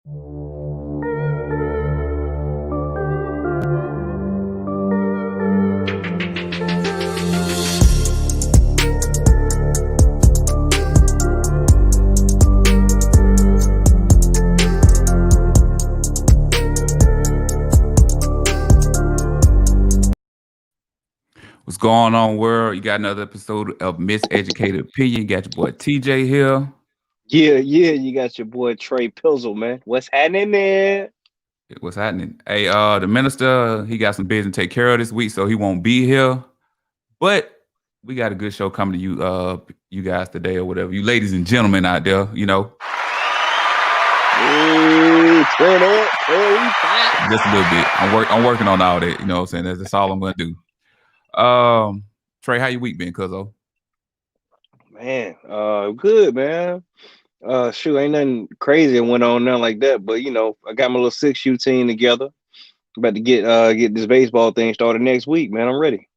What's going on, world? You got another episode of Miseducated Opinion. You got your boy TJ here. Yeah, you got your boy Trey Pizzle, man. What's happening there? What's happening? Hey, the minister, he got some business to take care of this week, so he won't be here. But we got a good show coming to you, you guys today or whatever. You ladies and gentlemen out there, Ooh, turn up, just a little bit. I'm working on all that. You know what I'm saying? That's all I'm gonna do. Trey, how your week been, cuzzo? Man, good, man. Shoot, ain't nothing crazy went on, nothing like that. But I got my little 6U team together. About to get this baseball thing started next week, man. I'm ready.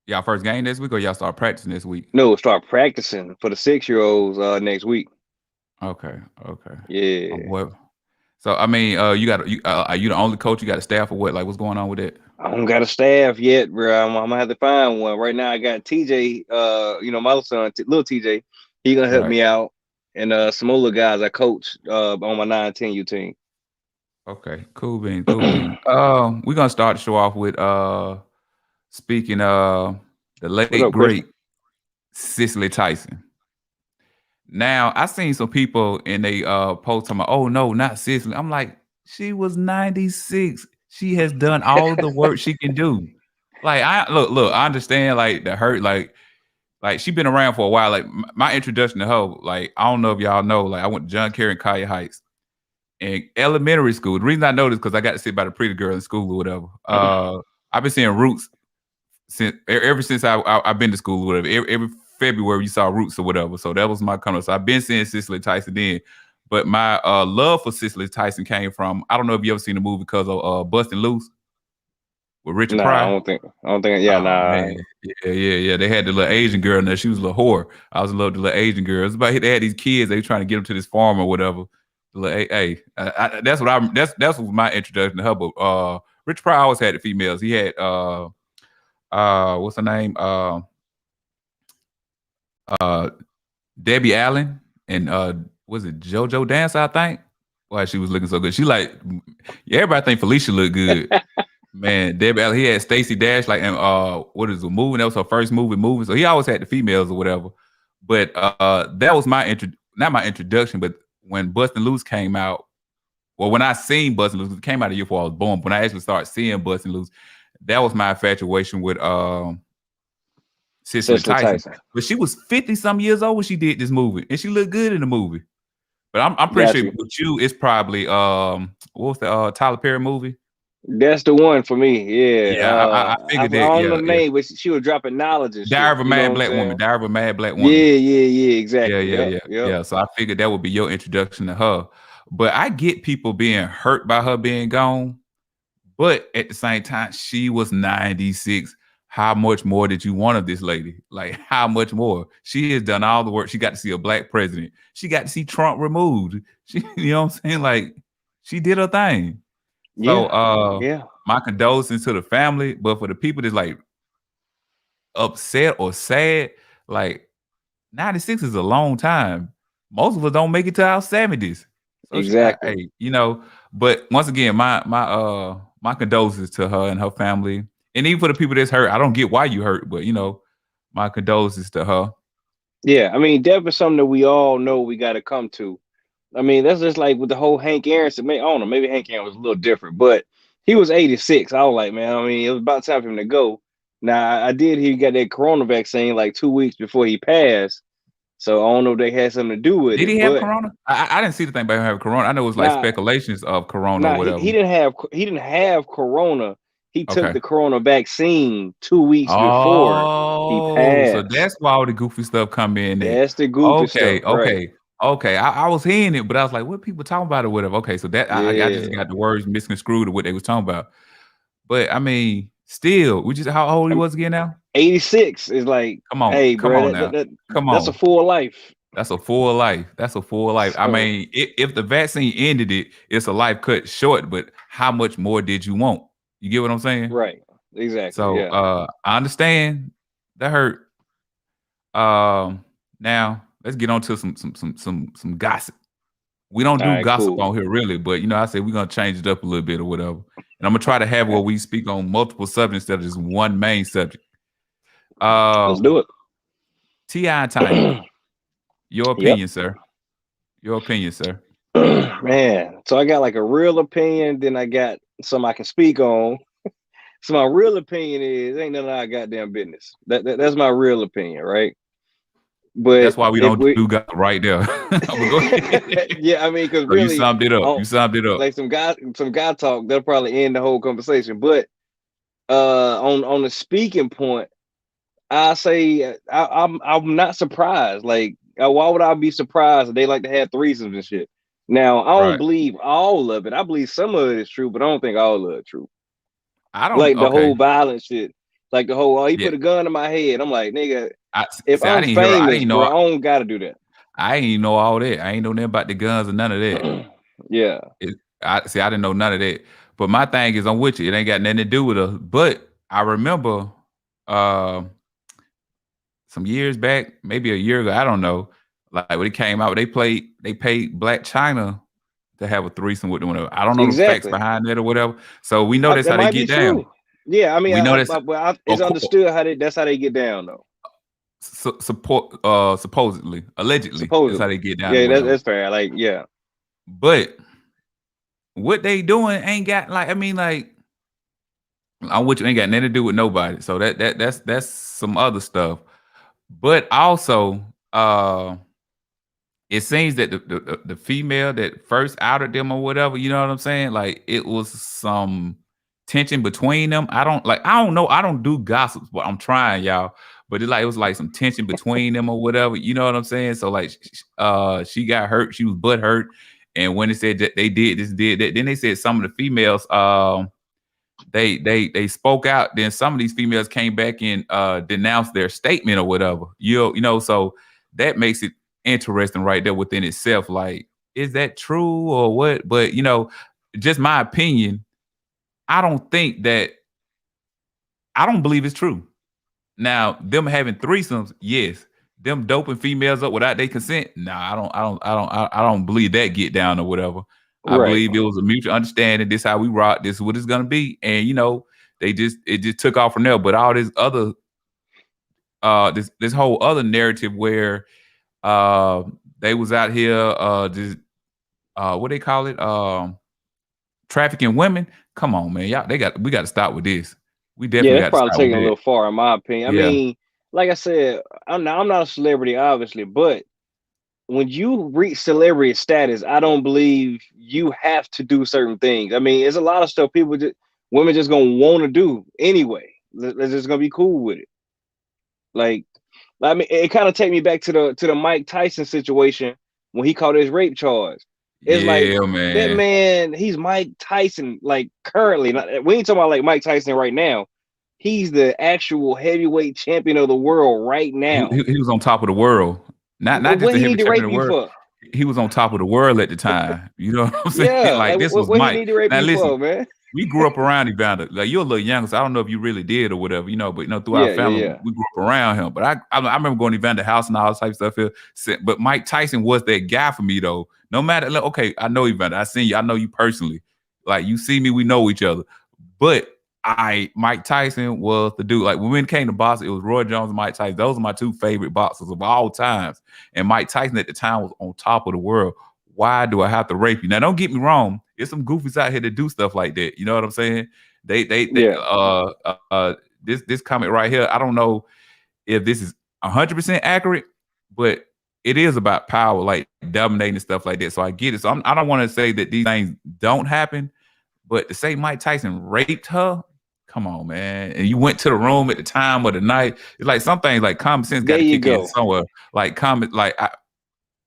Y'all first game this week or y'all start practicing this week? No, start practicing for the 6-year-olds next week. Okay. Yeah. Well, so I mean, are you the only coach? You got a staff or what? Like, what's going on with it? I don't got a staff yet, bro. I'm gonna have to find one. Right now, I got TJ. My little son, little TJ. He gonna help Right. me out, and some other guys I coach on my 9-10U team. Okay, cool bean. We're gonna start the show off with speaking the What late up, Chris? great Cicely Tyson. Now I seen some people and they post talking about, oh no, not Cicely. I'm like, she was 96. She has done all the work she can do. Like I look, I understand like the hurt, like she been around for a while. Like my introduction to her, like I don't know if y'all know, like I went to John Kerry and Collier Heights. In elementary school, the reason I know this because I got to sit by the pretty girl in school or whatever. I've been seeing Roots ever since I've been to school or whatever. Every February you saw Roots or whatever. So that was my kind of. So I've been seeing Cicely Tyson then, but my love for Cicely Tyson came from, I don't know if you ever seen the movie because of Bustin' Loose with Richard Nah, I Pryor. don't think. I don't think. Yeah, Oh nah. man, yeah. They had the little Asian girl in there. She was a little whore. I was in love with the little Asian girl. It's about they had these kids. They were trying to get them to this farm or whatever. Like, hey, that's what I'm. That's was my introduction to her. But Rich Pryor always had the females. He had what's her name? Uh, Debbie Allen and was it JoJo Dance? I think. Why she was looking so good. She like everybody think Felicia looked good. Man, Debbie Allen. He had Stacey Dash like and what is the movie? That was her first movie. So he always had the females or whatever. But that was not my introduction, but when Bustin' Loose came out, well, when I seen Bustin' Loose, it came out a year before I was born. When I actually started seeing Bustin' Loose, that was my infatuation with Cicely Tyson. But she was 50-some years old when she did this movie, and she looked good in the movie. But I'm pretty sure with you, it's probably what was the Tyler Perry movie? That's the one for me. Yeah. I figured that. I don't know the name, but she was dropping knowledge and shit. Diary of a Mad Black Woman. Diary of a Mad Black Woman. Yeah, exactly. Yeah. So I figured that would be your introduction to her. But I get people being hurt by her being gone. But at the same time, she was 96. How much more did you want of this lady? Like, how much more? She has done all the work. She got to see a black president. She got to see Trump removed. You know what I'm saying? Like, she did her thing. So, my condolences to the family. But for the people that's like upset or sad, like 96 is a long time. Most of us don't make it to our 70s. So exactly. But once again, my condolences to her and her family. And even for the people that's hurt, I don't get why you hurt, but my condolences to her. Yeah, I mean, definitely something that we all know we got to come to. I mean, that's just like with the whole Hank Aaron. I don't know, maybe Hank Aaron was a little different, but he was 86. I was like, man, I mean, it was about time for him to go. Now, he got that corona vaccine like 2 weeks before he passed. So I don't know if they had something to do with it. Did he have corona? I didn't see the thing about him having corona. I know it was like speculations of corona or whatever. He didn't have corona. He took the corona vaccine 2 weeks before he passed. So that's why all the goofy stuff come in there. That's the goofy stuff. Okay. I was hearing it, but I was like, what people talking about or whatever. Okay, so that I just got the words misconstrued of what they was talking about. But I mean, still, how old he was again now? 86 is like, come on, hey, come bro, on now. come on. That's a full life. That's a full life. That's a full life. I So mean, if the vaccine ended it, it's a life cut short. But how much more did you want? You get what I'm saying? right, exactly, So yeah. I understand that hurt. Now let's get on to some gossip. We don't All do right, gossip cool. on here really, but I said we're gonna change it up a little bit or whatever. And I'm gonna try to have where we speak on multiple subjects instead of just one main subject. Let's Um, do it. Ti and Tiny, your Yep. opinion, sir. Your opinion, sir. Man, so I got like a real opinion, then I got some I can speak on. So my real opinion is ain't none of our goddamn business. That's my real opinion, right? But That's why we if don't we, do gossip right there. But go ahead. yeah, I mean, because So you really, summed it up. You oh, summed it up. like some guy talk, that'll probably end the whole conversation. But on the speaking point, I say I'm not surprised. Like, why would I be surprised if they like to have threesomes and shit? Now, I don't Right. believe all of it. I believe some of it is true, but I don't think all of it true. I don't. Like the Okay. whole violence shit, like the whole, oh, he Yeah. put a gun in my head. I'm like, nigga, if See. I I'm didn't hear. I famous, didn't know. bro, I don't gotta do I ain't know all that. I ain't know nothing about the guns or none of that. that. Yeah, I see. I didn't know none of that. But my thing is, I'm with you. It ain't got nothing to do with us. But I remember, uh, some years back, maybe a year ago. I don't know. Like when it came out, they paid Black China to have a threesome with them. Whatever. I don't know the facts exactly. behind that or whatever. So we know that's That how they might be get down. true. Yeah, I mean, We know that's it's of course, understood how that's how they get down though. support supposedly, allegedly, that's how Supposedly, they get down or yeah, whatever. that's fair. Like, yeah, But what they doing ain't got like I mean like I'm with you ain't got nothing to do with nobody. So that's some other stuff. But also, it seems that the female that first outed them or whatever, you know what I'm saying? Like it was some tension between them. I don't know. I don't do gossips, but I'm trying, y'all. But it was like some tension between them or whatever. You know what I'm saying? So like she got hurt, she was butt hurt. And when it said that they did this, did that, then they said some of the females they spoke out. Then some of these females came back and denounced their statement or whatever. So that makes it interesting right there within itself. Like, is that true or what? But just my opinion. I don't think that I don't believe it's true. Now, them having threesomes, yes. Them doping females up without their consent, nah, I don't believe that get down or whatever. I right. believe it was a mutual understanding. This how we rock. This is what it's gonna be, and it just took off from there. But all this other, this whole other narrative where uh they was out here just what they call it trafficking women. Come on, man, y'all, we got to stop with this. We Yeah, definitely that's got to probably stop with taking a that. little far, in my opinion. I Yeah, mean, like I said, I'm not a celebrity, obviously, but when you reach celebrity status, I don't believe you have to do certain things. I mean, there's a lot of stuff women just gonna want to do anyway. They're just gonna be cool with it. Like, I mean, it kind of take me back to the Mike Tyson situation when he caught his rape charge. It's like yeah, that man. man, he's Mike Tyson, like currently. We ain't talking about like Mike Tyson right now. He's the actual heavyweight champion of the world right now. He was on top of the world. Not just What the he heavy need to champion rape of the you world. for? He was on top of the world at the time. You know what I'm saying? Yeah, Like like this was what he Mike. need to rape Now you listen, for, man? we grew up around Evander. Like you're a little younger, so I don't know if you really did or whatever, but through our Yeah, yeah, family, yeah, we grew up around him. But I remember going to Evander house and all this type of stuff here. But Mike Tyson was that guy for me though. No matter like, okay, I know Evander. I seen you, I know you personally. Like you see me, we know each other. But Mike Tyson was the dude. Like when we came to boxing, it was Roy Jones and Mike Tyson. Those are my two favorite boxers of all times. And Mike Tyson at the time was on top of the world. Why do I have to rape you? Now, don't get me wrong. There's some goofies out here that do stuff like that. You know what I'm saying? They yeah. this comment right here. I don't know if this is 100% accurate, but it is about power, like dominating and stuff like that. So I get it. So I don't want to say that these things don't happen, but to say Mike Tyson raped her, come on, man. And you went to the room at the time of the night. It's like some things like common sense got There to you kick in go. somewhere. Like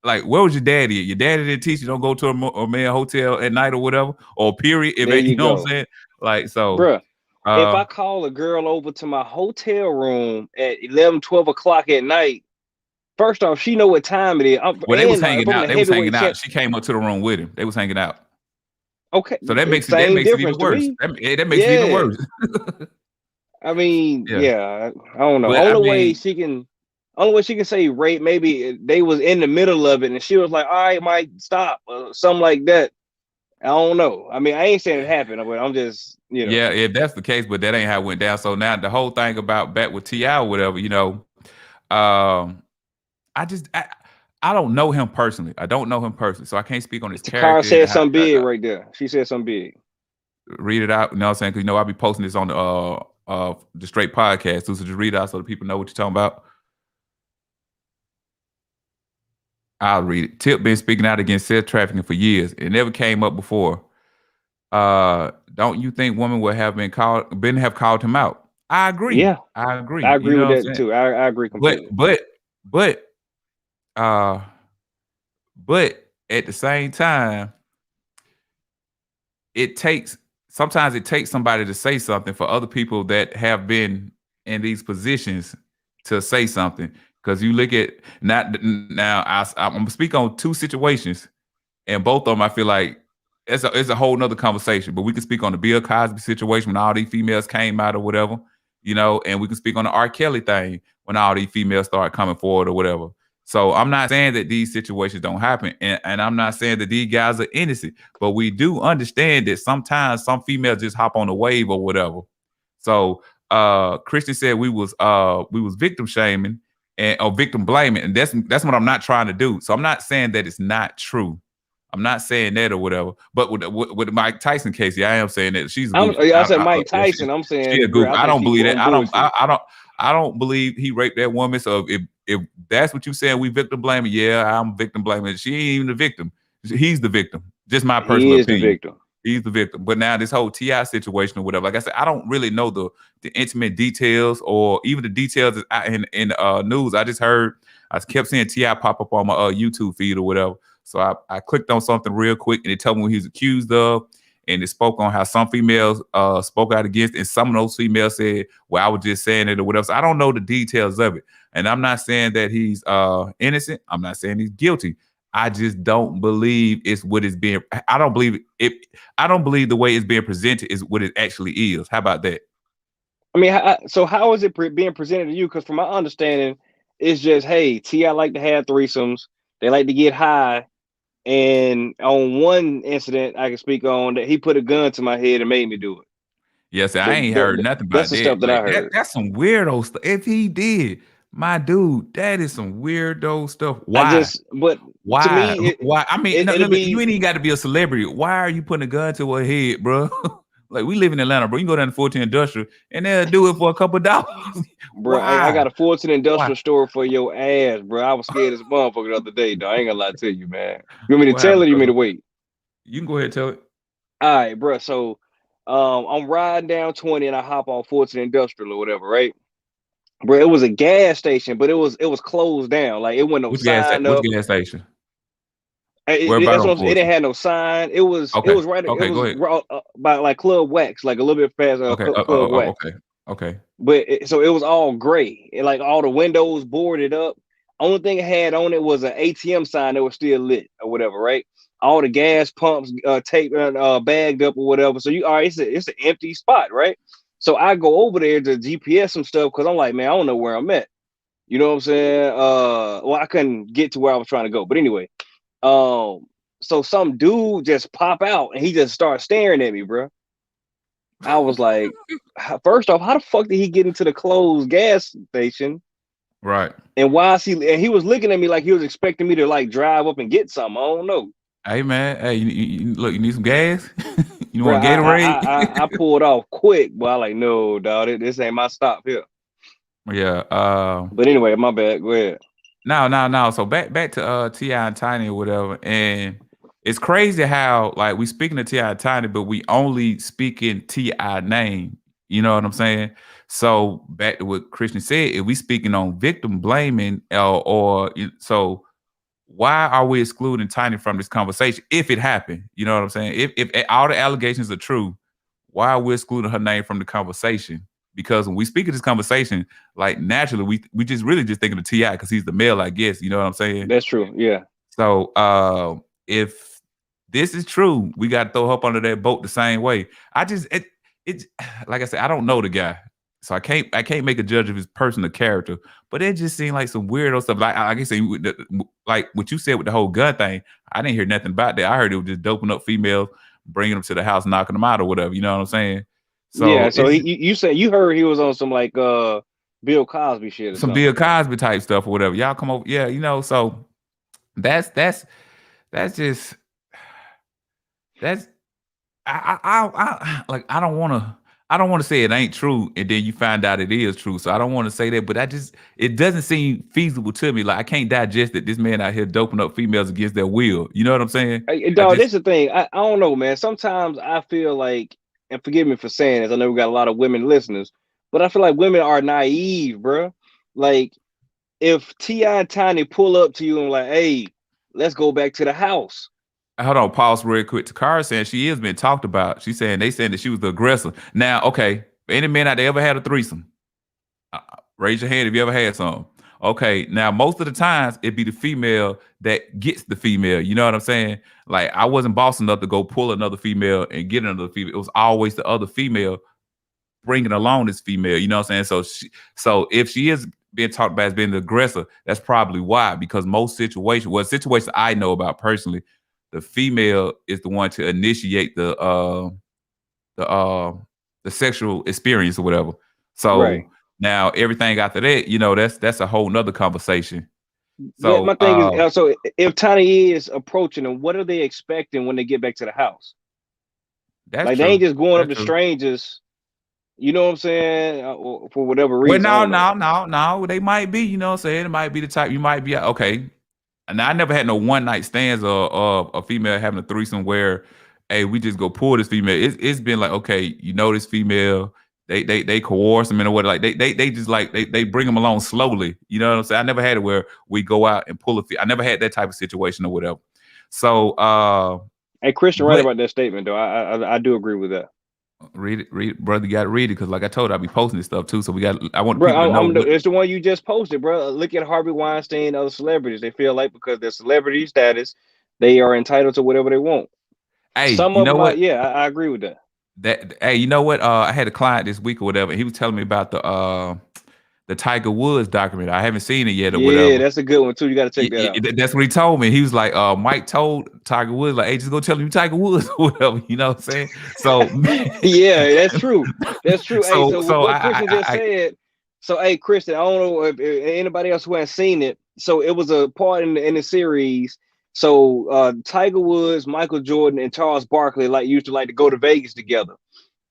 like where was your daddy at? Your daddy didn't teach you don't go to a man hotel at night or whatever, or period. If There it, you you know what I'm go, saying? Like so, bruh. If uh, I call a girl over to my hotel room at 11, 12 o'clock at night, First off, she know what time it is. Well, they was And hanging if I'm out. the They was heavyweight hanging champ, out. She came up to the room with him. They was hanging out. okay, So that makes it same even difference to worse. me. That makes it even Yeah, worse. I mean, Yeah. yeah, I don't know. But I mean, Only way she can say rape. Maybe they was in the middle of it, and she was like, "All right, Mike, stop," something like that. I don't know. I mean, I ain't saying it happened, but I'm just, yeah, if that's the case, but that ain't how it went down. So now the whole thing about back with T.I. or whatever, um, I just I don't know him personally. I don't know him personally, so I can't speak on his Takara character and said how, something big right there. She said something big. read it out. You know what I'm saying? Because I'll be posting this on the straight podcast too. So just read it out so the people know what you're talking about. I'll read it. Tip been speaking out against sex trafficking for years. It never came up before. Don't you think women would have have called him out? I agree. Yeah, I agree. I You agree know with what I'm that saying? too. I agree But completely. but but uh but at the same time, it takes sometimes it takes somebody to say something for other people that have been in these positions to say something. Because you look at now, I'm gonna speak on two situations, and both of them I feel like it's a whole nother conversation. But we can speak on the Bill Cosby situation when all these females came out or whatever, and we can speak on the R. Kelly thing when all these females start coming forward or whatever. So I'm not saying that these situations don't happen, and I'm not saying that these guys are innocent, but we do understand that sometimes some females just hop on a wave or whatever. So Christian said we was victim shaming and or victim blaming, and that's what I'm not trying to do. So I'm not saying that it's not true. I'm not saying that or whatever. But with the Mike Tyson case, yeah, I am saying that she's a goofy. I said Mike Yeah, Tyson. I'm she a saying, bro, goofy. I I think don't she believe that. on bullshit. I don't believe he raped that woman. So if that's what you saying, we victim blaming. Yeah, I'm victim blaming. She ain't even the victim. He's the victim. Just my He personal is the opinion. victim. He's the victim. But now this whole Ti situation or whatever, like I said, I don't really know the intimate details or even the details in news. I just heard. I kept seeing Ti pop up on my YouTube feed or whatever. So I clicked on something real quick and it told me what he's accused of. And it spoke on how some females spoke out against, and some of those females said, "Well, I was just saying it or whatever." So I don't know the details of it, and I'm not saying that he's innocent. I'm not saying he's guilty. I just don't believe it's what is being. I don't believe it. I don't believe the way it's being presented is what it actually is. How about that? I mean, so how is it being presented to you? Because from my understanding, it's just, hey, Ti like to have threesomes. They like to get high. And on one incident, I can speak on that he put a gun to my head and made me do it. Yes, I ain't heard nothing That's about the that. stuff that I Like heard. that's some weirdo stuff. If he did, my dude, that is some weirdo stuff. I Why? just, but to Why? me, Why? I mean, no, it'll look, you be, ain't even got to be a celebrity. Why are you putting a gun to her head, bro? Like we live in Atlanta, bro. You can go down to 14 Industrial and they'll do it for a couple of dollars. bro. I Why? got a Fulton Why? industrial store for your ass, bro. I was scared as a motherfucker the other day, dog. I ain't gonna lie to you, man. You want me to What tell happened, it? Or you want me brother? to wait? You can go ahead and tell it. All right, bro. So, I'm riding down 20 and I hop on Fulton Industrial or whatever, right? Bro, it was a gas station, but it was closed down. Like it wasn't no sign Which up. gas station? It, Where it- about that's on what it didn't Fulton? have no sign. It was right. It Okay, go was ahead. by like Club Wax, like a little bit past Okay. Club Wax. Okay. Okay. But so it was all gray, and like all the windows boarded up. Only thing it had on it was an ATM sign that was still lit or whatever, right? All the gas pumps taped bagged up or whatever. So you all right? It's an empty spot, right? So I go over there to GPS some stuff because I'm like, man, I don't know where I'm at. You know what I'm saying? Well, I couldn't get to where I was trying to go, but anyway, um, so some dude just pop out and he just starts staring at me, bro. I was like, first off, how the fuck did he get into the closed gas station? Right. And why is he? And he was looking at me like he was expecting me to like drive up and get something. I don't know, Hey man, hey, look, you need some gas? You bro. want Gatorade? I pulled off quick, but I like, no, dog, this ain't my stop here. Yeah. But anyway, my bad. Go ahead. No. So back to Ti and Tiny or whatever, and it's crazy how like we speaking to Ti and Tiny, but we only speaking Ti name. You know what I'm saying? So back to what Christian said, if we speaking on victim blaming, so why are we excluding Tiny from this conversation if it happened? You know what I'm saying? If all the allegations are true, why are we excluding her name from the conversation? because when we speak of this conversation, like naturally, we just really just thinking of Ti because he's the male, I guess. You know what I'm saying? That's true. Yeah. So if this is true, we got to throw up under that boat the same way. It like I said, I don't know the guy, so I can't make a judge of his personal character. But it just seemed like some weirdo stuff. Like I guess like what you said with the whole gun thing. I didn't hear nothing about that. I heard it was just doping up females, bringing them to the house, knocking them out or whatever. You know what I'm saying? Yeah. So So it's you said you heard he was on some like Bill Cosby shit or some something. Bill Cosby type stuff or whatever. Y'all come over, yeah. So that's just that's like I don't want to say it ain't true, and then you find out it is true. So I don't want to say that, but it doesn't seem feasible to me. Like I can't digest that this man out here doping up females against their will. You know what I'm saying? Hey, I dog, just this is the thing. I don't know, man. Sometimes I feel like, and forgive me for saying this, I know we got a lot of women listeners, but I feel like women are naive, bro. Like if T.I. and Tiny pull up to you and like, hey, let's go back to the house. hold on, pause real quick. Takara saying she is being talked about. She's saying they saying that she was the aggressor. Now, okay, any man out there ever had a threesome? Raise your hand if you ever had some. Okay, now most of the times it be the female that gets the female. You know what I'm saying? Like I wasn't boss enough to go pull another female and get another female. It was always the other female bringing along this female. You know what I'm saying? So if she is being talked about as being the aggressor, that's probably why. Because most situations, well, situations I know about personally, the female is the one to initiate the uh the sexual experience or whatever. Right. So now everything after that, that's a whole nother conversation. My So thing is, so if Tiny is approaching them, what are they expecting when they get back to the house? that's Like they ain't true. just going up That's to true. strangers, you know what I'm saying? Or for whatever Well, reason. I no, don't know. no, no, no. They might be, you know what I'm saying? It might be the type you might be okay. And I never had no one night stands or a female having a threesome where, hey, we just go pull this female. It's been like, okay, this female, they coerce them in a way, like they just like they bring them along slowly. You know what I'm saying? I never had it where we go out and pull I never had that type of situation or whatever. So Hey, Christian, right but about that statement though. I do agree with that. read it, brother. You got to read it because, like I told, I be posting this stuff too. So I want Bro, people to know what. it's the one you just posted, bro. Look at Harvey Weinstein and other celebrities. They feel like because they're celebrity status, they are entitled to whatever they want. Hey, Some you of know them, what? I agree with that. Hey, you know what? I had a client this week or whatever. And he was telling me about the Tiger Woods documentary. I haven't seen it yet or Yeah, whatever. that's a good one too. You got to check that out. That's what he told me. He was like, Mike told Tiger Woods, like, hey, just go tell him you Tiger Woods or whatever. You know what I'm saying? So, Yeah, that's true. That's true. Hey, so, so so what Christian just I said. So, hey, Christian, I don't know if anybody else who hasn't seen it. So, it was a part in the series. So, Tiger Woods, Michael Jordan, and Charles Barkley used to like to go to Vegas together.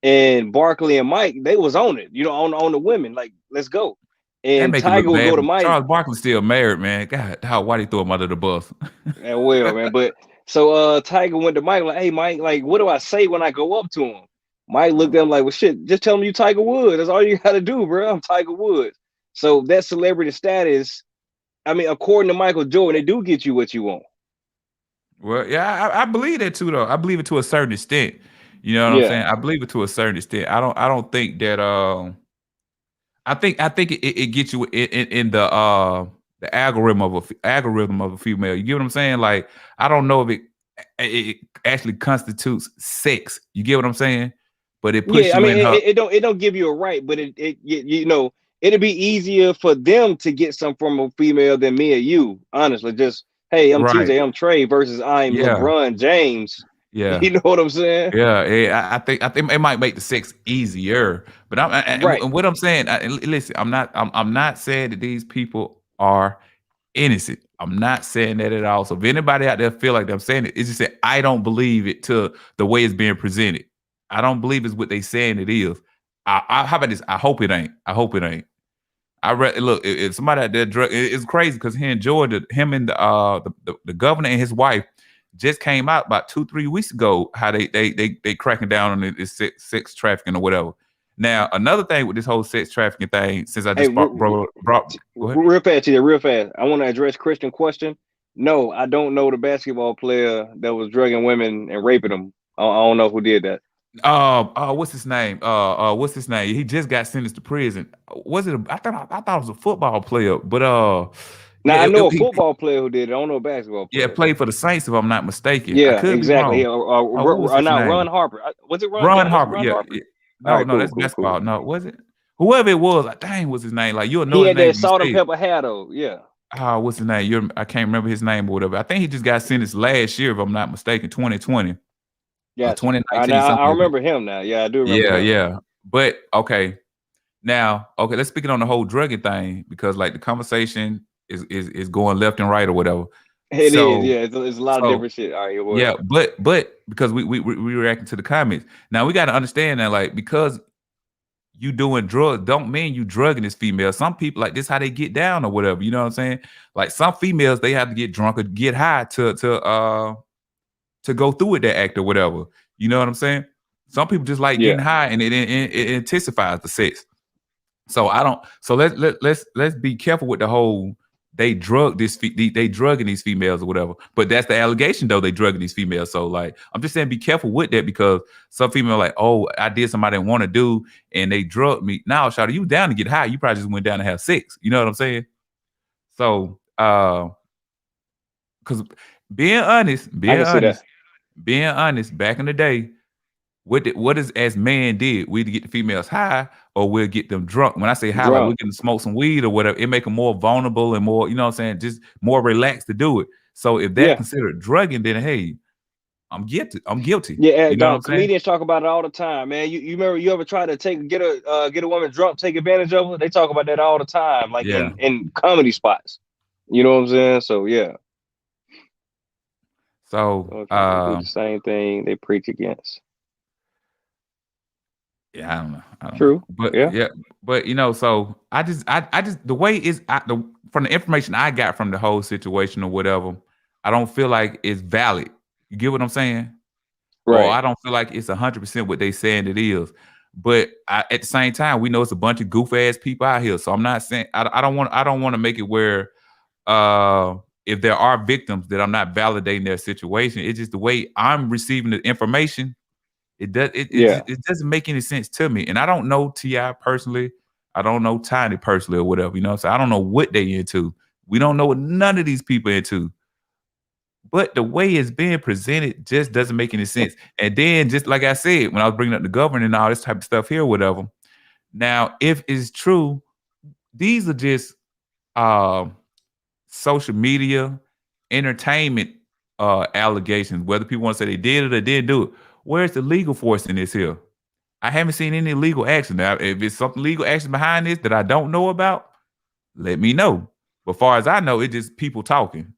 And Barkley and Mike, they was on it. On the women, like let's go. that And make it look Tiger would bad. go to But Mike. Charles Barkley's still married, man. God, why they throw him under the bus? And well, man, but so Tiger went to Mike like, hey Mike, like what do I say when I go up to him? Mike looked at him like, well shit, just tell him you Tiger Woods. That's all you gotta do, bro. I'm Tiger Woods. So that celebrity status, I mean, according to Michael Jordan, they do get you what you want. Well, yeah, I believe that too, though. I believe it to a certain extent. You know what I'm Yeah. saying? I believe it to a certain extent. I don't think that. I think it gets you in the algorithm of a female. You get what I'm saying? Like I don't know if it actually constitutes sex. You get what I'm saying? But it puts Yeah, I you mean, in her it don't give you a right, but it'd be easier for them to get some from a female than me or you. Honestly, just hey, I'm right. TJ, I'm Trey versus I'm Yeah, LeBron James. yeah. You know what I'm saying? Yeah. I think it might make the sex easier, but Right. and what I'm saying. Listen, I'm not saying that these people are innocent. I'm not saying that at all. So if anybody out there feel like I'm saying it, it's just that I don't believe it to the way it's being presented. I don't believe it's what they saying it is. How about this? I hope it ain't. I hope it ain't. Look if somebody out there it's crazy because here in Georgia, him and the governor and his wife just came out about 2-3 weeks ago how they cracking down on this sex trafficking or whatever. Now another thing with this whole sex trafficking thing, since I Hey, just brought go ahead. real fast, TJ, real fast. I want to address Christian question. No, I don't know the basketball player that was drugging women and raping them. I don't know who did that. What's his name? What's his name? He just got sentenced to prison. Was it? I thought it was a football player, but yeah, Now I know a football player who did it. I don't know a basketball yeah, player. played for the Saints if I'm not mistaken. I Yeah, could be exactly. wrong. Yeah, What was his now name? Ron Harper. Was it Ron? Ron Yeah, that's Harper. Ron Yeah, Harper. yeah. All No, right, no, cool, that's cool, cool. basketball. No, was it? Whoever it was, like, dang, what's his name? Like, you'll know He his had name that if you salt and say it. pepper hat though. Yeah, What's his name? I can't remember his name or whatever. I think he just got sentenced last year, if I'm not mistaken, 2020 or gotcha. 2019, Now something I like that. remember him now. Yeah, I do remember Yeah, him. yeah. But okay, now, okay, let's speak it on the whole drugging thing because like the conversation is going left and right or whatever. It is. So Yeah, it's a lot of so different shit. All right, well, yeah, but because we reacting to the comments. Now we got to understand that like because you doing drugs don't mean you drugging this female. Some people like this how they get down or whatever. You know what I'm saying? Like some females they have to get drunk or get high to go through with that act or whatever. You know what I'm saying? Some people just like getting yeah. high and it intensifies the sex. So I don't. So let's be careful with the whole they drug they drugging these females or whatever. But that's the allegation though they drugging these females. So like I'm just saying be careful with that because some female like oh I did something I didn't want to do and they drugged me. Now Shawty, you down to get high? You probably just went down to have sex. You know what I'm saying? So because being honest, I being can see that. honest, being honest, back in the day what is as man did? We either get the females high or we'll get them drunk. When I say high, like we're Drunk. getting to smoke some weed or whatever, it make them more vulnerable and more, you know what I'm saying, just more relaxed to do it. So if that's Yeah. considered drugging, then hey, I'm guilty. I'm guilty. Yeah, You know what I'm dog. saying? Comedians talk about it all the time, man. You remember you ever try to get a woman drunk, take advantage of her? They talk about that all the time, like Yeah. in comedy spots. You know what I'm saying? So yeah, So so trying to do the same thing they preach against. yeah, I don't know. I don't know. True. But Yeah. yeah, but so I just the way is from the information I got from the whole situation or whatever, I don't feel like it's valid. You get what I'm saying? Or Right. I don't feel like it's 100% what they saying it is. But at the same time, we know it's a bunch of goof ass people out here. So I'm not saying I don't want to make it where if there are victims that I'm not validating their situation. It's just the way I'm receiving the information. Yeah. It doesn't make any sense to me. And I don't know Ti personally. I don't know Tiny personally or whatever. You know what I'm saying? I don't know what they into. We don't know what none of these people into. But the way it's being presented just doesn't make any sense. And then, just like I said, when I was bringing up the government and all this type of stuff here, whatever. Now, if it's true, these are just uh, social media, entertainment allegations. Whether people want to say they did it or didn't do it, where's the legal force in this here? I haven't seen any legal action. Now, if it's something legal action behind this that I don't know about, let me know. But far as I know, it's just people talking.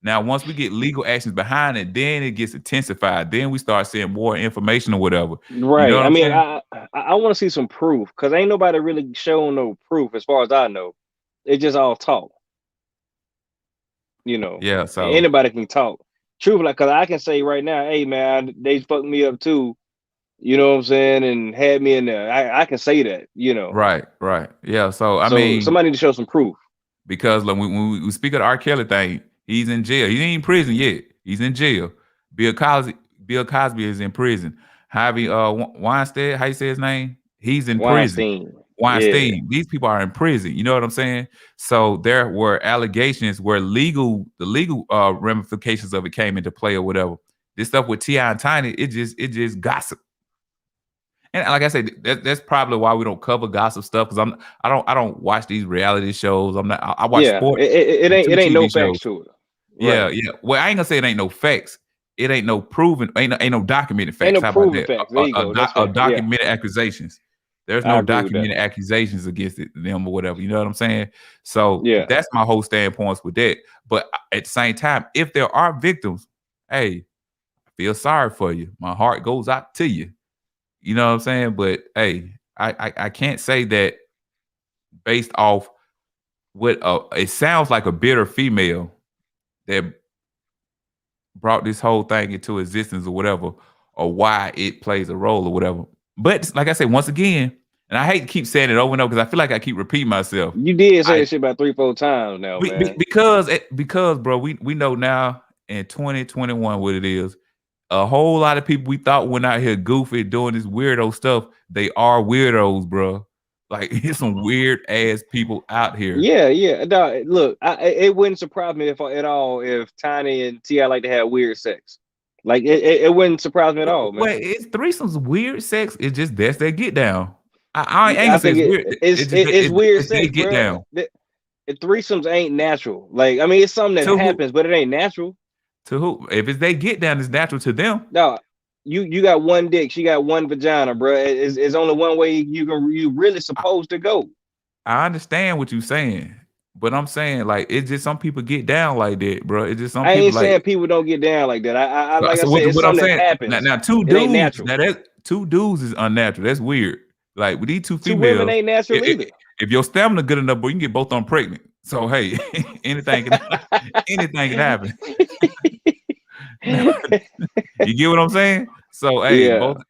Now, once we get legal actions behind it, then it gets intensified. Then we start seeing more information or whatever. You know Right. what I I'm mean, saying? I want to see some proof because ain't nobody really showing no proof as far as I know. It's just all talk. You know, Yeah. So anybody can talk. Truth, like, cause I can say right now, hey man, they fucked me up too. You know what I'm saying, and had me in there. I can say that. You know, right, right. Yeah. So I so mean, somebody need to show some proof. because like, when we speak of the R. Kelly thing, he's in jail. He ain't in prison yet. He's in jail. Bill Cosby, Bill Cosby is in prison. Harvey Weinstein, how you say his name? He's in prison. Weinstein. Yeah. Weinstein. These people are in prison. You know what I'm saying? So there were allegations where the legal ramifications of it came into play or whatever. This stuff with Ti and Tiny, it just gossip. And like I said, that's probably why we don't cover gossip stuff because I don't watch these reality shows. I watch Yeah. sports and two It ain't no TV facts shows. to it. Yeah, Right. yeah. Well, I ain't gonna say it ain't no facts. It ain't no proven, ain't no documented Ain't facts. no How about proven that? facts. There you go. That's fact. Yeah. Documented accusations. There's I no agree with that. documented accusations against them or whatever. You know what I'm saying? So Yeah. that's my whole standpoints with that. But at the same time, if there are victims, hey, I feel sorry for you. My heart goes out to you. You know what I'm saying? But hey, I can't say that based off what it sounds like a bitter female that brought this whole thing into existence or whatever, or why it plays a role or whatever. But like I said, once again, and I hate to keep saying it over and over because I feel like I keep repeating myself. You did say I this shit about 3, 4 times now, man. because bro, we know now in 2021 what it is. A whole lot of people we thought went out here goofy doing this weirdo stuff. They are weirdos, bro. Like it's some weird ass people out here. Yeah, yeah. No, look, it wouldn't surprise me if at all if Tiny and Ti like to have weird sex. Like it wouldn't surprise me at all, man. Wait, it's threesomes weird sex? It's just that's their get down. I ain't I gonna say think it's weird. It's just it's weird it's they sex, get bro. down. Threesomes ain't natural. Like I mean, it's something that To who? happens, but it ain't natural. To who? If it's they get down, it's natural to them. No, you got one dick, she got one vagina, bro. It's only one way you really supposed to go. I understand what you're saying, but I'm saying like it's just some people get down like that, bro. It's just some I people ain't like saying people don't get down like that. I so, like I so said, it's what I'm something that saying now, happens. now two It ain't dudes natural. now that two dudes is unnatural. That's weird. Like with these two Two women females, ain't natural either. if your stamina good enough, boy, you can get both of them pregnant. So hey, anything can anything can happen. Now, you get what I'm saying? So hey, Yeah, both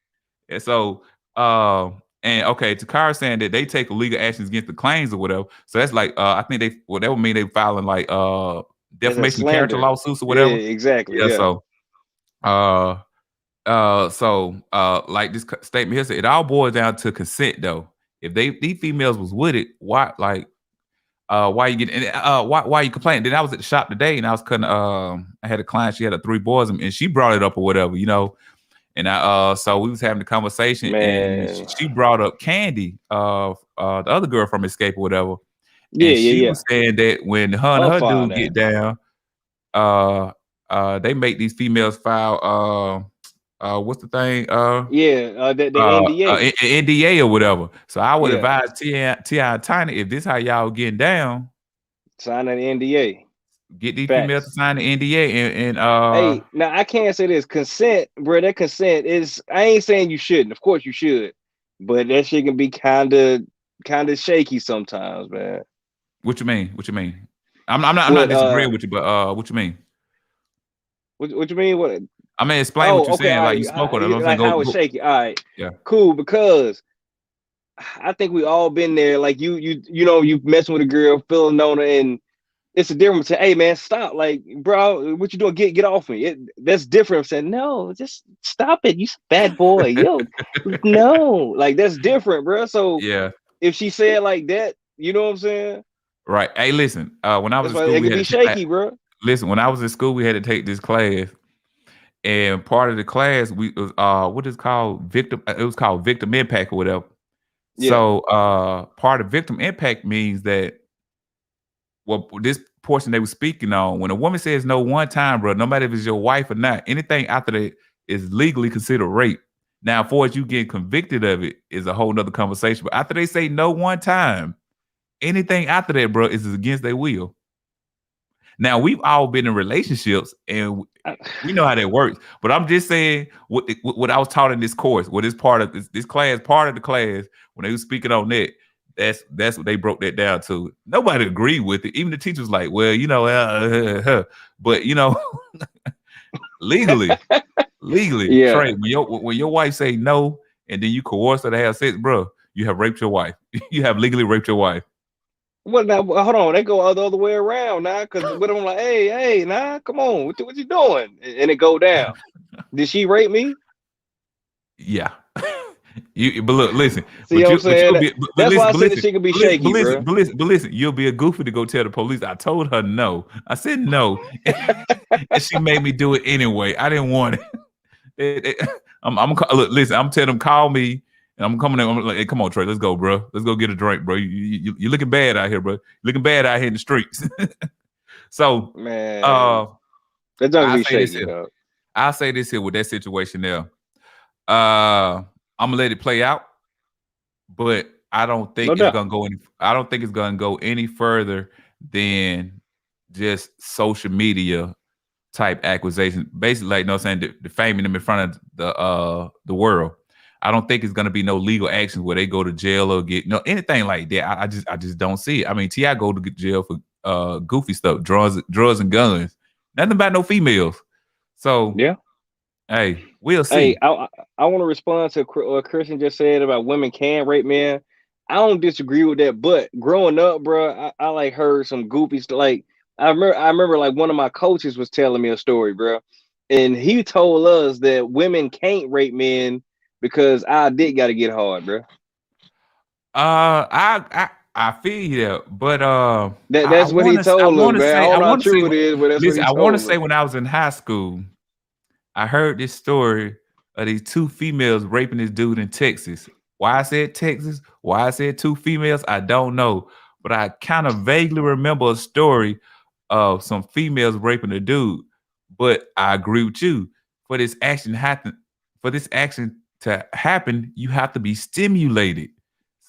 so and okay, Takara saying that they take legal actions against the claims or whatever. So that's like I think that would mean they filing like it's a defamation of character slander. lawsuits or Yeah, whatever. exactly. Yeah, Yeah. so like this statement here said, it all boils down to consent though. If these females was with it, why you getting why you complaining? Then I was at the shop today and I was cutting I had a client, she had 3 boys and she brought it up or whatever, you know. And I so we was having the conversation and Man. she brought up Candy, the other girl from Escape or whatever. Yeah, And yeah, she yeah. was saying that when her and I'm her fine dude now. get down, uh they make these females file what's the thing? The NDA. NDA or whatever. So I would Yeah. advise Ti and Tiny, if this how y'all getting down, Sign an NDA. get these females to Facts. sign the NDA and Hey, now I can't say this. Consent, bro, that consent is I ain't saying you shouldn't. Of course you should. But that shit can be kinda shaky sometimes, man. what you mean? What you mean? I'm not What disagreeing with you, but what you mean? what you mean? What I mean, explain what oh, you're okay, saying. all Like you right. spoke on it. I'm saying Like how it's shaky. All right, yeah. cool. Because I think we all been there. Like you messing with a girl, feeling on her, and it's a difference. Say, hey man, stop. Like, bro, what you doing? Get off me. That's different. I'm saying, no, just stop it. You bad boy. Yo, no. Like that's different, bro. So Yeah. if she said like that, you know what I'm saying? Right. Hey, listen. When I was That's in why school, it we could had be to take. shaky, bro. Listen, when I was in school, we had to take this class, and part of the class we was what is called victim. It was called victim impact or whatever. Yeah. So part of victim impact means that well, this portion they were speaking on, when a woman says no one time, bro, no matter if it's your wife or not, anything after that is legally considered rape. Now, for as you get convicted of it is a whole nother conversation. But after they say no one time, anything after that, bro, is against their will. Now, we've all been in relationships and we know how that works. But I'm just saying what I was taught in this course, what is part of this class, part of the class, when they were speaking on that, that's what they broke that down to. Nobody agreed with it. Even the teachers like, well, you know, but you know, legally, Yeah. Trey, when your wife say no and then you coerce her to have sex, bro, you have raped your wife. You have legally raped your wife. Well, now hold on. They go the other way around now, because when I'm like, hey, nah, come on, what you doing? And it go down. Did she rape me? Yeah. But look, listen, See what I'm but you'll saying? be, That's why I said this shit can be shaky, bro. but listen, you'll be a goofy to go tell the police. I told her no. I said no, and she made me do it anyway. I didn't want it. Look, listen. I'm telling them call me, and I'm coming. I'm like, hey, come on, Trey, let's go, bro. Let's go get a drink, bro. You're looking bad out here, bro. You're looking bad out here in the streets. So, Man, uh, that don't I be say this shaky, here. dog. I say this here with that situation there. I'm gonna let it play out, but I don't think No it's doubt. gonna go any. I don't think it's gonna go any further than just social media type accusations. Basically, like, you know what I'm saying, defaming them in front of the world. I don't think it's gonna be no legal actions where they go to jail or get no anything like that. I just don't see it. I mean, Ti go to jail for goofy stuff, drugs and guns. Nothing about no females. So Yeah. hey, we'll Hey, see. I want to respond to what Christian just said about women can rape men. I don't disagree with that, but growing up, bro, I like heard some goofy stuff. Like I remember like one of my coaches was telling me a story, bro. and he told us that women can't rape men because our dick got to get hard, bro. I feel you there, but That's what he I told us, want to man. I say don't know how true it is, but that's what listen, he I want to told us. say when I was in high school, I heard this story of these two females raping this dude in Texas. Why I said Texas, why I said two females, I don't know. But I kind of vaguely remember a story of some females raping a dude. But I agree with you. For this action happen, for this action to happen, you have to be stimulated.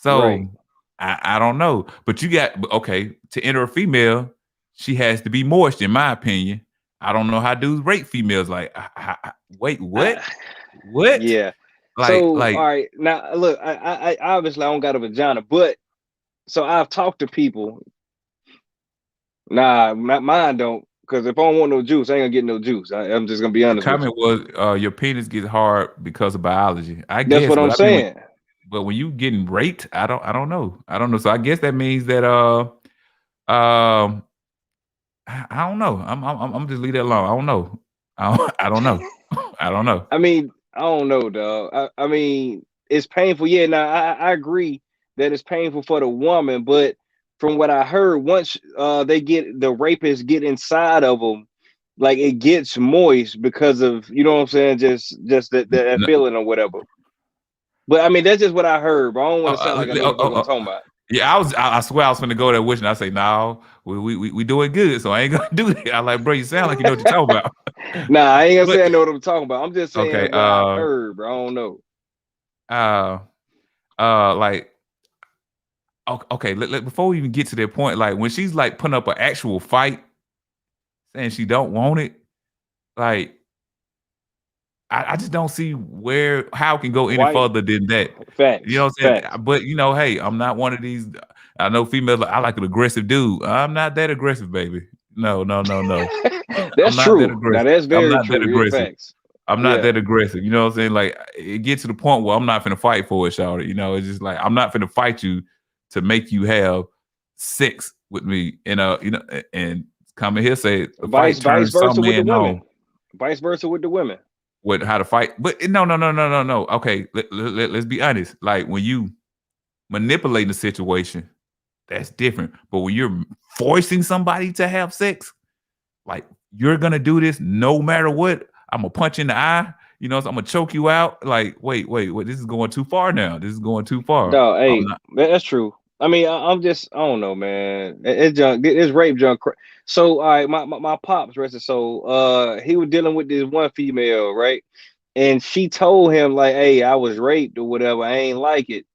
Right. So I don't know. But you got okay, to enter a female, she has to be moist, in my opinion. I don't know how dudes rape females. Like, wait, what? I, What? yeah. So, Like, all right, now look, I obviously I don't got a vagina, but so I've talked to people. Nah, mine don't. Because if I don't want no juice, I ain't gonna get no juice. I'm just gonna be the honest with you. comment was, your penis gets hard because of biology. I That's guess, what but I'm I mean, saying. but when you getting raped, I don't know. I don't know. So I guess that means that um, I don't know. I'm just leave that alone. I don't know. I don't know. I don't know. I mean, I don't know, dog. I mean, it's painful. Yeah, now I agree that it's painful for the woman, but from what I heard, once they get the rapist get inside of them, like it gets moist because of you know what I'm saying, just that No, feeling or whatever. But I mean, that's just what I heard. But I don't want to sound like I know the fuck I'm talking about. yeah, I swear I was finna go there wishing. I say, no, we doing good, so I ain't gonna do that. I like, bro, you sound like you know what you're talking about. Nah, I ain't gonna But say I know what I'm talking about. I'm just okay, saying what I've heard, bro. I don't know. uh, like, okay, before we even get to that point, like when she's like putting up an actual fight, saying she don't want it, like I just don't see how it can go any White further than that. You know facts, what I'm saying? facts. But you know, hey, I'm not one of these. I know females. I like an aggressive dude. I'm not that aggressive, baby. No, no, no, no. I'm That's not that true. Now aggressive. that's I'm very not that true. Yeah, aggressive. facts. I'm not Yeah. that aggressive. You know what I'm saying? Like it gets to the point where I'm not finna fight for it, Shawty. You know, it's just like I'm not finna fight you to make you have sex with me. And and coming here say the fight Vice turns versa some with the men women. on Vice versa with the women. with how to fight. But no, no, no, no, no, no. Okay, let's be honest. Like when you manipulating the situation, that's different. But when you're forcing somebody to have sex, like you're gonna do this no matter what. I'm gonna punch in the eye. You know, so I'm gonna choke you out. Like, wait. This is going too far now. This is going too far. No, I'm hey, not. that's true. I mean, I'm just, I don't know, man. It's junk. It's rape junk. So, all right, my pops, rest his soul. He was dealing with this one female, right? And she told him like, "Hey, I was raped or whatever. I ain't like it,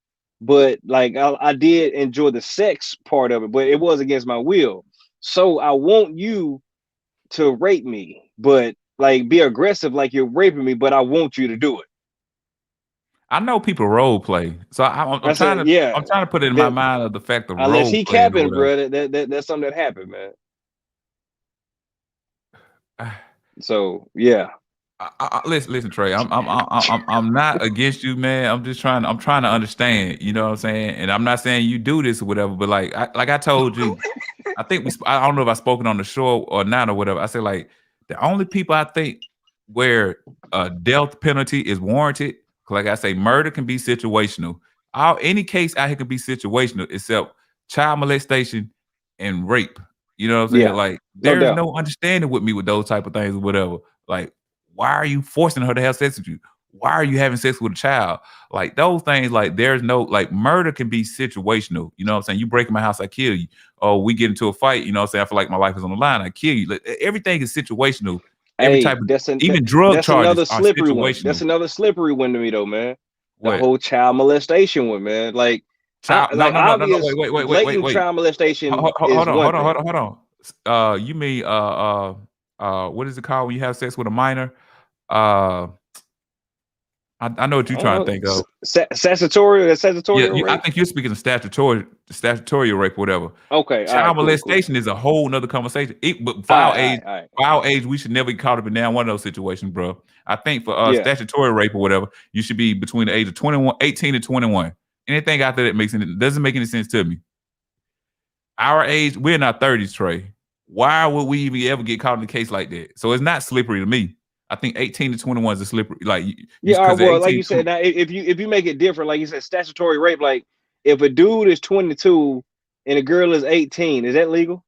but like, I did enjoy the sex part of it, but it was against my will. So I want you to rape me, but like be aggressive like you're raping me, but I want you to do it." I know people role play, so I said, "Yeah, I'm trying to put it in my that mind of the fact of unless role he playing or capping, whatever. bro, that's something that happened, man." So yeah, Listen, Trey. I'm not against you, man. I'm trying to understand. You know what I'm saying? And I'm not saying you do this or whatever. But like I told you, I think I don't know if I spoken on the show or not or whatever. I said like the only people I think where a death penalty is warranted, like I say, murder can be situational. Any case out here can be situational, except child molestation and rape. You know what I'm saying? yeah, Like no there's doubt. no understanding with me with those type of things or whatever. Like why are you forcing her to have sex with you? Why are you having sex with a child? Like those things, like there's no like murder can be situational. You know what I'm saying? You break in my house, I kill you. Oh, we get into a fight, you know what I'm saying? I feel like my life is on the line, I kill you. Like, everything is situational. Every Hey, type of even drug that's charges another are slippery one. That's situational. another slippery one to me though, man. The What? whole child molestation one, man. Like Child? I No, like no, no, no, no. obvious Wait, blatant wait. child molestation is one thing. Hold on. You mean what is it called when you have sex with a minor? Uh I know what I you're don't trying to know. think of. Statutory Yeah, I rape. think you're speaking of statutory rape, or whatever. Okay, all right, Child cool. molestation is a whole nother conversation. But All right, all right, all right. for our age, we should never get caught up in down one of those situations, bro. I think for Yeah. statutory rape or whatever, you should be between the age of 21, 18 and 21. Anything after that doesn't make any sense to me. Our age, we're in our 30s, Trey. Why would we even ever get caught in a case like that? So it's not slippery to me. I'm not saying you do this or whatever, but like I told you, I think we I don't know if I spoken on the show or not or whatever. I said like the only people I think where I think 18 to 21 is a slippery. Like you Yeah, all right, because well, like 18 you said, now if you make it different, like you said, statutory rape, like if a dude is 22 and a girl is 18, is that legal?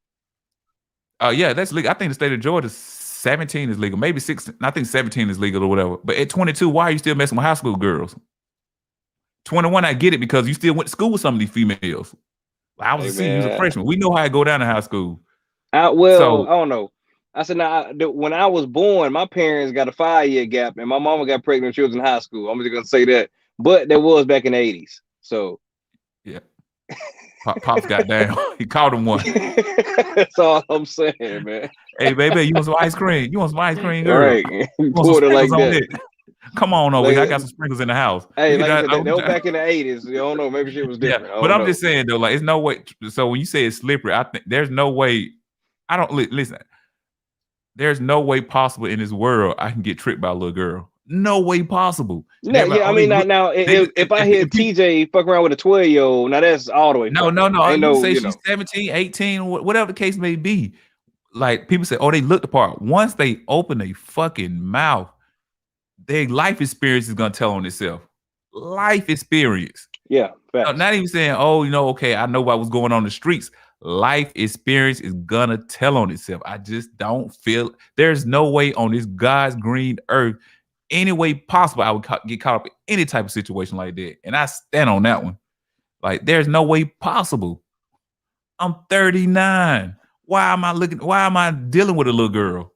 yeah, that's legal. I think the state of Georgia 17 is legal. Maybe 16. I think 17 is legal or whatever. But at 22, why are you still messing with high school girls? 21, I get it because you still went to school with some of these females. I was Hey a senior, you was a man, freshman. We know how it go down in high school. well, So I don't know. I said now, when I was born, my parents got a 5 year gap, and my mama got pregnant when she was in high school. I'm just gonna say that, but that was back in the '80s. So yeah, Pops got down. He called him one. that's all I'm saying, man. Hey, baby, you want some ice cream? You want some ice cream, All girl? right, You want some put it sprinkles like on that. it? Come on over. I Like, got some sprinkles in the house. We hey, can. like I said, that was back in the '80s. You don't know, maybe shit was Yeah, different. I but don't I'm know. just saying though, like it's no way. So when you say it's slippery, I think there's no way. I don't listen. There's no way possible in this world I can get tricked by a little girl. No way possible. And No, everybody, yeah, I oh, they mean, look. now They if I hear and people. TJ fuck around with a 12-year-old, now that's all the way No, fucked no, up. no. Ain't You can no, say she's 17, 18, whatever the case may be. Like people say, oh, they look the part. Once they open a fucking mouth, their life experience is gonna tell on itself. Life experience. yeah, No, facts. not even saying, oh, okay, I know what was going on in the streets. Life experience is gonna tell on itself. I just don't feel there's no way on this God's green earth, any way possible, I would get caught up in any type of situation like that. And I stand on that one. Like, there's no way possible. I'm 39. Why am I dealing with a little girl?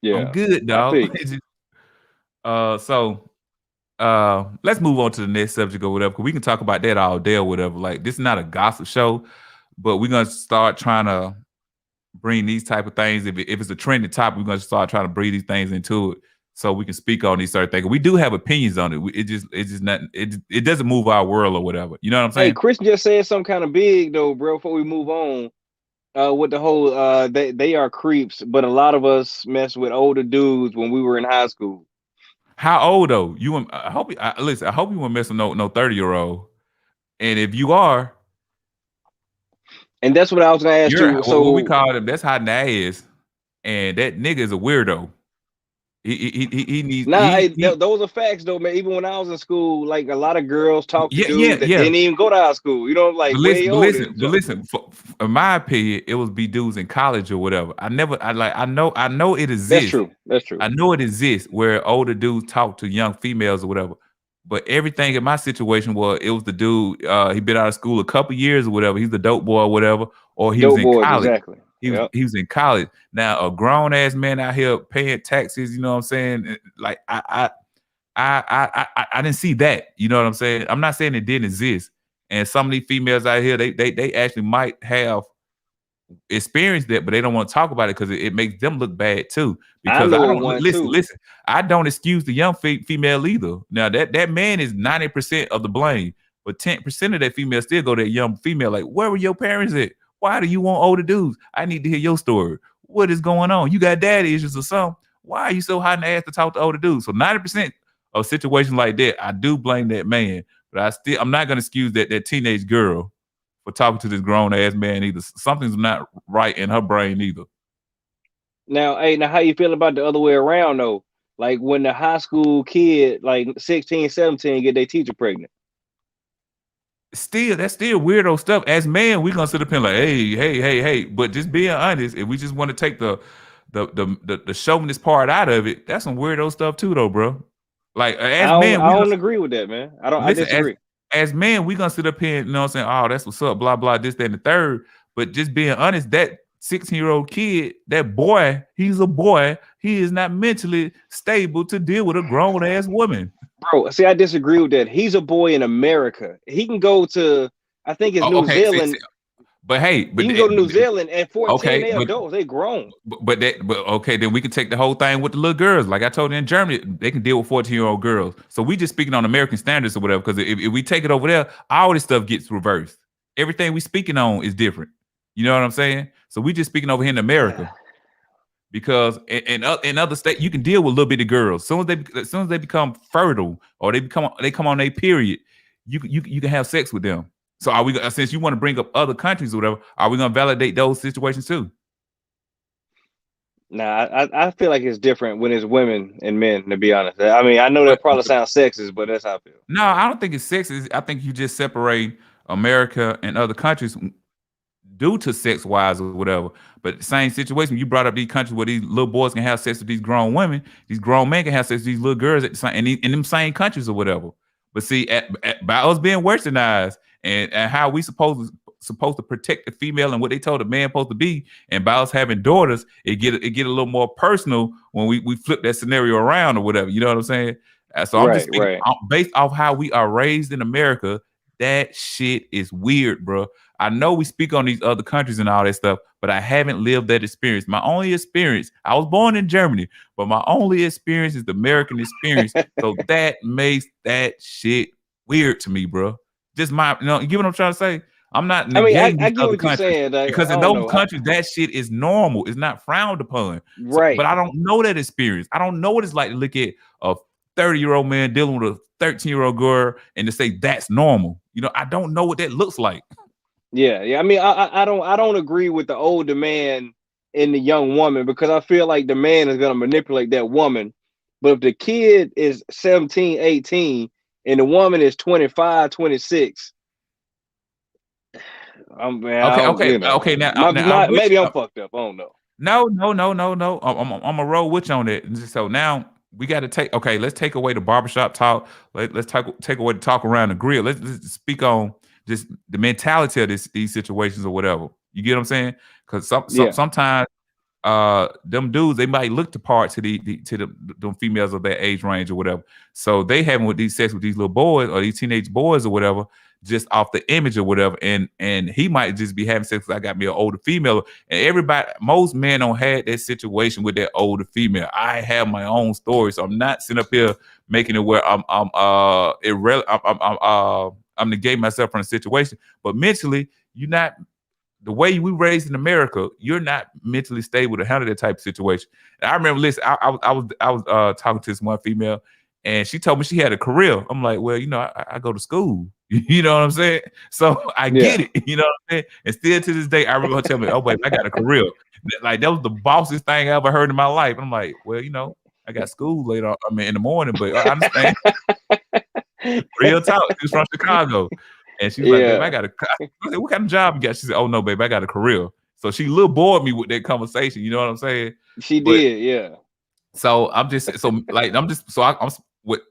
I'm Yeah, good, I dog. feel you. So let's move on to the next subject or whatever, because we can talk about that all day or whatever. Like, this is not a gossip show, but we're gonna start trying to bring these type of things. If it's a trending topic, we're gonna start trying to bring these things into it so we can speak on these certain things. We do have opinions on it. It just not it doesn't move our world or whatever. You know what I'm Hey, saying? Chris just said something kind of big though, bro. Before we move on, with the whole they are creeps, but a lot of us mess with older dudes when we were in high school. How old though? I hope listen. I hope you won't mess with no 30-year-old. And if you are, And that's what I was gonna ask you're you. what we So call them. That's hot in the ass, and that nigga is a weirdo. He needs now, hey, he those are facts though, man. Even when I was in school, like a lot of girls talk to yeah, yeah, dudes that yeah. didn't even go to high school. You know, like But way listen, but older listen, than but jump. listen. In my opinion, it was be dudes in college or whatever. I know it That's exists. true. That's true. I know it exists where older dudes talk to young females or whatever. But everything in my situation was it was the dude. He been out of school a couple years or whatever. He's the dope boy or whatever, or he was Dope in boys, college. exactly. Yep. He was in college. Now a grown ass man out here paying taxes. You know what I'm saying? Like I didn't see that. You know what I'm saying? I'm not saying it didn't exist. And some of these females out here, they actually might have experienced that, but they don't want to talk about it because it makes them look bad too. I Because I know of don't one listen, too. listen. I don't excuse the young female either. Now that man is 90% of the blame, but 10% of that female still go to that young female. Like, where were your parents at? Why do you want older dudes? I need to hear your story. What is going on? You got daddy issues or something? Why are you so hot in the ass to talk to older dudes? So 90% of situations like that, I do blame that man. But I'm not gonna excuse that teenage girl for talking to this grown ass man either. Something's not right in her brain either. Now, hey, now how you feel about the other way around though? Like when the high school kid, like 16, 17, get their teacher pregnant. Still, that's still weirdo stuff. As men, we gonna sit up here like, hey. But just being honest, if we just want to take the chauvinist part out of it, that's some weirdo stuff too, though, bro. Like I as don't men, I we gonna don't agree with that, man. I listen, disagree. as men, we gonna sit up here, you know what I'm saying? Oh, that's what's up, blah, blah, this, that, and the third. But just being honest, that 16-year-old kid, that boy, he's a boy. He is not mentally stable to deal with a grown ass woman. Bro, see, I disagree with that. He's a boy in America. He can go to, I think it's Oh, New okay. Zealand. But hey, He can go to New Zealand at 14, okay, they adults, they grown. but okay, then we can take the whole thing with the little girls. Like I told you in Germany, they can deal with 14-year-old girls. So we just speaking on American standards or whatever. Because if we take it over there, all this stuff gets reversed. Everything we speaking on is different. You know what I'm saying? So we just speaking over here in America. Because in other states you can deal with little bitty girls. As soon as they become fertile or they come on their period, you can have sex with them. So are we, since you want to bring up other countries or whatever, are we gonna validate those situations too? Nah, I feel like it's different when it's women and men. To be honest, I mean, I know that But probably sounds sexist, but that's how I feel. no, I don't think it's sexist. I think you just separate America and other countries due to sex wise or whatever. But the same situation, you brought up these countries where these little boys can have sex with these grown women, these grown men can have sex with these little girls at the same in them same countries or whatever. But see, by us being westernized and how we supposed to protect the female and what they told the man supposed to be, and by us having daughters, it get a little more personal when we flip that scenario around or whatever. You know what I'm saying? So I'm just Right, speaking right. based off how we are raised in America. That shit is weird, bro. I know we speak on these other countries and all that stuff, but I haven't lived that experience. My only experience, I was born in Germany, but my only experience is the American experience. So that makes that shit weird to me, bro. Just you get what I'm trying to say? I'm not I mean, negating I these get other what you're countries saying. Like, I because in don't those know. countries, that shit is normal. It's not frowned upon. So, but Right. I don't know that experience. I don't know what it's like to look at a 30-year-old man dealing with a 13-year-old girl and to say that's normal. I don't know what that looks like. Yeah, yeah. I mean, I don't agree with the older man and the young woman because I feel like the man is gonna manipulate that woman. But if the kid is 17, 18, and the woman is 25, 26, man, I Okay, don't, okay, okay. Now I'm with maybe I'm you. fucked up. I don't know. No, no, no, no, no. I'm a roll with you on that. So now we got to take. Okay, let's take away the barbershop talk. Let's take away the talk around the grill. Let's speak on just the mentality of these situations or whatever. You get what I'm saying? Because Yeah, sometimes them dudes they might look to part to the females of their age range or whatever. So they having with these sex with these little boys or these teenage boys or whatever, just off the image or whatever. And he might just be having sex because I got me an older female. And everybody, most men don't have that situation with that older female. I have my own story, so I'm not sitting up here making it where I'm negating myself from the situation. But mentally, you're not the way we raised in America, you're not mentally stable to handle that type of situation. And I remember, listen, I was talking to this one female, and she told me she had a career. I'm like, well, I go to school. You know what I'm saying? So I get yeah. it. You know what I'm saying? And still to this day, I remember her telling me, "Oh, baby, I got a career." Like that was the bossiest thing I ever heard in my life. I'm like, well, I got school later. I mean, in the morning, but I understand. Real talk. She's from Chicago. And she's like, babe, I Yeah, got I said, what kind of job you got? She said, oh no, babe, I got a career. So she a little bored me with that conversation. You know what I'm saying? she But did. Yeah, so I'm just so like I'm just so I'm with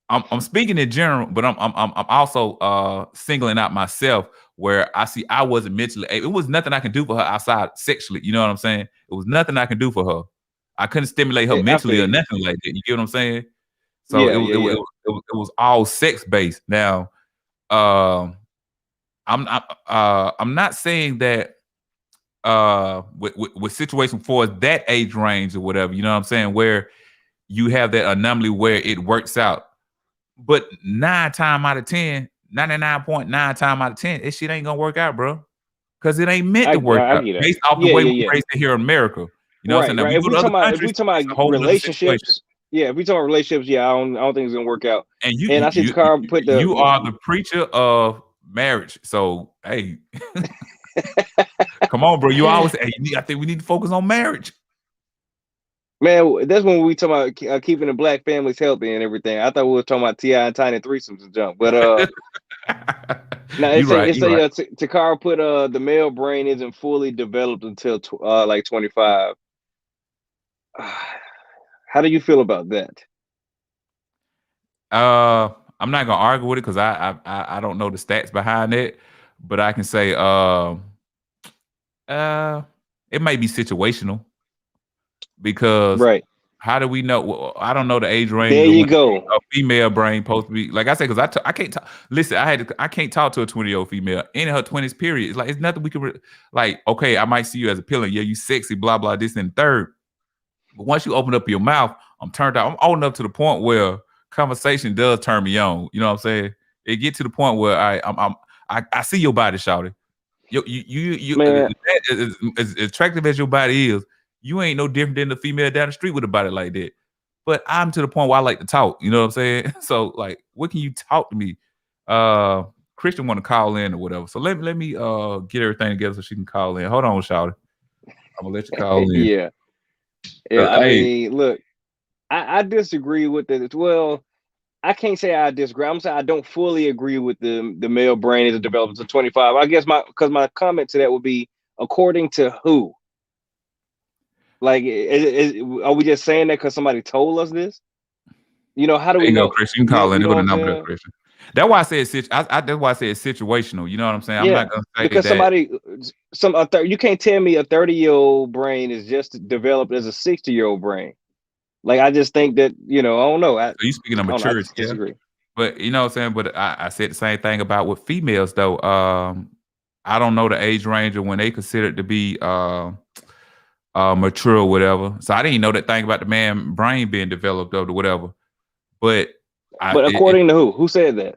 I'm speaking in general, but I'm also singling out myself where I see I wasn't mentally able. It was nothing I can do for her outside sexually. You know what I'm saying? It was nothing I can do for her. I couldn't stimulate her I mentally feel or you. nothing like that. You get what I'm saying? So Yeah, yeah, yeah. it was all sex based. Now, um, I'm not saying that with situations for that age range or whatever. You know what I'm saying? Where you have that anomaly where it works out, but 9 times out of 10, 99.9 times out of 10, this shit ain't gonna work out, bro. Because it ain't meant to work I out get that. based off the Yeah, way yeah, we yeah. raised it here in America. You know what I'm saying? Right, Now right. we If go we to talk other about if countries, we talk it's a about whole nother situation. relationships, yeah, if we talk about relationships, yeah, I don't think it's gonna work out. And And I see Takara put the you are the preacher of marriage. So hey, come on, bro. You always say, hey, I think we need to focus on marriage. man. That's when we talk about keeping the black families healthy and everything. I thought we were talking about Ti and Tiny threesomes and junk, but now You right, it you say right. Takara put the male brain isn't fully developed until like 25. How do you feel about that? I'm not gonna argue with it because I don't know the stats behind it, but I can say uh it might be situational because Right. how do we know? Well, I don't know the age range There of you when go. a female brain supposed to be. Like I said, because I can't talk. Listen, I can't talk to a 20-year-old female in her 20s. Period. It's like it's nothing we can like. Okay, I might see you as appealing. Yeah, you sexy. Blah blah. This and third. But once you open up your mouth, I'm turned out. I'm old enough to the point where conversation does turn me on. You know what I'm saying? It get to the point where I see your body, shouty. You Man, as attractive as your body is, you ain't no different than the female down the street with a body like that. But I'm to the point where I like to talk. You know what I'm saying? So like, what can you talk to me? Uh, Christian want to call in or whatever. So let me get everything together so she can call in. Hold on, shouty. I'm gonna let you call in. yeah. Yeah, I Hey, mean, look, I disagree with it. Well, I can't say I disagree. I'm saying I don't fully agree with the male brain as it develops to 25. I guess my comment to that would be according to who? Like, are we just saying that because somebody told us this? How do there we you go, know? Christian. You can call in. You They know go what the I'm number there, saying? Christian. That's why I said that's why I said it's situational. You know what I'm saying? I'm Yeah, not gonna say because that. you can't tell me a 30-year-old brain is just developed as a 60-year-old brain. Like, I just think that I don't know. I So you speaking of don't know. I maturity, just yeah. disagree. But you know what I'm saying? But I said the same thing about with females though. I don't know the age range of when they considered to be mature or whatever. So I didn't know that thing about the man brain being developed or whatever. But But according to who? Who said that?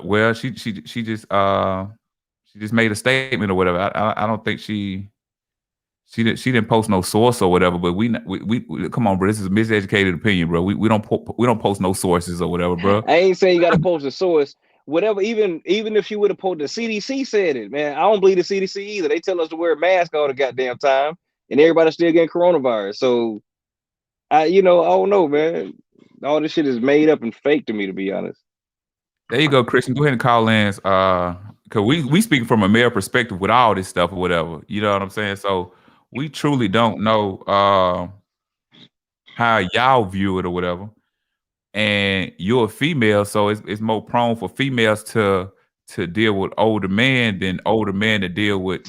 well she just made a statement or whatever. I don't think she didn't post no source or whatever. But we come on, bro. This is a miseducated opinion, bro. We don't post no sources or whatever, bro. I ain't saying you got to post a source. Whatever, even if she would have posted, the CDC said it, man. I don't believe the CDC either. They tell us to wear a mask all the goddamn time, and everybody's still getting coronavirus. So I don't know, man. All this shit is made up and fake to me, to be honest. There you go, Christian. Go ahead and call in. Cause we speak from a male perspective with all this stuff or whatever. You know what I'm saying? So we truly don't know how y'all view it or whatever. And you're a female, so it's more prone for females to deal with older men than older men to deal with.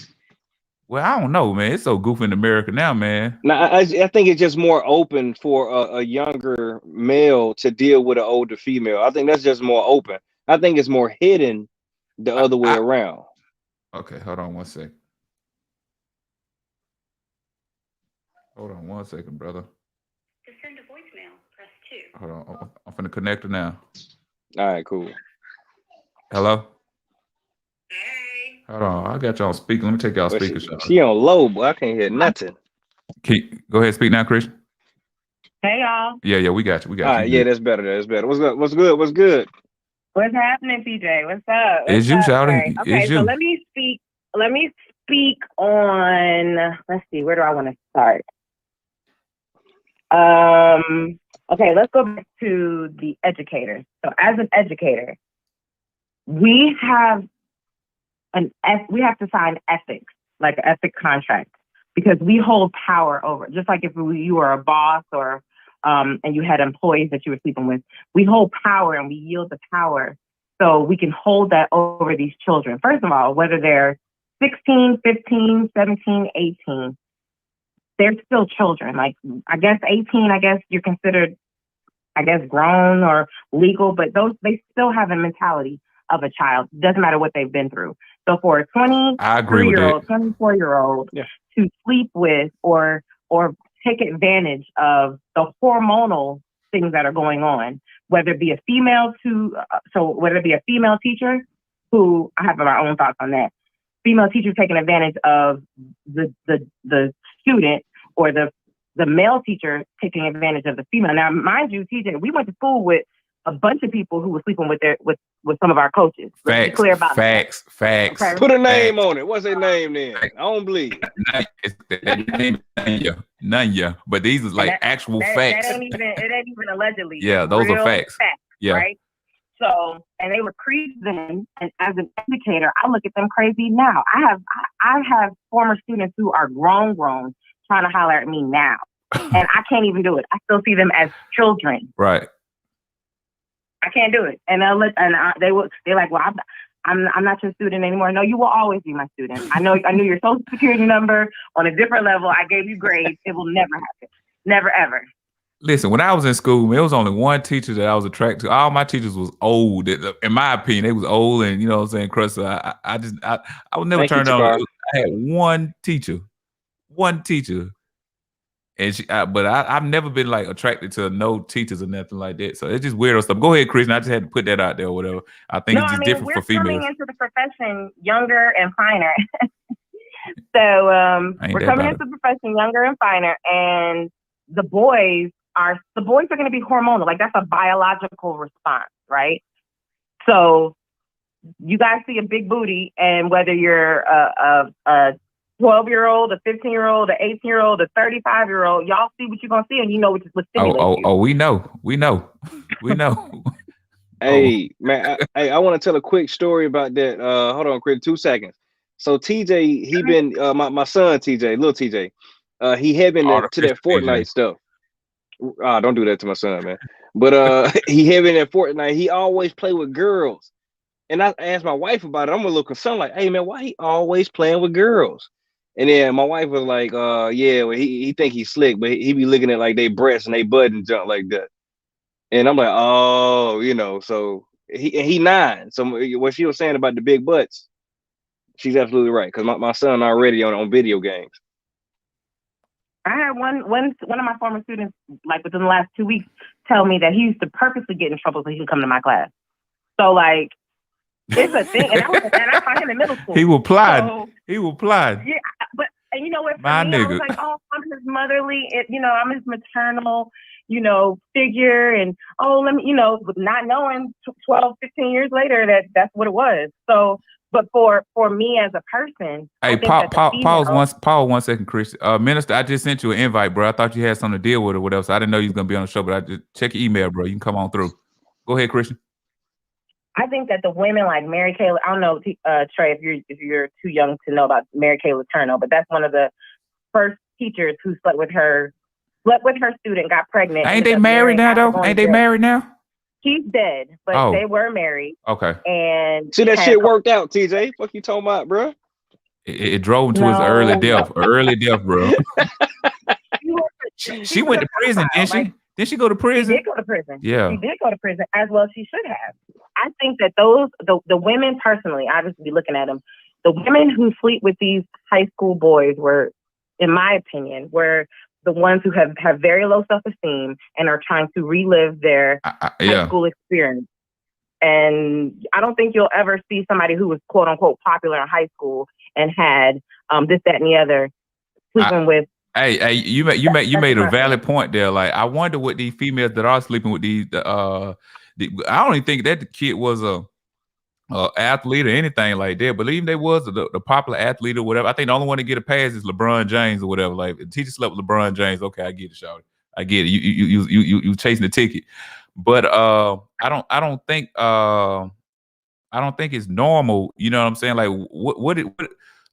Well, I don't know, man. It's so goofy in America now, man. Now, I think it's just more open for a younger male to deal with an older female. I think that's just more open. I think it's more hidden the I, other way I around. okay, hold on one second. Hold on one second, brother. To send a voicemail, press 2. Hold on. I'm finna connect her now. All right, cool. Hello? Hey. Hold on. I got y'all on speaker. Let me take y'all But speaker shot. she on low, boy. I can't hear nothing. Go ahead, speak now, Christian. Hey, y'all. Yeah, we got you. We All got you. right, You yeah, good. that's better. That's better. What's good? What's good? What's good? What's happening, PJ? What's up? It's What's you, up, shouting. Trey? Okay, It's so you. let me speak on. Let's see, where do I want to start? Okay, let's go back to the educator. So, as an educator, we have we have to sign ethics, like an ethic contract, because we hold power over. Just like if you were a boss or and you had employees that you were sleeping with, we hold power and we yield the power so we can hold that over these children. First of all, whether they're 16, 15, 17, 18, they're still children. Like, I guess 18, I guess you're considered, I guess, grown or legal, but they still have a mentality of a child. Doesn't matter what they've been through. So for a I agree with 23-year-old, that. 24-year-old Yeah. to sleep with or take advantage of the hormonal things that are going on, whether it be a female whether it be a female teacher, who I have my own thoughts on that. Female teachers taking advantage of the student, or the male teacher taking advantage of the female. Now, mind you, TJ, we went to school with a bunch of people who were sleeping with some of our coaches. Let's be Facts, clear about facts, that. facts, Okay. Put a name facts. on it. What's their name then? I don't believe. None. But these is like actual facts. It ain't even allegedly. Yeah, It's those are real facts. Yeah. right? So, and they were creeps then, and as an educator, I look at them crazy now. I have former students who are grown, trying to holler at me now, and I can't even do it. I still see them as children. Right. I can't do it, and they're like, well, I'm not your student anymore. No, you will always be my student. I knew your social security number on a different level. I gave you grades. It will never happen. Never, ever. Listen, when I was in school, man, it was only one teacher that I was attracted to. All my teachers was old. In my opinion, they was old, and you know what I'm saying, Chris. I was never Thank you, turned on. Takar. I had one teacher, and I've never been like attracted to no teachers or nothing like that. So it's just weird stuff. Go ahead, Christian. I just had to put that out there or whatever. I think it's just different for females. We're coming into the profession younger and finer. So we're coming into the profession younger and finer, and the boys are going to be hormonal. Like, that's a biological response, right? So you guys see a big booty, and whether you're a 12-year-old, a 15-year-old, a 18-year-old, a 35-year-old. Y'all see what you're gonna see, and you know what stimulates you. We know. Hey man, I want to tell a quick story about that. Hold on, Chris, 2 seconds. So TJ, he been my son TJ, little TJ. He had been to that Fortnite stuff. Don't do that to my son, man. But he had been at Fortnite. He always play with girls. And I asked my wife about it. I'm a little concerned, like, hey man, why he always playing with girls? And then my wife was like, yeah, well, he think he's slick, but he be looking at like they breasts and they butt and junk like that. And I'm like, oh, so he 9. So what she was saying about the big butts, she's absolutely right. Because my son already on video games. I had one of my former students, like within the last 2 weeks, tell me that he used to purposely get in trouble so he could come to my class. So like, it's a thing, and I taught him in middle school. He will apply. So, he will apply. Yeah, but and you know what? For my me, nigga. I was like, oh, I'm his motherly, I'm his maternal, figure, and let me, not knowing 12, 15 years later that's what it was. So, but for me as a person, hey, pause 1 second, Chris. Minister, I just sent you an invite, bro. I thought you had something to deal with or whatever, so I didn't know you was gonna be on the show. But I just check your email, bro. You can come on through. Go ahead, Christian. I think that the women like Mary Kay, I don't know, Trey, if you're too young to know about Mary Kay Letourneau, but that's one of the first teachers who slept with her student, got pregnant. Ain't they married now, though? Ain't they married now? He's dead, but they were married. Okay. And see that shit worked out, TJ. What you talking about, bro? It drove him to his early death. Early death, bro. She went to prison, didn't she? Did she go to prison? She did go to prison. Yeah. She did go to prison, as well she should have. I think that the women, personally, I just be looking at them, the women who sleep with these high school boys were, in my opinion, were the ones who have very low self-esteem and are trying to relive their high school experience. And I don't think you'll ever see somebody who was quote unquote popular in high school and had this, that, and the other sleeping with. Hey, you made a valid point there. Like, I wonder what these females that are sleeping with these. I don't even think that the kid was a athlete or anything like that. But even they was the popular athlete or whatever. I think the only one to get a pass is LeBron James or whatever. Like, the teacher slept with LeBron James. Okay, I get it, shawty. I get it. You chasing the ticket. But I don't think it's normal. You know what I'm saying? Like, what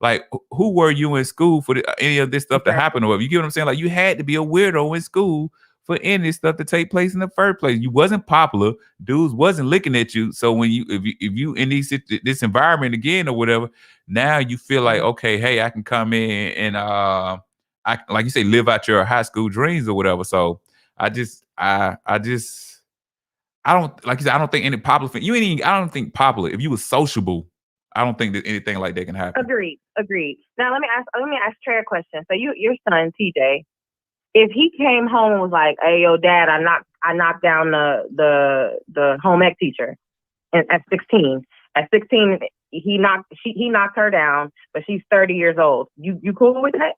like, who were you in school for any of this stuff to happen? Or you get what I'm saying? Like, you had to be a weirdo in school for any of this stuff to take place in the first place. You wasn't popular. Dudes wasn't looking at you. So when if you in this environment again or whatever, now you feel like, okay, hey, I can come in and I like you say, live out your high school dreams or whatever. So I don't, like you said, I don't think any popular I don't think popular. If you was sociable, I don't think that anything like that can happen. Agreed. Now let me ask Trey a question. So your son TJ, if he came home and was like, "Hey, yo, Dad, I knocked down the home ec teacher," and at 16, he knocked her down, but she's 30 years old. You cool with that?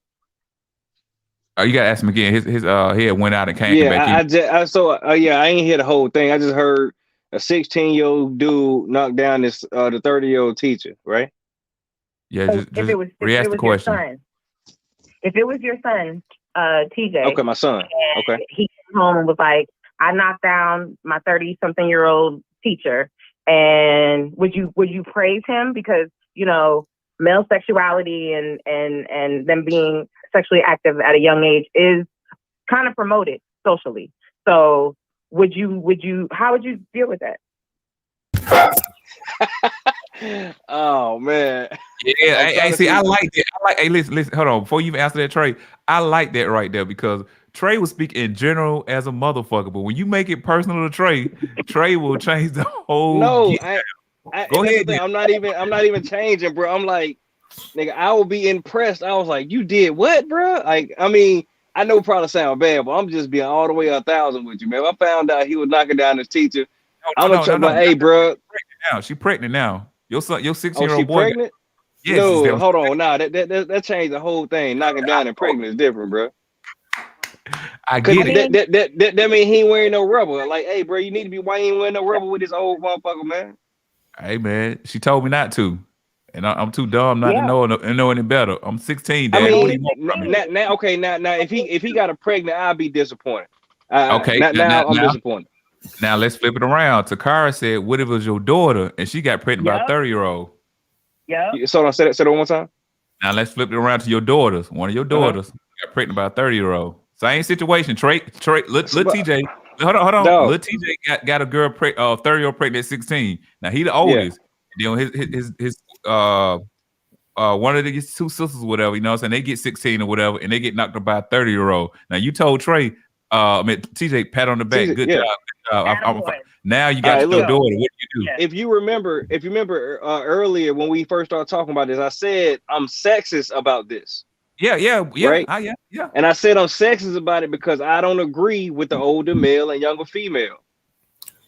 Oh, you gotta ask him again. His head went out and came back in. I ain't hear the whole thing. I just heard a 16-year-old dude knock down the 30-year-old teacher, right? Yeah, just re-ask the question. If it was your son, TJ. Okay, my son. Okay. He came home and was like, I knocked down my 30-something-year-old teacher. And would you praise him? Because, male sexuality and them being sexually active at a young age is kind of promoted socially. So how would you deal with that? Oh man. Yeah, I like that. Hey, listen, hold on. Before you even answer that, Trey, I like that right there because Trey will speak in general as a motherfucker, but when you make it personal to Trey will change the whole. No, go ahead. I'm not even changing, bro. I'm like, nigga, I will be impressed. I was like, you did what, bro? Like, I mean, I know it probably sound bad, but I'm just being all the way 1,000 with you, man. I found out he was knocking down his teacher. Hey, bro. She's pregnant now. Your 16-year-old boy. Pregnant? Yes. No, hold on. Nah, that changed the whole thing. Knocking down and pregnant is different, bro. I get it. That mean he ain't wearing no rubber. Like, hey, bro, you need to be. Why you ain't wearing no rubber with this old motherfucker, man? Hey, man, she told me not to. And I'm too dumb not to Yeah. know any better. I'm 16, I Daddy. What do mean, you want from me? now, if he got a pregnant, I'll be disappointed. Okay, Now I'm disappointed. now let's flip it around. Takara said, "What if it was your daughter and she got pregnant by a Yep. 30-year-old?" Yep. So I said it one more time. Now let's flip it around to your daughters. One of your daughters got pregnant by a 30-year-old. Same situation. Trey, let TJ. Hold on. No, Let TJ got a girl 30-year-old pregnant at 16. Now he the yeah. oldest. And then his one of his two sisters or whatever, you know what I'm saying? They get 16 or whatever, and they get knocked up by a 30-year-old. Now you told Trey, TJ, pat on the back. TJ, Good yeah. job. Now you All got right, your look. daughter. What do you do? Yeah. If you remember earlier when we first started talking about this, I said I'm sexist about this. Yeah. Right? Yeah. And I said I'm sexist about it because I don't agree with the older male and younger female.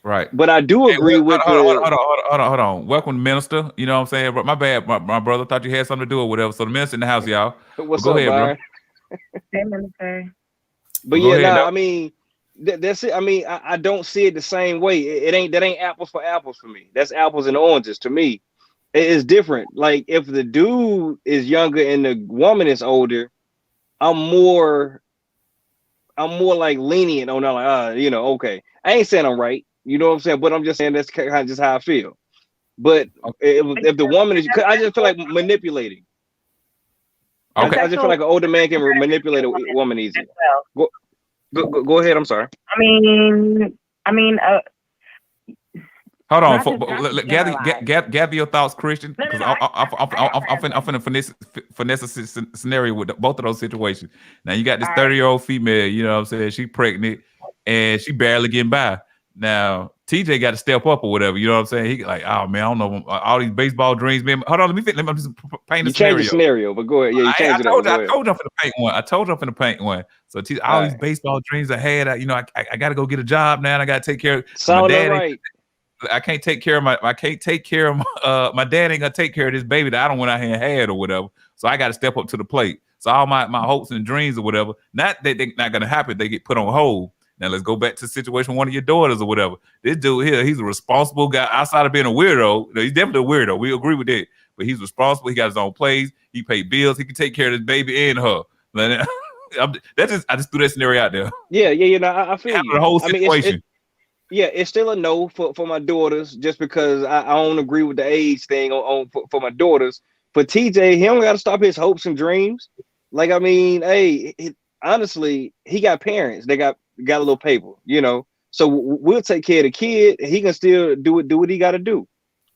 Right. But I do agree with hold on. Welcome, minister. You know what I'm saying? My bad. My brother thought you had something to do or whatever. So the minister in the house, y'all. What's go up, ahead, Byron? Hey, minister. But Go yeah, ahead. I mean, that's it. I mean, I don't see it the same way. That ain't apples for apples for me. That's apples and oranges to me. It's different. Like if the dude is younger and the woman is older, I'm more like lenient on that. Like, okay. I ain't saying I'm right. You know what I'm saying? But I'm just saying that's kind of just how I feel. But if the woman is, I just feel like manipulating. Okay. I just feel like an older man can manipulate a woman easy. Go ahead. I'm sorry. I mean, Hold on. Gather your thoughts, Christian. Because I'm finna finesse a scenario with both of those situations. Now you got this 30-year-old female. You know what I'm saying? She pregnant and she barely getting by. Now TJ got to step up or whatever. You know what I'm saying? He like, oh man, I don't know all these baseball dreams. Man, hold on. Let me just paint a scenario. You change the scenario, but go ahead. Yeah, you changed it. I told you I'm finna paint one. So all these baseball dreams I had. I got to go get a job now. And I got to take care of my dad. Right. I can't take care of my my dad ain't gonna take care of this baby that I don't want out here and had or whatever. So I got to step up to the plate. So all my hopes and dreams or whatever, not that they're not gonna happen, they get put on hold. Now let's go back to the situation with one of your daughters or whatever. This dude here, he's a responsible guy outside of being a weirdo. He's definitely a weirdo. We agree with that. But he's responsible. He got his own place. He paid bills. He can take care of his baby and her. I just threw that scenario out there. Yeah. I feel you. The whole situation. It's still a no for my daughters, just because I don't agree with the age thing for my daughters. For TJ, he don't got to stop his hopes and dreams. Like, I mean, hey, honestly, he got parents. They got a little paper, So we'll take care of the kid. And he can still do what he got to do.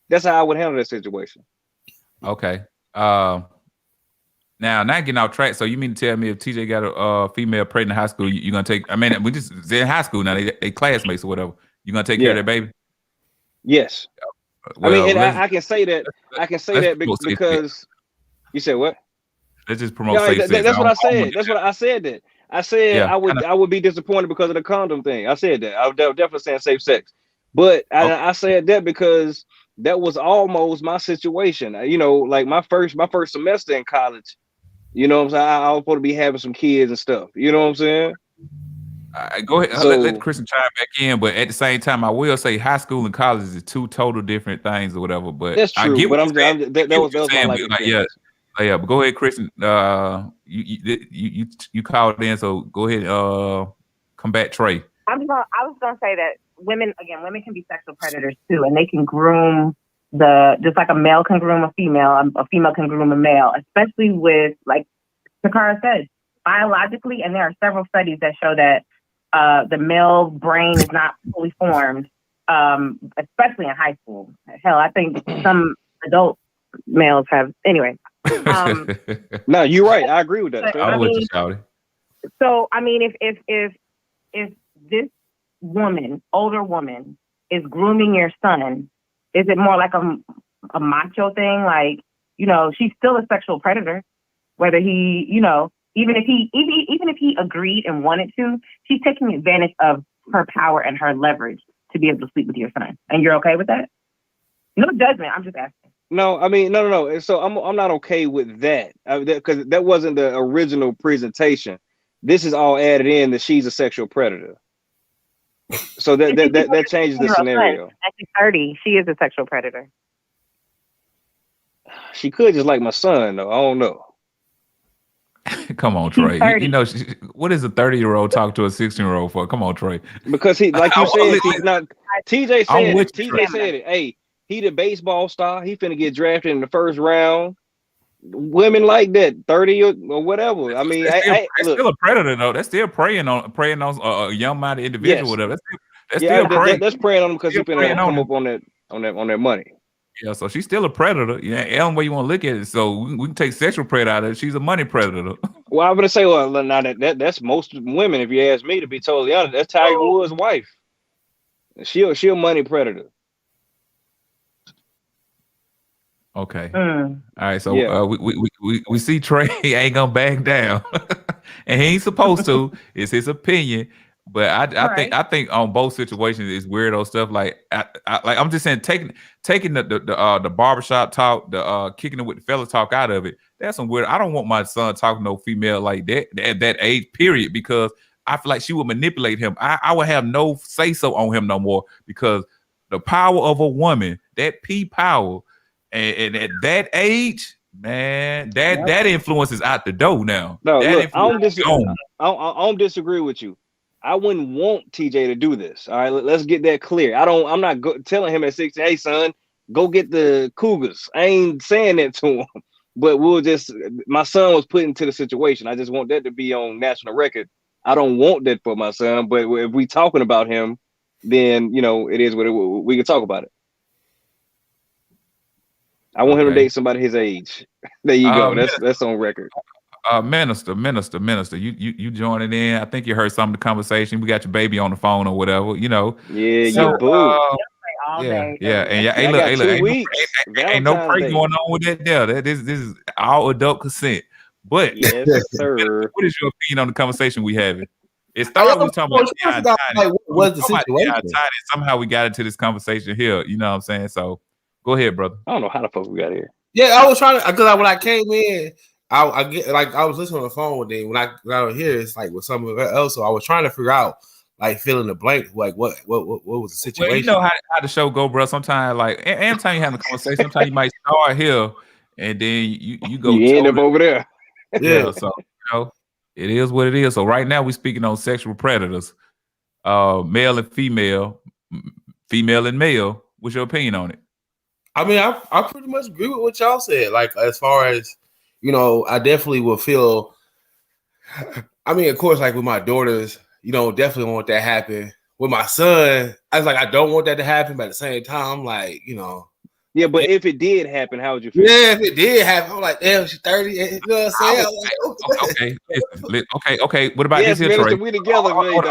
That's how I would handle that situation. Okay. Now not getting off track. So you mean to tell me if TJ got a female pregnant in high school, you're gonna take? I mean, they're in high school now. They classmates or whatever. You're gonna take care of their baby? Yes. Well, I mean, and I can say that. Because you said what? Let's just promote safe sex. That's what I said. That's what I said. That I said I would be disappointed because of the condom thing. I said that. I was definitely saying safe sex, but I said that because that was almost my situation. Like my first semester in college. You know what I'm saying? I was supposed to be having some kids and stuff. You know what I'm saying? Go ahead. Let Christian chime back in, but at the same time, I will say high school and college is two total different things or whatever. But that's true. I get but that was my life experience. Yeah. But go ahead, Christian. You called in, so go ahead. Combat Trey. I was gonna say that women can be sexual predators too, and they can groom just like a male can groom a female can groom a male, especially with, like Takara said, biologically. And there are several studies that show that the male brain is not fully formed, especially in high school. Hell, I think some adult males have. Anyway. No, you're right. I agree with that. So I mean, if this older woman, is grooming your son, is it more like a macho thing? Like, she's still a sexual predator, whether he, even if he agreed and wanted to, she's taking advantage of her power and her leverage to be able to sleep with your son. And you're okay with that? No judgment. I'm just asking. No, I mean, no. So I'm not okay with that, because that wasn't the original presentation. This is all added in that she's a sexual predator. So that changes the scenario. At 30, she is a sexual predator. She could just like my son though. I don't know. Come on, He's Trey. 30. What is a 30-year-old talk to a 16-year-old for? Come on, Trey. Because he, like you said, TJ I'm said with it. you, TJ Trey. said it. Hey, he the baseball star. He finna get drafted in the first round. Women like that, 30 or whatever. I mean, That's look. still a predator though. That's still preying on a young-minded individual. Yes, Whatever. That's yeah, still preying. that's preying on him because he Still preying finna on come him. up on that money. Yeah, so she's still a predator. Yeah, any way you want to look at it. So we can take sexual predator out of it. She's a money predator. Well, I'm gonna say, well, now that's most women. If you ask me, to be totally honest, that's Tiger Woods' wife. She a money predator. Okay. All right. So Yeah. we see Trey ain't gonna back down, and he ain't supposed to. It's his opinion. But I think on both situations it's weirdo stuff. Like I'm just saying, taking the barbershop talk, the kicking it with the fella talk out of it. That's some weird. I don't want my son talking to no female like that at that age. Period. Because I feel like she would manipulate him. I would have no say so on him no more because the power of a woman, that P power, and at that age, man, that influence is out the door now. No, that look, I don't disagree with you. I wouldn't want TJ to do this. All right, let's get that clear. I'm not telling him at 16, hey son, go get the Cougars. I ain't saying that to him. But my son was put into the situation. I just want that to be on national record. I don't want that for my son. But if we talking about him, then it is what we can talk about it. I want him to date somebody his age. There you go. That's on record. Minister, you joining in. I think you heard some of the conversation. We got your baby on the phone or whatever, Yeah, so, you boo. Yeah, and hey, look, ain't no pray going on with that there. This is all adult consent. But yes, sir. What is your opinion on the conversation we having? It started with talking about what's the situation. Somehow we got into this conversation here. You know what I'm saying? So go ahead, brother. I don't know how the fuck we got here. Yeah, I was trying to, because when I came in, I get like I was listening on the phone with them. When I got here, it's like with something else. So I was trying to figure out, like, fill in the blank, like what was the situation? Well, you know how the show go, bro. Sometimes, like, anytime you have a conversation, sometimes you might start here and then you go. You end up over there. Yeah. So it is what it is. So right now we're speaking on sexual predators, male and female, female and male. What's your opinion on it? I mean, I pretty much agree with what y'all said. Like, as far as, I definitely will feel. I mean, of course, like with my daughters, definitely want that to happen. With my son, I was like, I don't want that to happen, but at the same time, I'm like, Yeah, but if it did happen, how would you feel? Yeah, if it did happen, I'm like, damn, she's 30. You know what I'm saying? Okay. What about this here, Trey? We together, hold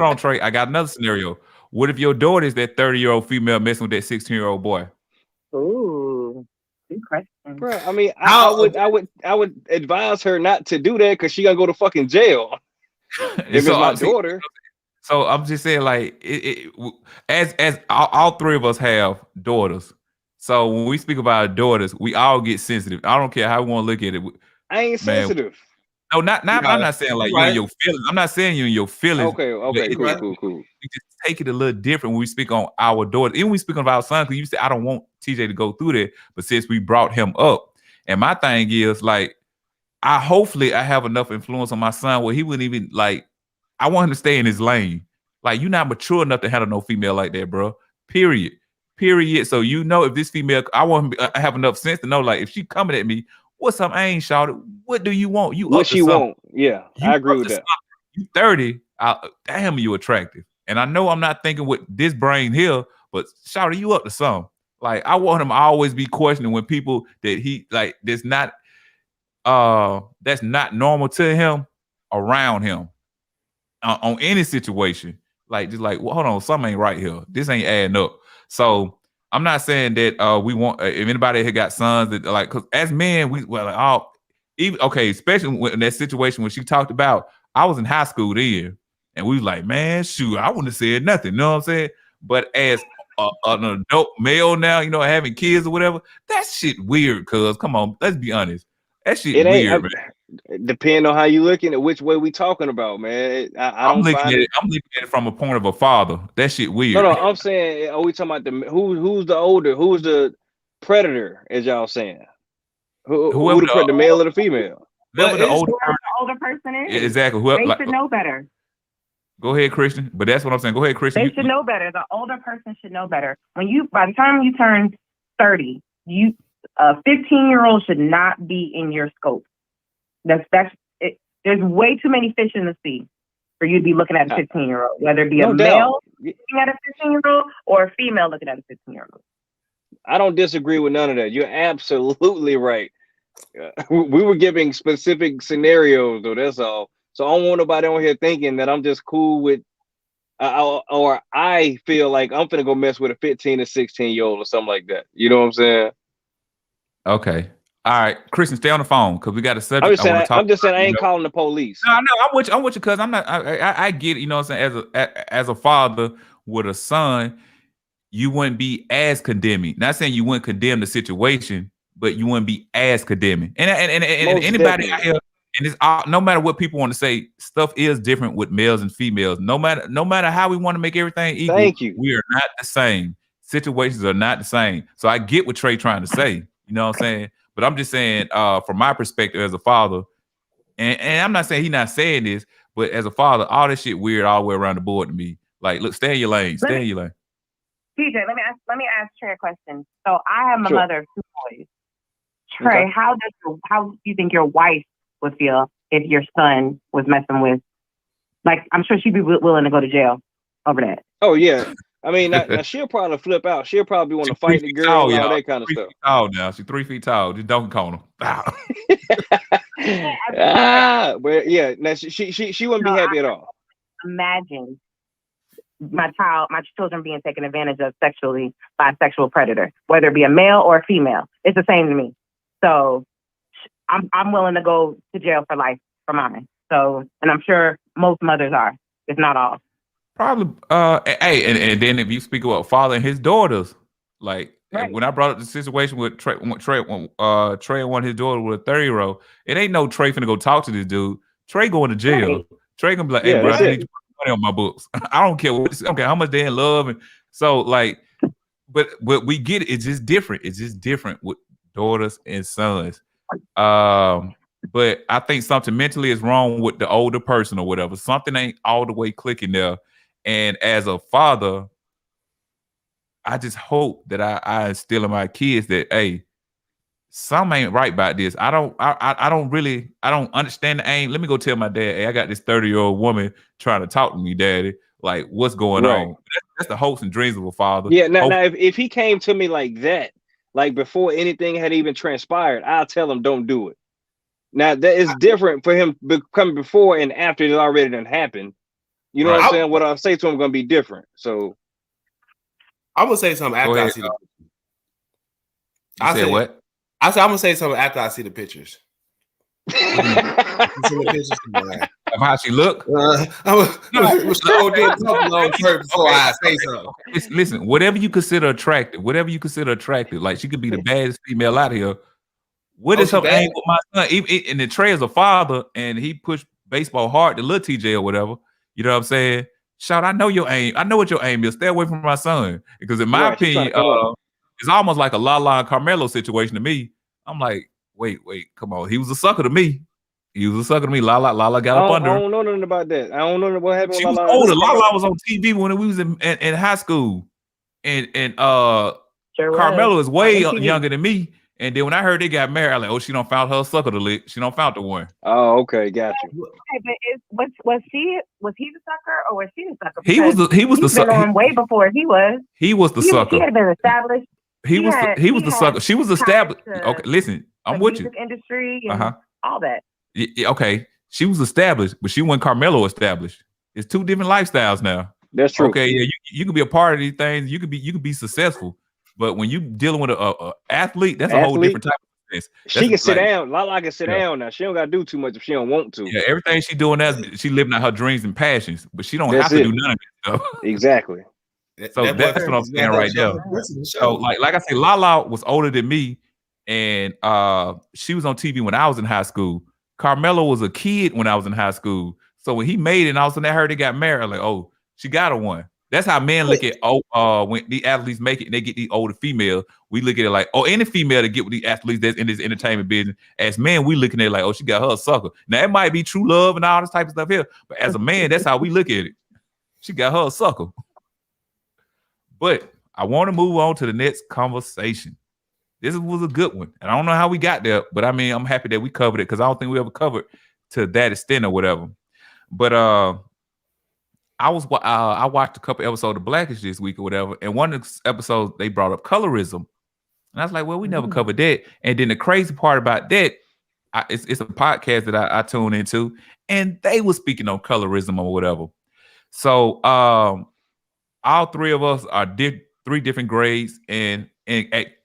on, Trey. I got another scenario. What if your daughter is that 30-year-old female messing with that 16-year-old boy? Ooh, good question. Bro, I mean, I would advise her not to do that because she gonna go to fucking jail. If it's my daughter. So I'm just saying, like, as all three of us have daughters. So when we speak about our daughters, we all get sensitive. I don't care how we want to look at it. I ain't sensitive. No, not. I'm not saying like you and your feelings. I'm not saying you and your feelings. Okay, cool. We just take it a little different when we speak on our daughter. Even when we speak of our son, because you said I don't want TJ to go through that, but since we brought him up, and my thing is like, hopefully I have enough influence on my son where he wouldn't even like. I want him to stay in his lane. Like, you're not mature enough to handle no female like that, bro. Period. So if this female, I want him to have enough sense to know, like, if she coming at me, what's up? I ain't shouted. What do you want? What she want? Yeah, I agree with that. You 30, damn, you attractive. And I know I'm not thinking with this brain here, but shout you up to some. Like, I want him to always be questioning when people that he like that's not normal to him around him on any situation. Like, just like, well, hold on, something ain't right here. This ain't adding up. So I'm not saying that we want if anybody had got sons that like, because as men especially in that situation when she talked about, I was in high school then, and we was like, man, shoot, I wouldn't have said nothing. You know what I'm saying? But as an adult male now, having kids or whatever, that shit weird. Cause come on, let's be honest, that shit weird, man. Depending on how you looking at which way we talking about, man. I'm looking at it from a point of a father. That shit weird. No, I'm saying, are we talking about who's the older? Who's the predator, as y'all saying? Whoever The male or the female? whoever the older Whoever the older person is. exactly. Whoever, They should know better. Go ahead, Christian. But that's what I'm saying. Go ahead, Christian. They should know better. The older person should know better. By the time you turn 30, a 15-year-old should not be in your scope. That's it. There's way too many fish in the sea for you to be looking at a 15-year-old, whether it be a male looking at a 15-year-old or a female looking at a 15-year-old. I don't disagree with none of that. You're absolutely right. We were giving specific scenarios, though. That's all. So I don't want nobody on here thinking that I'm just cool with, or I feel like I'm finna go mess with a 15 or 16-year-old or something like that. You know what I'm saying? Okay. All right, Christian, stay on the phone because we got a subject. I'm just saying I ain't calling the police. No, I'm with you because I'm not. I get it. You know what I'm saying? As a father with a son, you wouldn't be as condemning. Not saying you wouldn't condemn the situation, but you wouldn't be as condemning. And anybody out here, and it's no matter what people want to say, stuff is different with males and females. No matter how we want to make everything equal, we are not the same. Situations are not the same. So I get what Trey trying to say. You know what I'm saying? But I'm just saying, from my perspective as a father, and I'm not saying he's not saying this, but as a father, all this shit weird all the way around the board to me. Like, look, stay in your lane. Stay in your lane. TJ, let me ask Trey a question. So I have a mother of 2 boys. Trey, okay. How do you think your wife would feel if your son was messing with? Like, I'm sure she'd be willing to go to jail over that. Oh yeah. I mean, now she'll probably flip out. She'll probably want to fight the girl and all that kind of stuff. Now she's 3 feet tall. Just Donkey Kong her. But yeah, now she wouldn't be happy at all. Imagine my children being taken advantage of sexually by a sexual predator, whether it be a male or a female. It's the same to me. So I'm willing to go to jail for life for mine. So, and I'm sure most mothers are, if not all. Probably. Hey, and then if you speak about father and his daughters, like when I brought up the situation with Trey and his daughter with a 30-year-old, it ain't no Trey finna go talk to this dude. Trey going to jail. Right. Trey gonna be like, hey, bro, I need you money on my books. I don't care how much they in love, and so like, but we get it. It's just different. It's just different with daughters and sons. But I think something mentally is wrong with the older person or whatever. Something ain't all the way clicking there. And as a father, I just hope that I instill in my kids that, hey, something ain't right about this. I don't understand the aim. Let me go tell my dad, hey, I got this 30-year-old woman trying to talk to me, daddy. Like, what's going on? That's the hopes and dreams of a father. Yeah, now if he came to me like that, like before anything had even transpired, I'll tell him don't do it. Now that is different for him coming before and after it already done happened. You know what I'm saying? What I'll say to him gonna be different. So I'm gonna say something after I see the pictures. I said what? I said I'm gonna say something after I see the pictures. Of how she look? Listen, whatever you consider attractive, like she could be the baddest female out here. What is her aim with my son? And the Trey is a father, and he pushed baseball hard to little TJ or whatever. You know what I'm saying? Shout, I know your aim. I know what your aim is. Stay away from my son. Because in my opinion, it's almost like a Lala and Carmelo situation to me. I'm like, wait, come on. He was a sucker to me. Lala got up under. I don't know nothing about that. I don't know what happened with Lala. She was older. Lala was on TV when we was in high school. And Carmelo is way younger than me. And then when I heard they got married, I'm like, oh, she don't found her sucker to lick. She don't found the one. Oh, okay, got you. Okay, but was he the sucker or was she the sucker? He was the sucker. Way before he was. He was the sucker. He had been established. He was the sucker. She was established. Okay, listen, I'm with you. Music industry and all that. Okay, she was established, but she wasn't Carmelo established. It's two different lifestyles now. That's true. Okay, yeah, you can be a part of these things. You can be successful. But when you dealing with a athlete, that's a whole different type of thing. She can sit down. Lala can sit down now. She don't gotta do too much if she don't want to. Yeah, everything she doing now, she living out her dreams and passions, but she don't have to do none of it. So. Exactly. So that's what I'm saying right now. So like I say, Lala was older than me, and she was on TV when I was in high school. Carmelo was a kid when I was in high school. So when he made it, and all of a sudden I heard they got married, I'm like, oh, she got a one. That's how men look at when the athletes make it and they get the older female. We look at it like, any female to get with the athletes that's in this entertainment business. As men, we looking at it like, she got her a sucker. Now it might be true love and all this type of stuff here, but as a man, that's how we look at it. She got her a sucker. But I want to move on to the next conversation. This was a good one, and I don't know how we got there, but I mean, I'm happy that we covered it because I don't think we ever covered to that extent or whatever. But I watched a couple episodes of Blackish this week or whatever, and one of the episodes they brought up colorism, and I was like, well, we never covered that. And then the crazy part about that, it's a podcast that I tune into, and they were speaking on colorism or whatever. So all three of us are three different grades, and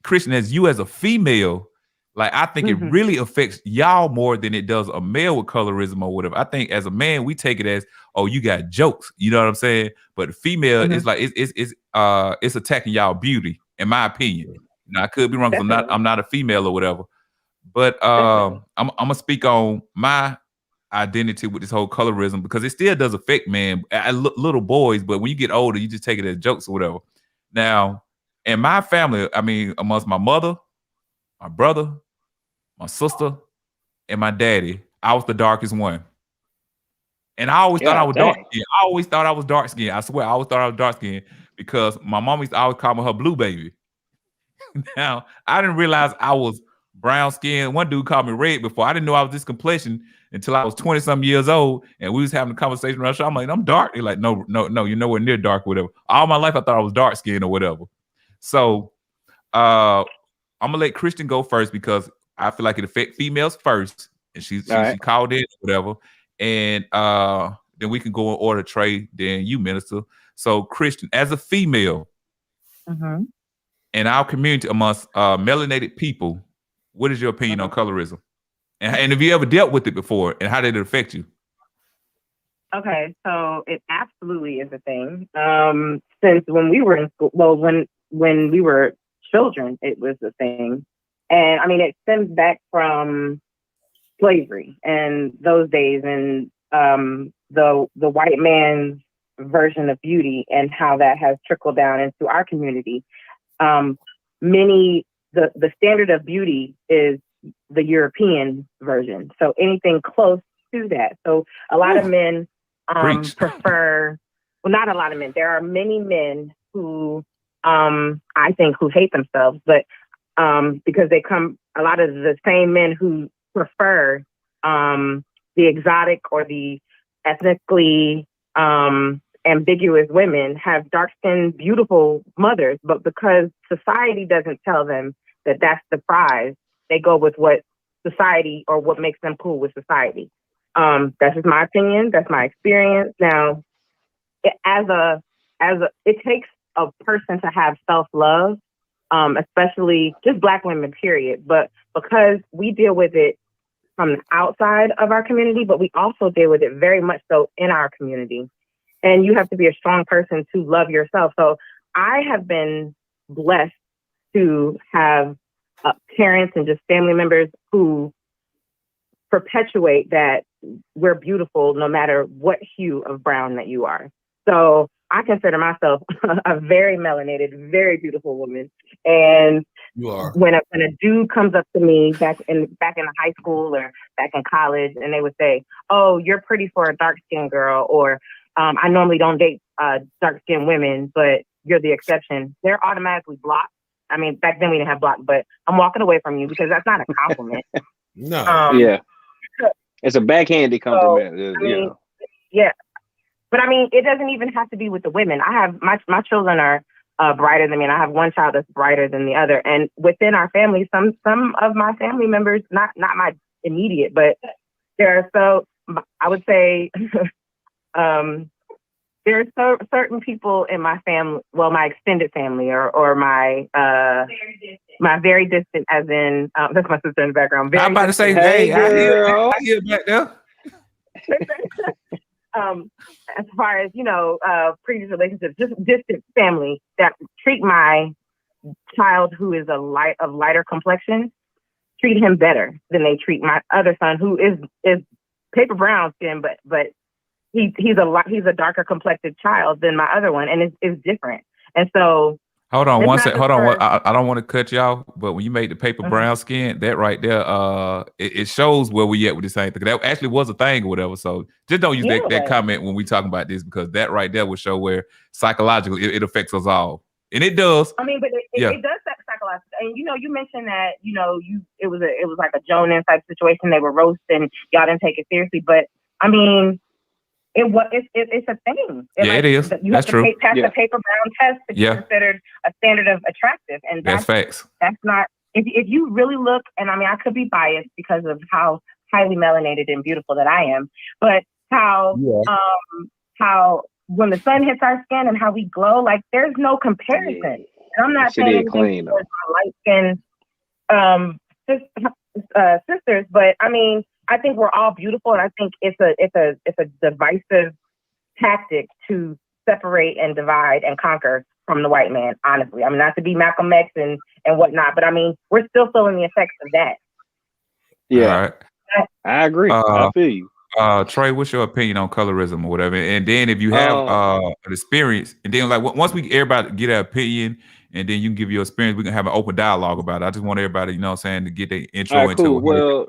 Christian, as you as a female, like I think it really affects y'all more than it does a male with colorism or whatever. I think as a man, we take it as, you got jokes, you know what I'm saying? But the female is like it's attacking y'all beauty, in my opinion. Now I could be wrong because I'm not a female or whatever. But I'm gonna speak on my identity with this whole colorism because it still does affect little boys, but when you get older, you just take it as jokes or whatever. Now, in my family, I mean, amongst my mother, my brother, my sister, and my daddy, I was the darkest one. And I always thought I was dark skinned. I always thought I was dark skinned. I swear, I always thought I was dark skinned because my mom used to always call me her blue baby. Now, I didn't realize I was brown skinned. One dude called me red before. I didn't know I was this complexion until I was 20-some years old. And we was having a conversation around the show. I'm like, I'm dark. They're like, no, you're nowhere near dark or whatever. All my life, I thought I was dark skinned or whatever. So I'm going to let Christian go first because I feel like it affects females first. And she called in or whatever. And then we can go in order, Trey, then you, Minister. So Christian, as a female, in our community amongst melanated people, what is your opinion on colorism? And have you ever dealt with it before? And how did it affect you? Okay, so it absolutely is a thing. Since when we were in school, well, when we were children, it was a thing. And I mean, it stems back from slavery and those days and the white man's version of beauty and how that has trickled down into our community. The standard of beauty is the European version. So anything close to that. So a lot of men prefer, well, not a lot of men. There are many men who I think who hate themselves, but because they come, a lot of the same men who prefer the exotic or the ethnically ambiguous women have dark-skinned, beautiful mothers, but because society doesn't tell them that that's the prize, they go with what society or what makes them cool with society. That's just my opinion. That's my experience. Now, it takes a person to have self-love, especially just Black women, period. But because we deal with it from the outside of our community, but we also deal with it very much so in our community. And you have to be a strong person to love yourself. So I have been blessed to have parents and just family members who perpetuate that we're beautiful no matter what hue of brown that you are. So I consider myself a very melanated, very beautiful woman. And you are. When a dude comes up to me back in high school or back in college, and they would say, "Oh, you're pretty for a dark skinned girl," or "I normally don't date dark skinned women, but you're the exception," they're automatically blocked. I mean, back then we didn't have block, but I'm walking away from you because that's not a compliment. No. Yeah. It's a backhanded compliment. So, I mean, yeah. But I mean, it doesn't even have to be with the women. I have my children are brighter than me, and I have one child that's brighter than the other. And within our family, some of my family members, not my immediate, but there are I would say there are certain people in my family, well, my extended family, or my very distant, as in that's my sister in the background. I'm about to say, hey, I hear back there. As far as previous relationships, just distant family that treat my child who is of lighter complexion, treat him better than they treat my other son who is paper brown skin, but he's a darker complected child than my other one, and it's different. And so hold on it's one not sec. just Hold on. her. I don't want to cut y'all, but when you made the paper Mhm. brown skin, that right there, it shows where we at with the same thing. That actually was a thing or whatever. So just don't use that Yeah. comment when we talking about this, because that right there will show where psychologically it affects us all, and it does. I mean, but Yeah. it does psychological. And you mentioned that it was like a Jonan type situation. They were roasting, y'all didn't take it seriously, but I mean, it's a thing. Yeah, it is. You That's have to true. pass the paper brown test to be Yeah. considered a standard of attractive, and That's facts. that's not. If you really look, and I mean, I could be biased because of how highly melanated and beautiful that I am, but how when the sun hits our skin and how we glow, like there's no comparison. Yeah. And I'm not saying anything Clean, towards my light skin sisters, but I mean, I think we're all beautiful, and I think it's a divisive tactic to separate and divide and conquer from the white man. Honestly, I mean, not to be Malcolm X and whatnot, but I mean, we're still feeling the effects of that. Yeah, All right. I agree. I feel you. Trey, what's your opinion on colorism or whatever? And then if you have an experience, and then like once everybody get an opinion, and then you can give your experience, we can have an open dialogue about it. I just want everybody, to get their intro All right, into cool. it. Well,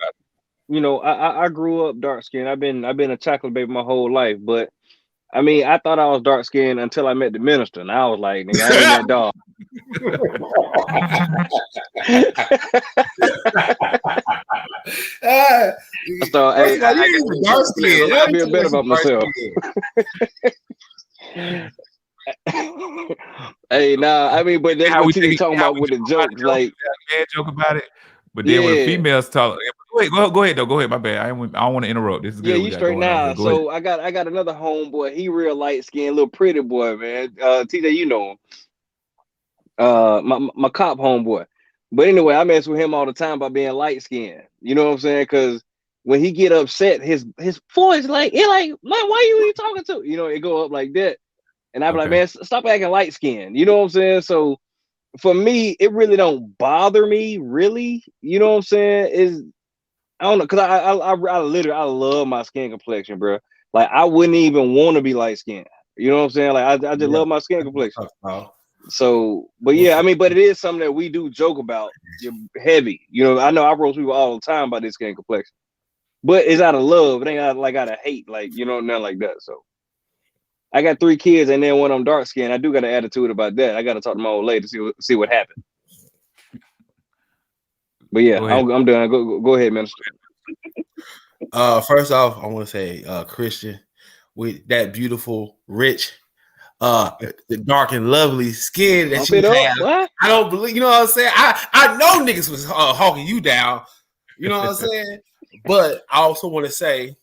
I grew up dark skinned. I've been a chocolate baby my whole life, but I mean, I thought I was dark skinned until I met the minister, and I was like, nigga, I ain't that dog. So hey, I feel better about myself. Hey, nah, I mean, but that's what you talking about with the jokes, like man joke about it. But then when the females talk, go ahead though. Go ahead. My bad. I don't want to interrupt. This is good. Yeah, you straight now. So I got another homeboy. He real light skinned, little pretty boy, man. TJ, you know him. My cop homeboy. But anyway, I mess with him all the time by being light skinned. You know what I'm saying? Because when he get upset, his voice like why you even talking to? It go up like that. And I be like, man, stop acting light skinned. You know what I'm saying? So for me, it really don't bother me, really. You know what I'm saying? I don't know, cause I literally love my skin complexion, bro. Like I wouldn't even want to be light skinned. You know what I'm saying? Like I just love my skin complexion. So, but yeah, I mean, but it is something that we do joke about. You're heavy. I know I roast people all the time about this skin complexion, but it's out of love. It ain't out of hate, nothing like that. So I got 3 kids, and then when I'm dark skinned, I do got an attitude about that. I got to talk to my old lady to see what happened. But yeah, I'm done. Go ahead, minister. First off, I want to say, Christian, with that beautiful, rich, the dark and lovely skin that you have. What? I don't believe. You know what I'm saying? I know niggas was hawking you down. You know what I'm saying? But I also want to say,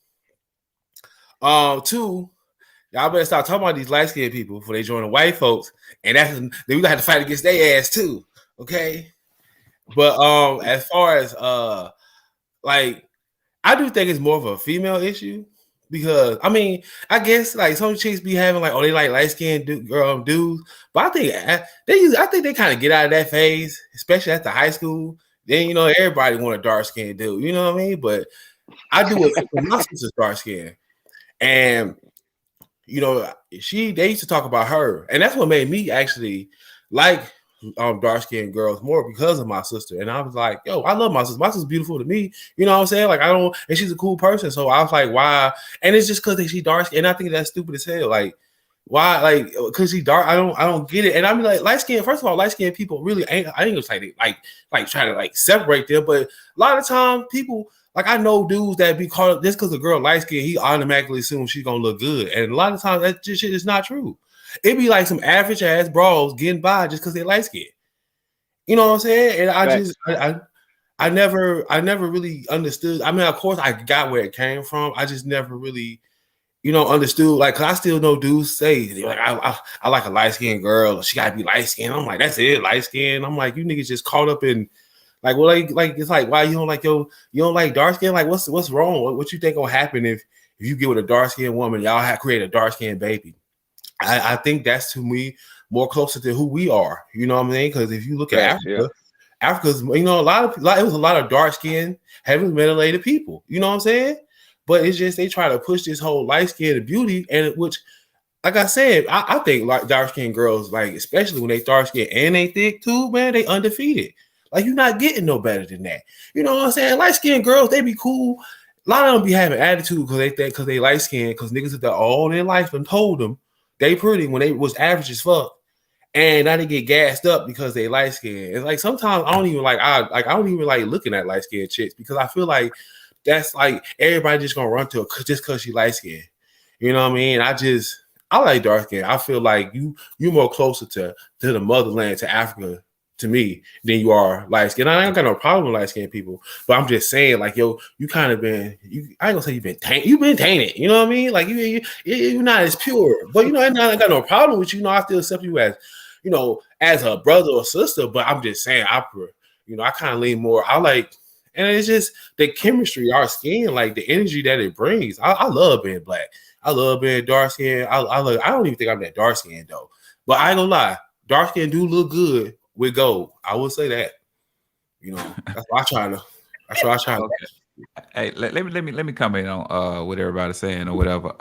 too, y'all better stop talking about these light skinned people before they join the white folks, and then we gonna have to fight against their ass too. Okay. But as far as I do think it's more of a female issue, because I mean, I guess like some chicks be having they like light skinned dudes, but I think they kind of get out of that phase, especially after high school. Then everybody want a dark skinned dude, you know what I mean? But I do it for my sister's dark skin, and they used to talk about her, and that's what made me actually like dark skinned girls more, because of my sister. And I was like, yo, I love my sister. My sister's beautiful to me. You know what I'm saying? Like and she's a cool person. So I was like, why? And it's just because she's dark skinned. And I think that's stupid as hell. Like, why? Like, because she's dark. I don't get it. And I mean, like, light skinned. First of all, light skinned people really ain't. I ain't gonna say like try to separate them. But a lot of time people. Like I know dudes that be caught up just because a girl light skinned, he automatically assumes she's gonna look good. And a lot of times that just shit is not true. It'd be like some average ass bros getting by just because they light skinned. You know what I'm saying? And I never really understood. I mean, of course I got where it came from. I just never really, understood. Like, cause I still know dudes say like I like a light skinned girl, or she gotta be light skinned. I'm like, that's it, light skinned. I'm like, you niggas just caught up in like, well, like it's like, why you don't like dark skin? Like, what's wrong? What you think gonna happen if you get with a dark skinned woman, y'all create a dark skinned baby? I think that's, to me, more closer to who we are. You know what I mean? Because if you look at Africa, Africa's, it was a lot of dark skinned, heavily melanated people. You know what I'm saying? But it's just they try to push this whole light skin beauty, and which, like I said, I think like dark skinned girls, like especially when they dark skin and they thick too, man, they undefeated. Like you're not getting no better than that. You know what I'm saying? Light skinned girls, they be cool. A lot of them be having attitude because they light skinned, because niggas that all their life and told them they pretty when they was average as fuck. And now they get gassed up because they light skinned. And like sometimes I don't even like looking at light skinned chicks, because I feel like that's like everybody just gonna run to her just because she light skinned. You know what I mean? I like dark skin. I feel like you more closer to the motherland, to Africa, to me, than you are light skin. I ain't got no problem with light skinned people, but I'm just saying, like, yo, you kind of been, I ain't gonna say you've been tainted. You know what I mean? Like you're not as pure, but you know, I got no problem with you. You know, I still accept you as, you know, as a brother or sister. But I'm just saying, I kind of lean more. I like, and it's just the chemistry, our skin, like the energy that it brings. I love being black. I love being dark skin. I don't even think I'm that dark skin though. But I ain't gonna lie, dark skin do look good with gold. I would say that. You know, that's why I try to. Okay. Hey, let me comment on what everybody's saying or whatever.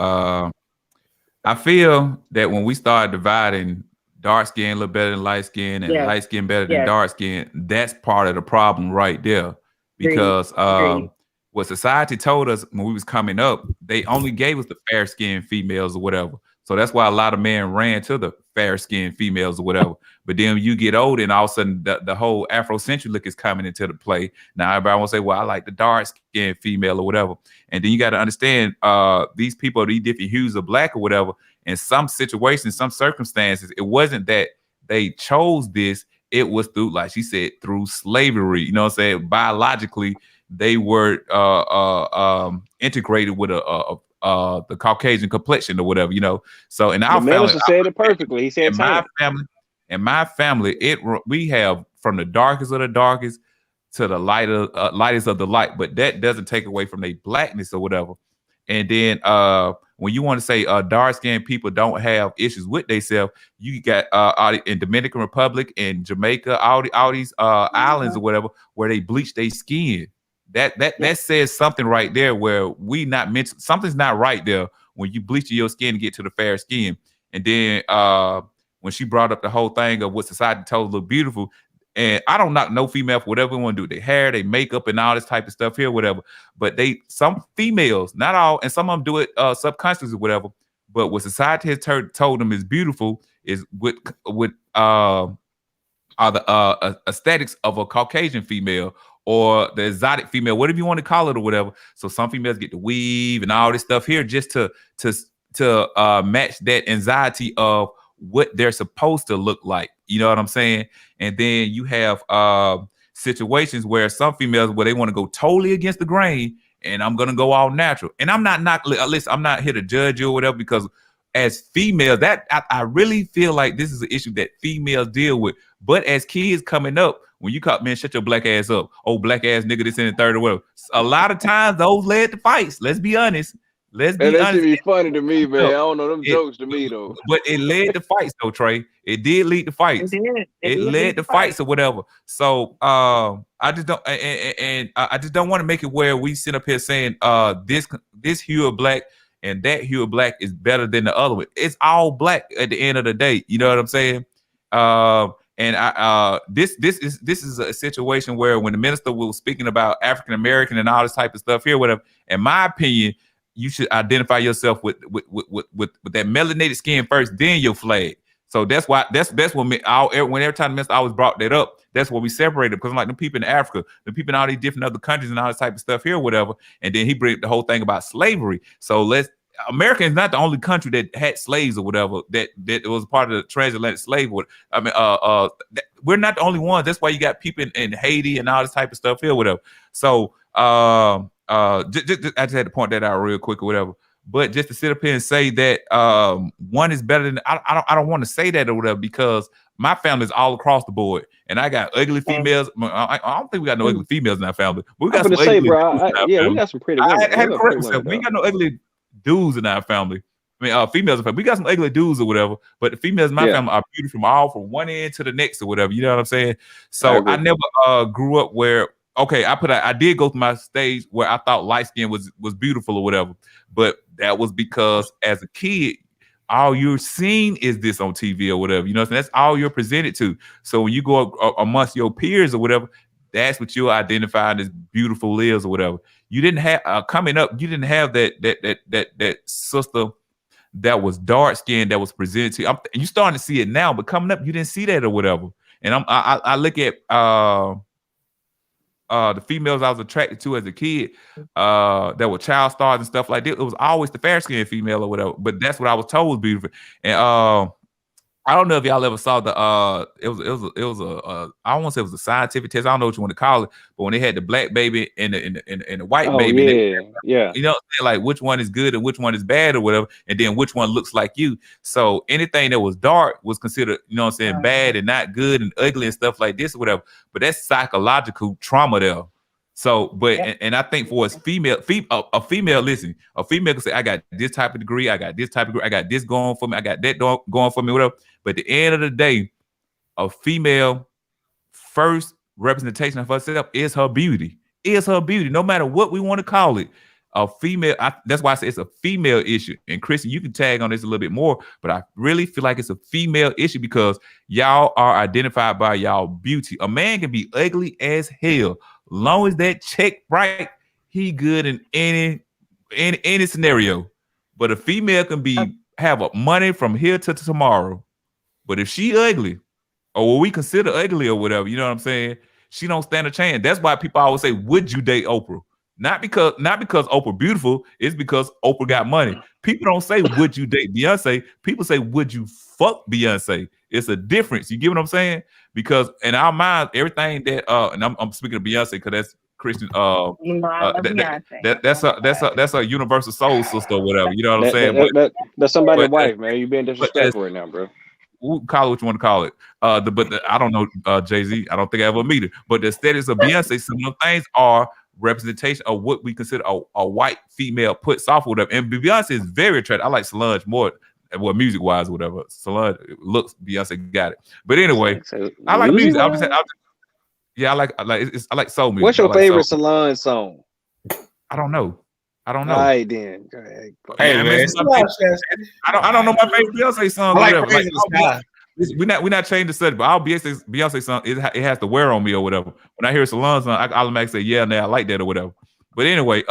I feel that when we start dividing dark skin a little better than light skin and light skin better than dark skin, that's part of the problem right there. Because what society told us when we was coming up, they only gave us the fair skinned females or whatever. So that's why a lot of men ran to the fair skinned females or whatever. But then you get older and all of a sudden the whole Afrocentric look is coming into the play. Now everybody will say, well, I like the dark skinned female or whatever. And then you got to understand these people, these different hues of black or whatever. In some situations, some circumstances, it wasn't that they chose this. It was through, like she said, through slavery. You know what I'm saying? Biologically, they were integrated with the Caucasian complexion or whatever, you know. So in our family, said it perfectly. He said in my family, we have from the darkest of the darkest to the lightest of the light, but that doesn't take away from their blackness or whatever. And then when you want to say dark skinned people don't have issues with themselves, you got in Dominican Republic and Jamaica, all these islands or whatever, where they bleach their skin. That says something right there, where we not mentioned something's not right there when you bleach your skin to get to the fair skin. And then when she brought up the whole thing of what society told us look beautiful, and I don't knock no female for whatever they want to do, their hair, their makeup, and all this type of stuff here, whatever. But some females, not all, and some of them do it subconsciously or whatever. But what society has told them is beautiful is with are the aesthetics of a Caucasian female or the exotic female, whatever you want to call it or whatever. So some females get to weave and all this stuff here just to match that anxiety of what they're supposed to look like. You know what I'm saying? And then you have situations where some females, where they want to go totally against the grain, and I'm gonna go all natural. And I'm not listen, I'm not here to judge you or whatever, because as females, that I really feel like this is an issue that females deal with. But as kids coming up, when you call, man, shut your black ass up, oh black ass nigga, this in the third or whatever. A lot of times those led to fights. Let's be honest. That should be funny to me, man. I don't know them jokes to me though. But it led to fights though, Trey. It did lead to fights. It led to fights or whatever. So I just don't, and I just don't want to make it where we sit up here saying this hue of black and that hue of black is better than the other one. It's all black at the end of the day. You know what I'm saying? And this is a situation where when the minister was speaking about African American and all this type of stuff here, whatever, in my opinion, you should identify yourself with that melanated skin first, then your flag. So that's why that's when every time the minister always brought that up, that's what we separated, because I'm like, the people in Africa, the people in all these different other countries and all this type of stuff here, whatever. And then he bring the whole thing about slavery. So America is not the only country that had slaves or whatever, that was part of the transatlantic slave. I mean, we're not the only ones. That's why you got people in Haiti and all this type of stuff here, whatever. So I just had to point that out real quick or whatever. But just to sit up here and say that one is better than, I don't want to say that or whatever, because my family is all across the board, and I got ugly females. I don't think we got no ugly females in our family. But we got some ugly dudes. We got some pretty women. I had to correct myself. We ain't got no ugly dudes in our family. I mean, females. We got some ugly dudes or whatever, but the females in my family are beautiful from one end to the next or whatever. You know what I'm saying? So I never grew up where okay, I did go through my stage where I thought light skin was beautiful or whatever, but that was because as a kid, all you're seeing is this on TV or whatever. You know what I'm saying? That's all you're presented to. So when you go amongst your peers or whatever, that's what you're identifying as beautiful lives or whatever. You didn't have coming up, you didn't have that sister that was dark skinned that was presented to you. You starting to see it now, but coming up, you didn't see that or whatever. And I look at the females I was attracted to as a kid, that were child stars and stuff like that. It was always the fair skinned female or whatever. But that's what I was told was beautiful. And I don't know if y'all ever saw the I don't want to say it was a scientific test. I don't know what you want to call it, but when they had the black baby and the white baby, yeah, you know, like which one is good and which one is bad or whatever, and then which one looks like you. So anything that was dark was considered, you know what I'm saying, bad and not good and ugly and stuff like this or whatever. But that's psychological trauma there. So, but and I think for us a female, listen, a female can say, I got this type of degree, I got this type of degree, I got this going for me, I got that going for me, whatever. But at the end of the day, a female first representation of herself is her beauty. Is her beauty, no matter what we want to call it. A female, that's why I say it's a female issue. And Chrissy, you can tag on this a little bit more, but I really feel like it's a female issue because y'all are identified by y'all beauty. A man can be ugly as hell. Long as that check right, he good in any scenario. But a female can have a money from here to tomorrow. But if she ugly, or what we consider ugly or whatever, you know what I'm saying? She don't stand a chance. That's why people always say, would you date Oprah? Not because Oprah beautiful, it's because Oprah got money. People don't say, would you date Beyonce? People say, would you fuck Beyonce? It's a difference. You get what I'm saying? Because in our minds, everything that and I'm speaking of Beyonce because that's Christian. You know, I love Beyonce. That's a universal soul sister or whatever. You know what I'm saying? That's somebody's wife, man. You being disrespectful right now, bro. Call it what you want to call it. I don't know Jay-Z. I don't think I ever meet her. But the status of Beyonce, some of the things are representation of what we consider a white female puts off or whatever. And Beyonce is very attractive. I like Solange more, well, music wise or whatever. Solange looks, Beyonce got it. But anyway, I like music. I like soul music. What's your favorite Solange song? I don't know. All right, then. Hey, man, I don't know my favorite Beyonce song. I or whatever. We're not changing the subject, but our Beyonce song, it has to wear on me or whatever. When I hear Solange song, I automatically say, yeah, now I like that or whatever. But anyway,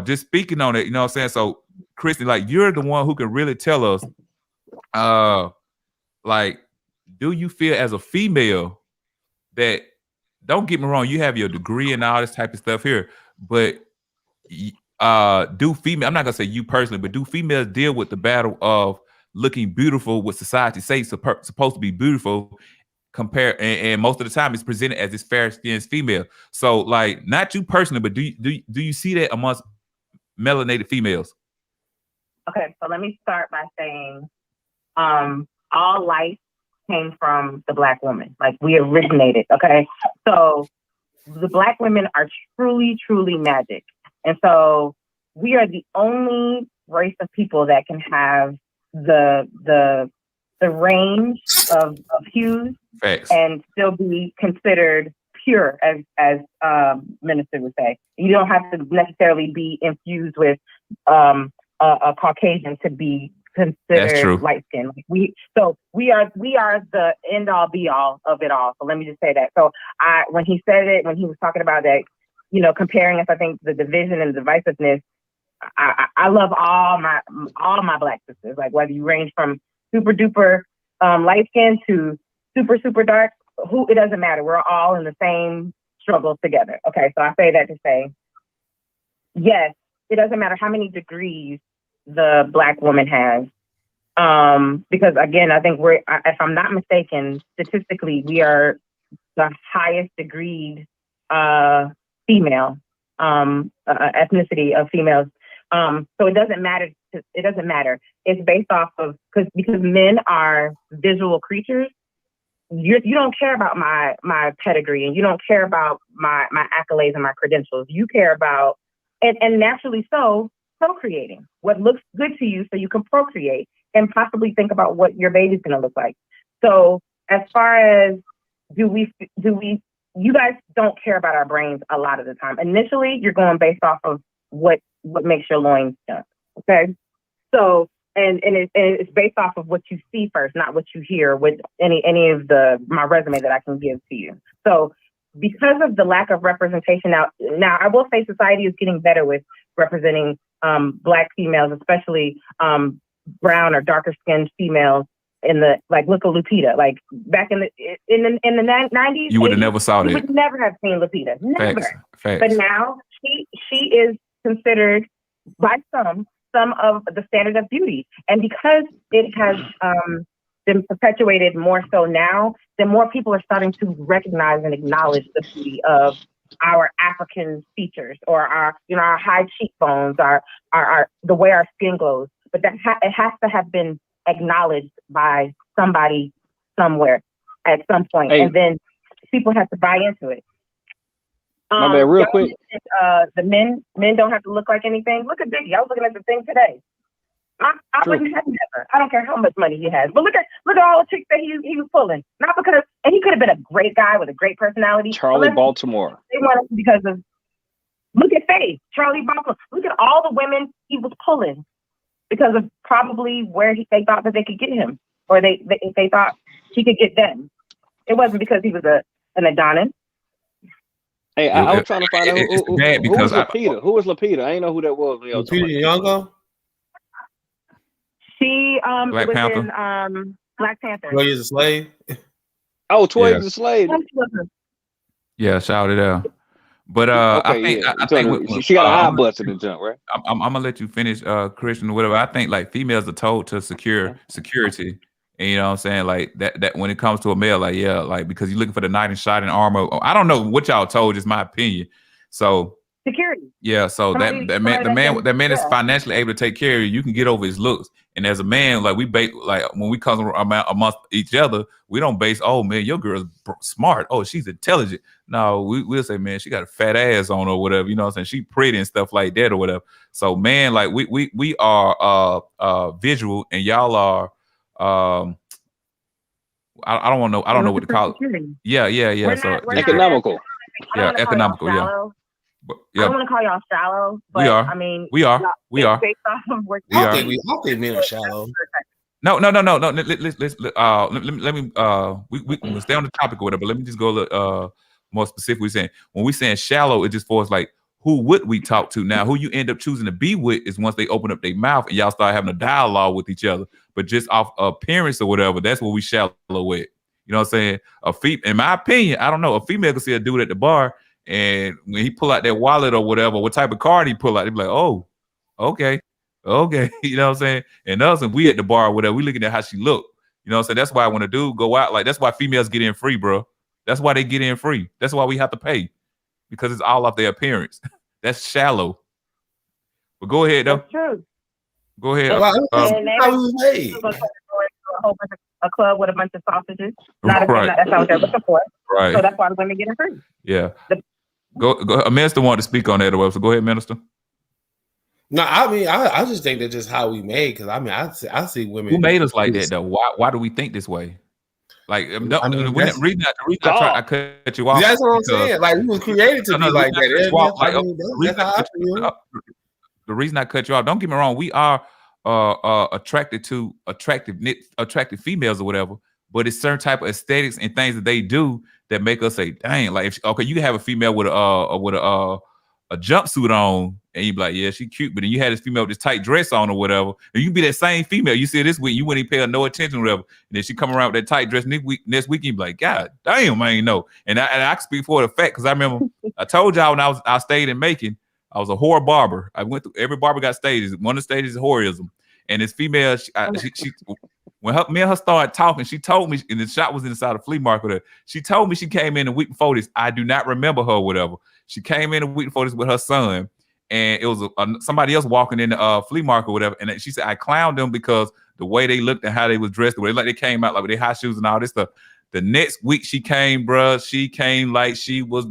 just speaking on it, you know what I'm saying? So, Christy, like, you're the one who can really tell us, like, do you feel as a female that, don't get me wrong, you have your degree and all this type of stuff here, but do female, I'm not gonna say you personally, but do females deal with the battle of looking beautiful, what society says supposed to be beautiful, and most of the time it's presented as this fair skinned female. So, like, not you personally, but do you see that amongst melanated females? Okay, so let me start by saying all life came from the Black woman. Like, we originated, okay? So the Black women are truly, truly magic. And so we are the only race of people that can have the range of hues. Facts. And still be considered pure, as Minister would say. You don't have to necessarily be infused with a Caucasian to be considered light skin. We are the end all be all of it all. So let me just say that. So when he said it, when he was talking about that, you know, comparing us, I think the division and divisiveness, I love all my Black sisters. Like, whether you range from super duper light skin to super, super dark, it doesn't matter. We're all in the same struggle together. Okay, so I say that to say, yes, it doesn't matter how many degrees the Black woman has. Because again, I think if I'm not mistaken, statistically, we are the highest degreed female ethnicity of females. So it doesn't matter. It's based off of, because men are visual creatures. You don't care about my pedigree, and you don't care about my accolades and my credentials. You care about, and naturally so, procreating. What looks good to you so you can procreate and possibly think about what your baby's going to look like. So as far as do we you guys don't care about our brains a lot of the time. Initially, you're going based off of what makes your loins jump. Okay, so and it's based off of what you see first, not what you hear with any of my resume that I can give to you. So because of the lack of representation now I will say society is getting better with representing Black females, especially brown or darker skinned females. In the look at Lupita. Like back in the 90s, you would have never saw that. You would never have seen Lupita. Never. Facts. But now she is considered by some of the standard of beauty, and because it has been perpetuated more so now, then more people are starting to recognize and acknowledge the beauty of our African features, or our high cheekbones, our the way our skin glows. But it has to have been acknowledged by somebody somewhere at some point, and then people have to buy into it. My bad, real quick. The men don't have to look like anything. Look at Biggie. I was looking at the thing today. I wouldn't have never. I don't care how much money he has, but look at all the chicks that he was pulling. Not because, and he could have been a great guy with a great personality. Charlie Baltimore. They wanted him because of. Look at Faye, Charlie Baltimore. Look at all the women he was pulling because of probably where they thought that they could get him, or they thought he could get them. It wasn't because he was an Adonis. Hey, I was trying to find out who was Lupita. Who was Lupita? I didn't know who that was. Lupita Nyong'o? She Black was Panther. in Black Panther. 12 Years a Slave? Oh, 12 Years a Slave. Yeah, shout it out. But I think she got a high bust in the jump, right? I'm gonna let you finish, Christian, or whatever. I think like females are told to secure security, and you know what I'm saying, like that when it comes to a male, like because you're looking for the knight in shining armor. I don't know what y'all told, just my opinion. So security. Yeah, so the man is financially able to take care of you. You can get over his looks, and as a man, like when we come amongst each other, we don't base. Oh man, your girl's smart. Oh, she's intelligent. No, we'll say, man, she got a fat ass on or whatever. You know what I'm saying? She pretty and stuff like that or whatever. So man, like we are visual, and y'all are I don't want to know. I don't know what to call it. Yeah. So economical. Economical. Yeah. But, I don't want to call y'all shallow, but I mean, we are. Based off of what I think men are shallow. No. Let me we stay on the topic or whatever. But let me just go a little more specifically. Saying when we saying shallow, it just for us like who would we talk to now? Who you end up choosing to be with is once they open up their mouth and y'all start having a dialogue with each other. But just off appearance or whatever, that's what we shallow with. You know what I'm saying? In my opinion, I don't know. A female can see a dude at the bar, and when he pull out that wallet or whatever, what type of card he pull out, they be like, oh, okay. You know what I'm saying? And us, and we at the bar or whatever, we looking at how she look. You know what I'm saying? That's why when a dude go out, like that's why females get in free, bro. That's why they get in free. That's why we have to pay, because it's all off their appearance. That's shallow. But go ahead though. That's true. Go ahead. A club with a bunch of sausages. That's not what they're looking for. Right. So that's why the women get in free. Yeah. Go. A minister wanted to speak on that as well. So go ahead, minister. No, I mean, I just think that's just how we made. Because I mean, I see women. Who made us like that though? Why do we think this way? Like, the reason I cut you off. That's what I'm saying. Like, we was created to be like that. The reason I cut you off. Don't get me wrong. We are attracted to attractive females or whatever. But it's certain type of aesthetics and things that they do that make us say, "Dang!" Like, you can have a female with a jumpsuit on, and you be like, "Yeah, she cute," but then you had this female with this tight dress on or whatever, and you be that same female. You see her this week, you wouldn't even pay her no attention or whatever, and then she come around with that tight dress next week, you be like, "God damn, I ain't know." And I can speak for the fact because I remember I told y'all when I stayed in Macon, I was a whore barber. I went through every barber got stages. One of the stages is whoreism, and this female, she when me and her started talking, she told me, and the shop was inside a flea market. She told me she came in a week before this. I do not remember her, or whatever. She came in a week before this with her son, and it was somebody else walking in the flea market or whatever. And she said, I clowned them because the way they looked and how they was dressed, the way they came out like with their high shoes and all this stuff. The next week she came, bruh, she came like she was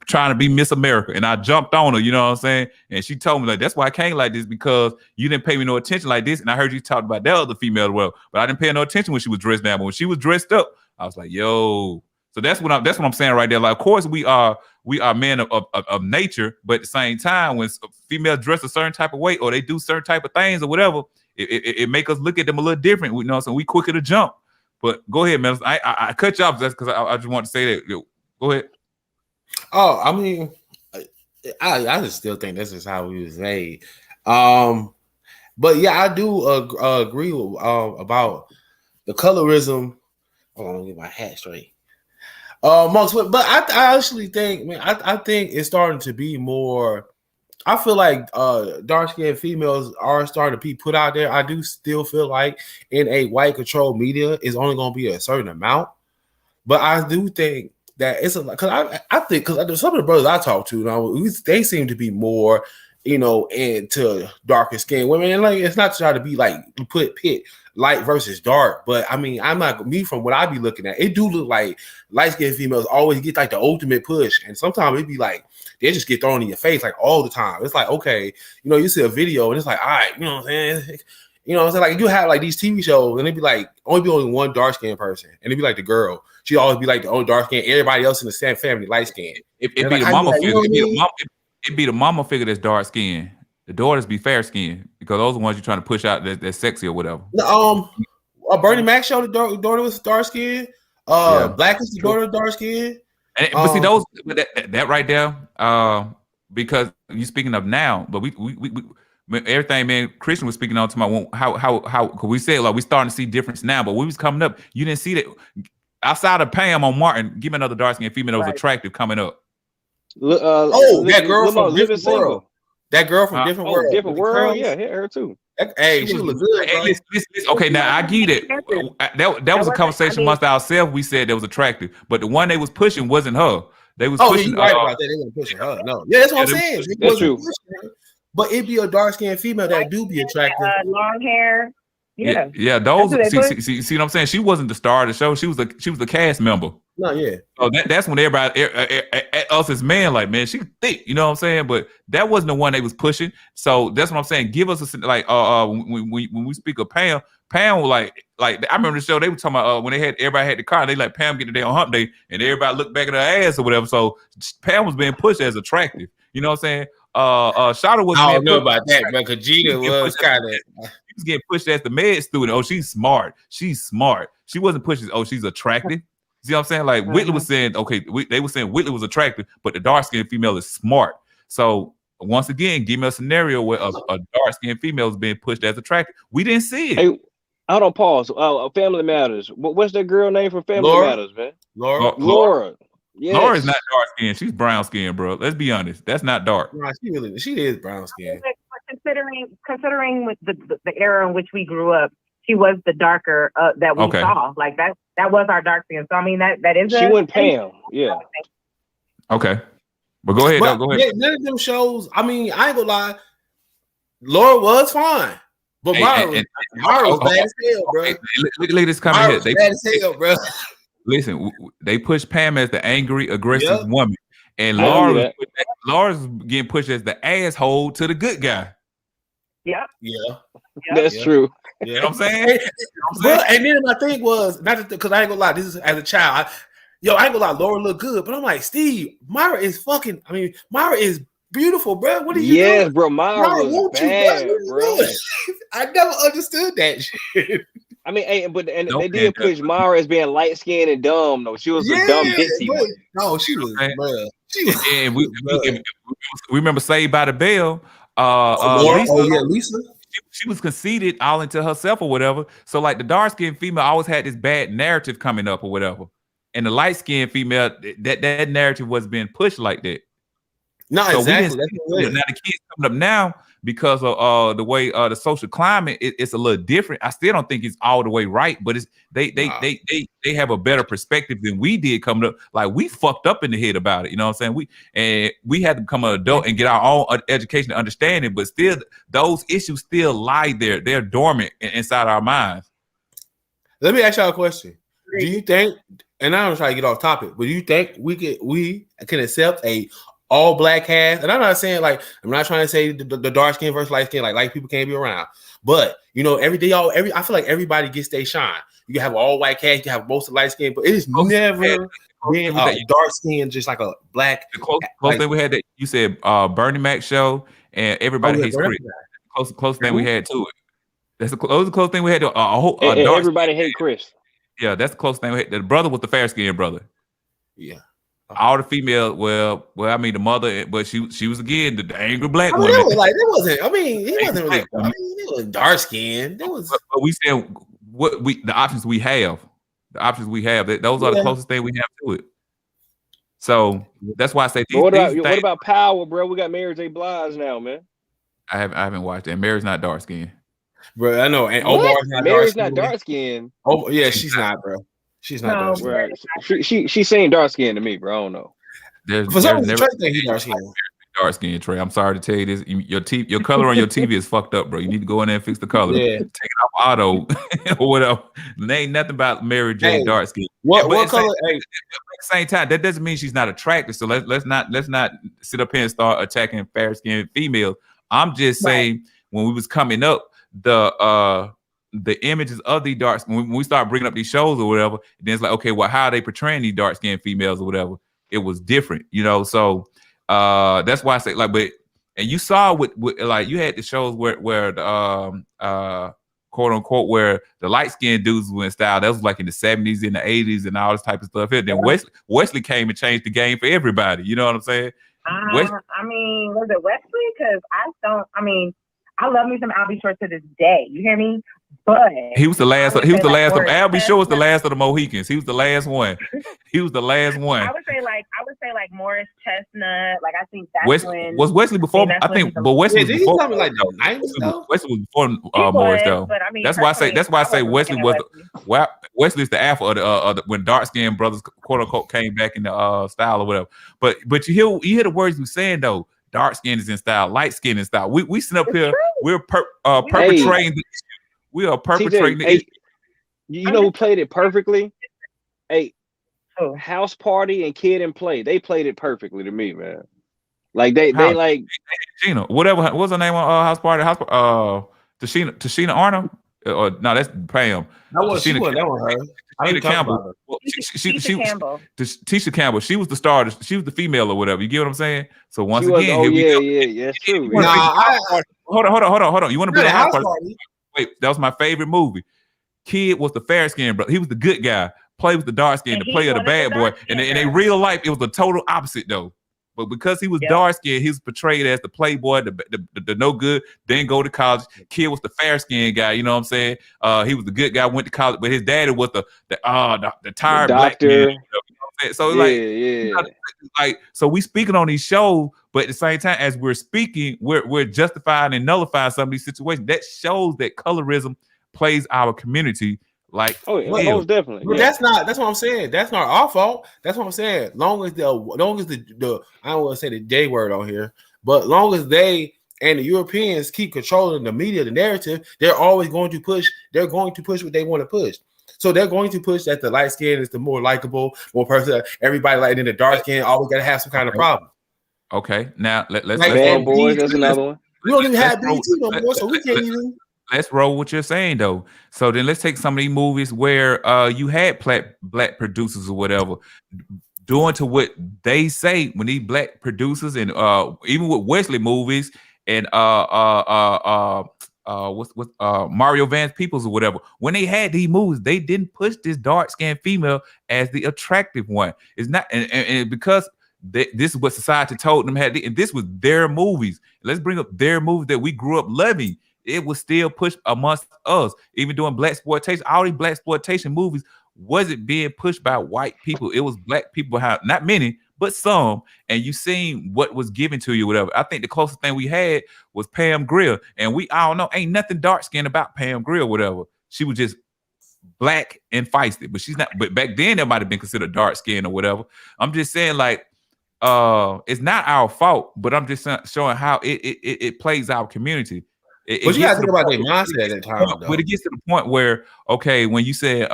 trying to be Miss America, and I jumped on her, you know what I'm saying? And she told me like, that's why I came like this, because you didn't pay me no attention like this. And I heard you talk about that other female as well, but I didn't pay no attention when she was dressed down. But when she was dressed up, I was like, yo, So that's what I'm saying right there. Like, of course, we are men of nature, but at the same time, when females dress a certain type of way or they do certain type of things or whatever, it make us look at them a little different. You know, so we quicker to jump. But go ahead, man. I cut you off just because I just want to say that. Go ahead. Oh, I mean, I just still think this is how we was made. But yeah, I do agree with, about the colorism. Hold on, let me get my hat straight. But I actually think, man, I think it's starting to be more. I feel like dark skinned females are starting to be put out there. I do still feel like in a white controlled media is only going to be a certain amount, but I do think that it's because I think because some of the brothers I talk to now, they seem to be more, you know, into darker skinned women, and like it's not to try to be like pit light versus dark, but I mean, I'm not me from what I be looking at. It do look like light skinned females always get like the ultimate push, and sometimes it be like they just get thrown in your face like all the time. It's like, okay, you know, you see a video and it's like, all right, you know what I'm saying? You know what I'm saying? Like you have like these TV shows and it'd be like only one dark skinned person, and it'd be like the girl. She'd always be like the only dark skin. Everybody else in the same family light skinned. It'd be the mama figure. It'd be the mama figure that's dark skinned. The daughters be fair skinned because those are the ones you're trying to push out that's sexy or whatever. Bernie Mac show the daughter was dark skinned. Black is the daughter dark skinned. But see those that right there, because you speaking of now, but we everything, man. Christian was speaking on to my how cause we said like we starting to see difference now, but we was coming up, you didn't see that outside of Pam on Martin. Give me another dark skinned female that was attractive coming up. That girl from Different World. That girl from Different World. Different World, yeah, her too. Hey, she was good. Hey, okay, now I get it. That was a conversation amongst ourselves. We said that was attractive, but the one they was pushing wasn't her. They was pushing. Right about that. They weren't pushing her. No, yeah, that's what I'm saying. That's true. But it'd be a dark skinned female that do be attractive. Long hair. Yeah. Those see what I'm saying. She wasn't the star of the show. She was the cast member. No, yeah. So that's when everybody, us as men, like, man, she thick. You know what I'm saying? But that wasn't the one they was pushing. So that's what I'm saying. Give us a like. When we speak of Pam was like I remember the show they were talking about when everybody had the car. They like Pam getting the day on hump day, and everybody looked back at her ass or whatever. So Pam was being pushed as attractive. You know what I'm saying? Shada was. I don't know about that, but Kajita was kind of. She was getting pushed as the med student. Oh, she's smart. She's smart. She wasn't pushing. Oh, she's attractive. See what I'm saying? Like Whitley was saying, okay, they were saying Whitley was attractive, but the dark-skinned female is smart. So once again, give me a scenario where a dark-skinned female is being pushed as attractive. We didn't see it. Hey, hold on, pause. Family Matters. What's that girl name for Family Matters, man? Laura. Yes. Laura's not dark-skinned. She's brown-skinned, bro. Let's be honest. That's not dark. No, she is brown-skinned. Considering with the era in which we grew up, she was the darker that we saw. Like that was our dark skin. So I mean that is she wasn't Pam. Yeah. Okay. But go ahead. Go ahead. None of them shows. I mean, I ain't gonna lie. Laura was fine, but Mara was bad as hell, bro. Look at this comment here. Bad as hell, bro. Listen, they pushed Pam as the angry, aggressive woman, and Laura's getting pushed as the asshole to the good guy. Yeah. That's true. You know what I'm saying? Well, and then my thing was not because I ain't gonna lie. This is as a child. I ain't gonna lie. Laura look good, but I'm like, Steve, Myra is beautiful, bro. What are you doing? Yes, bro. Myra was bad, bro. I never understood that shit. I mean, they did push Myra as being light skinned and dumb. though. She was a dumb ditzy one. No, she was, bro. And we remember Saved by the Bell. Lisa. She was conceited all into herself or whatever. So like the dark skinned female always had this bad narrative coming up or whatever, and the light skinned female that narrative was being pushed like that. No, so exactly. Now the kids coming up now because of the way the social climate it's a little different. I still don't think it's all the way right, but it's they have a better perspective than we did coming up. Like we fucked up in the head about it, you know what I'm saying? We had to become an adult and get our own education and understanding, but still those issues still lie there. They're dormant inside our minds. Let me ask y'all a question. Do you think, and I'm trying to get off topic, but do you think we can accept a all black cast? And I'm not saying like I'm not trying to say the dark skin versus light skin, like people can't be around. But you know, I feel like everybody gets their shine. You can have all white cast, you can have most of light skin, but it is never being that dark skin, just like a black. the close like, thing we had that you said Bernie Mac show and everybody hates Chris. Close thing we had to it. That's the close thing we had to a dark. Everybody hate Chris. Yeah, that's the close thing we had. The brother was the fair skinned brother. Yeah. All the females, well, I mean the mother, but she was again the angry black woman. It wasn't. I mean, he wasn't really. I mean, he was dark skinned. But we said the options we have. The options we have. Those are the closest thing we have to it. So that's why I say. What about Power, bro? We got Mary J. Blige now, man. I haven't watched it. And Mary's not dark skinned, bro. I know. And Mary's not dark skinned. Oh yeah, she's not, bro. She's not dark skinned. Right. She seemed dark skinned to me, bro. I don't know. For some reason, Trey think he's dark skinned. Dark skin, Trey. I'm sorry to tell you this. Your color on your TV is fucked up, bro. You need to go in there and fix the color. Yeah. Take it off auto or whatever. There ain't nothing about Mary J. dark skin. What color? At the same time, that doesn't mean she's not attractive. So let's not sit up here and start attacking fair skinned females. I'm just saying when we was coming up, the images of the dark when we start bringing up these shows or whatever, then it's like, okay, well, how are they portraying these dark skinned females or whatever? It was different, so that's why I say and you saw with like you had the shows where the quote unquote where the light skinned dudes were in style. That was like in the 70s and the 80s and all this type of stuff. Then Wesley came and changed the game for everybody. You know what I'm saying? I mean, was it Wesley? Because I love me some Albie Short to this day. You hear me? But he was the last. He was the last of Albie Short was the last of the Mohicans. He was the last one. He was the last one. I would say like Morris Chestnut. Like I think that's when was Wesley before. I think, but Wesley was before. Like the 90s, Wesley was before Morris though. But I mean, that's why I say Wesley was Wesley's the alpha of the when dark skinned brothers quote unquote came back in the style or whatever. But you hear the words we saying though. Dark skin is in style, light skin is in style. We sit up here. We're perpetrating. We are perpetrating. TJ, you know who played it perfectly? House Party and Kid and Play. They played it perfectly to me, man. Like they like Gina. Whatever. What's her name on House Party? Tashina Arnold. Or no, that's Pam. That was her. Tisha Campbell. Tisha Campbell. She was the star. She was the female or whatever. You get what I'm saying? So once again, yeah, true. Hold on. You want to bring a house party? Wait, that was my favorite movie. Kid was the fair skinned brother. He was the good guy. Play was the dark skin. The play of the bad boy. And in real life, it was the total opposite though. But because he was dark skinned, he was portrayed as the playboy, the no good, didn't go to college. Kid was the fair skinned guy, you know what I'm saying? He was the good guy, went to college, but his daddy was the tired black man. You know what I'm saying? So so we speaking on these shows, but at the same time, as we're speaking, we're justifying and nullifying some of these situations. That shows that colorism plays our community. Like, most definitely. But that's what I'm saying. That's not our fault. That's what I'm saying. Long as the I don't want to say the J word on here, but long as they and the Europeans keep controlling the media, the narrative, they're always going to push. They're going to push what they want to push. So they're going to push that the light skin is the more likable, more person. Everybody like in the dark skin always got to have some kind of problem. Okay, now let's Bad Boys. That's another one. We don't even have BT no more, so we can't even. Let's roll what you're saying though. So then let's take some of these movies where you had black producers or whatever doing to what they say when these black producers and even with Wesley movies and Mario Vance Peoples or whatever, when they had these movies, they didn't push this dark-skinned female as the attractive one. It's not and because this is what society told them and this was their movies. Let's bring up their movies that we grew up loving. It was still pushed amongst us, even doing black exploitation. All these black exploitation movies wasn't being pushed by white people. It was black people, not many, but some. And you seen what was given to you, whatever. I think the closest thing we had was Pam Grier, and we all know ain't nothing dark skinned about Pam Grier, whatever. She was just black and feisty, but she's not. But back then, that might have been considered dark skinned or whatever. I'm just saying, like, it's not our fault, but I'm just showing how it plays our community. But you gotta think about their mindset at that time. But it gets to the point where, okay, when you said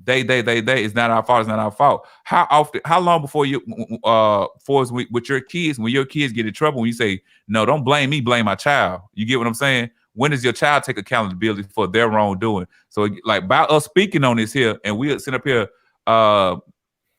they, it's not our fault, it's not our fault. How long before with your kids, when your kids get in trouble, when you say, no, don't blame me, blame my child. You get what I'm saying? When does your child take accountability for their wrongdoing? So like by us speaking on this here, and we sit up here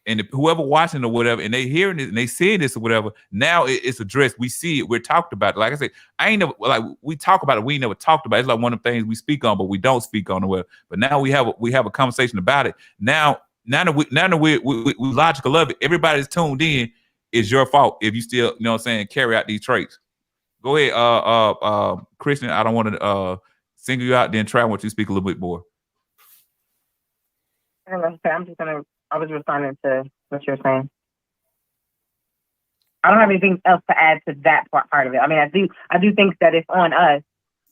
and whoever watching or whatever, and they hearing it and they seeing this or whatever, now it's addressed. We see it. We're talked about it. Like I said, I ain't never like we talk about it. We ain't never talked about it. It's like one of the things we speak on, but we don't speak on it. Well, but now we have a conversation about it. Now that we logical of it, everybody's tuned in. It's your fault if you still, you know what I'm saying, carry out these traits. Go ahead, Christian. I don't want to single you out. Then try want you to speak a little bit more. I was responding to what you're saying. I don't have anything else to add to that part of it. I mean, I do think that it's on us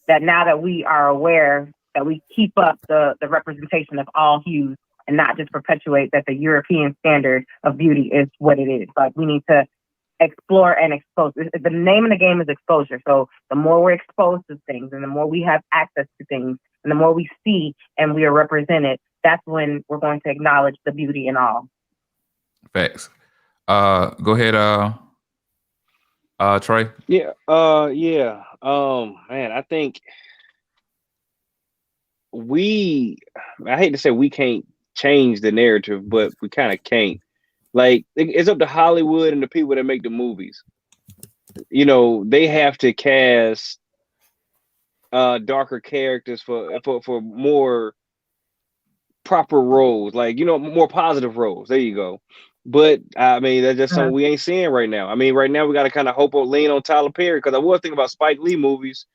that now that we are aware that we keep up the representation of all hues and not just perpetuate that the European standard of beauty is what it is. Like, we need to explore and expose. The name of the game is exposure. So the more we're exposed to things and the more we have access to things and the more we see and we are represented, that's when we're going to acknowledge the beauty in all. Facts. Go ahead, Trey. Yeah. Man, I think I hate to say we can't change the narrative, but we kind of can't. Like, it's up to Hollywood and the people that make the movies. You know, they have to cast darker characters for more proper roles, like, you know, more positive roles. There you go. But I mean, that's just something we ain't seeing right now. I mean, right now we got to kind of lean on Tyler Perry, because I was thinking about Spike Lee movies,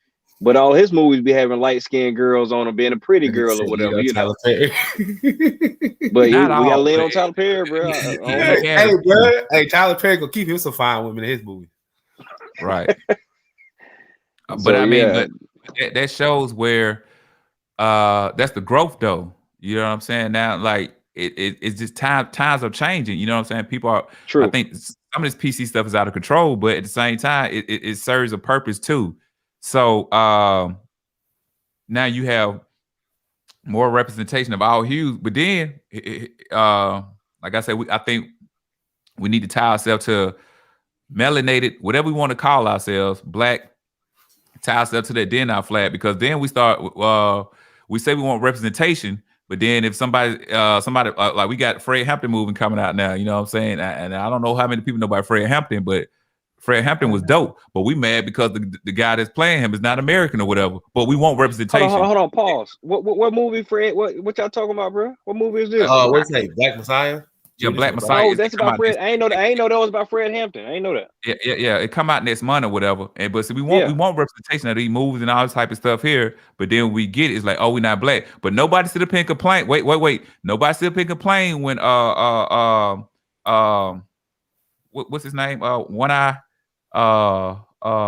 but all his movies be having light-skinned girls on them, being a pretty girl or whatever, you know. But we gotta lean on Tyler Perry, bro. Hey, Tyler Perry gonna keep him some fine women in his movie, right? But I mean, but that shows where that's the growth, though. You know what I'm saying? Now, like, it's just times are changing. You know what I'm saying? People are. True. I think some of this PC stuff is out of control, but at the same time, it serves a purpose too. So now you have more representation of all hues. But then, like I said, I think we need to tie ourselves to melanated, whatever we want to call ourselves, black. Tie ourselves to that DNI flag, because then we start. We say we want representation. But then if somebody like we got Fred Hampton movie coming out now, you know what I'm saying? And I don't know how many people know about Fred Hampton, but Fred Hampton was dope. But we mad because the guy that's playing him is not American or whatever. But we want representation. Hold on, pause. What movie, Fred? What y'all talking about, bro? What movie is this? What's that? Black Messiah? Yeah, Black Messiah. Oh, that's about Fred. I ain't know that was about Fred Hampton. I ain't know that. Yeah. It come out next month or whatever. But see, we want representation of these movies and all this type of stuff here. But then we get it, it's like, oh, we not black. But nobody sit up here and complain. Wait. Nobody sit up here and complain when what's his name? One Eye,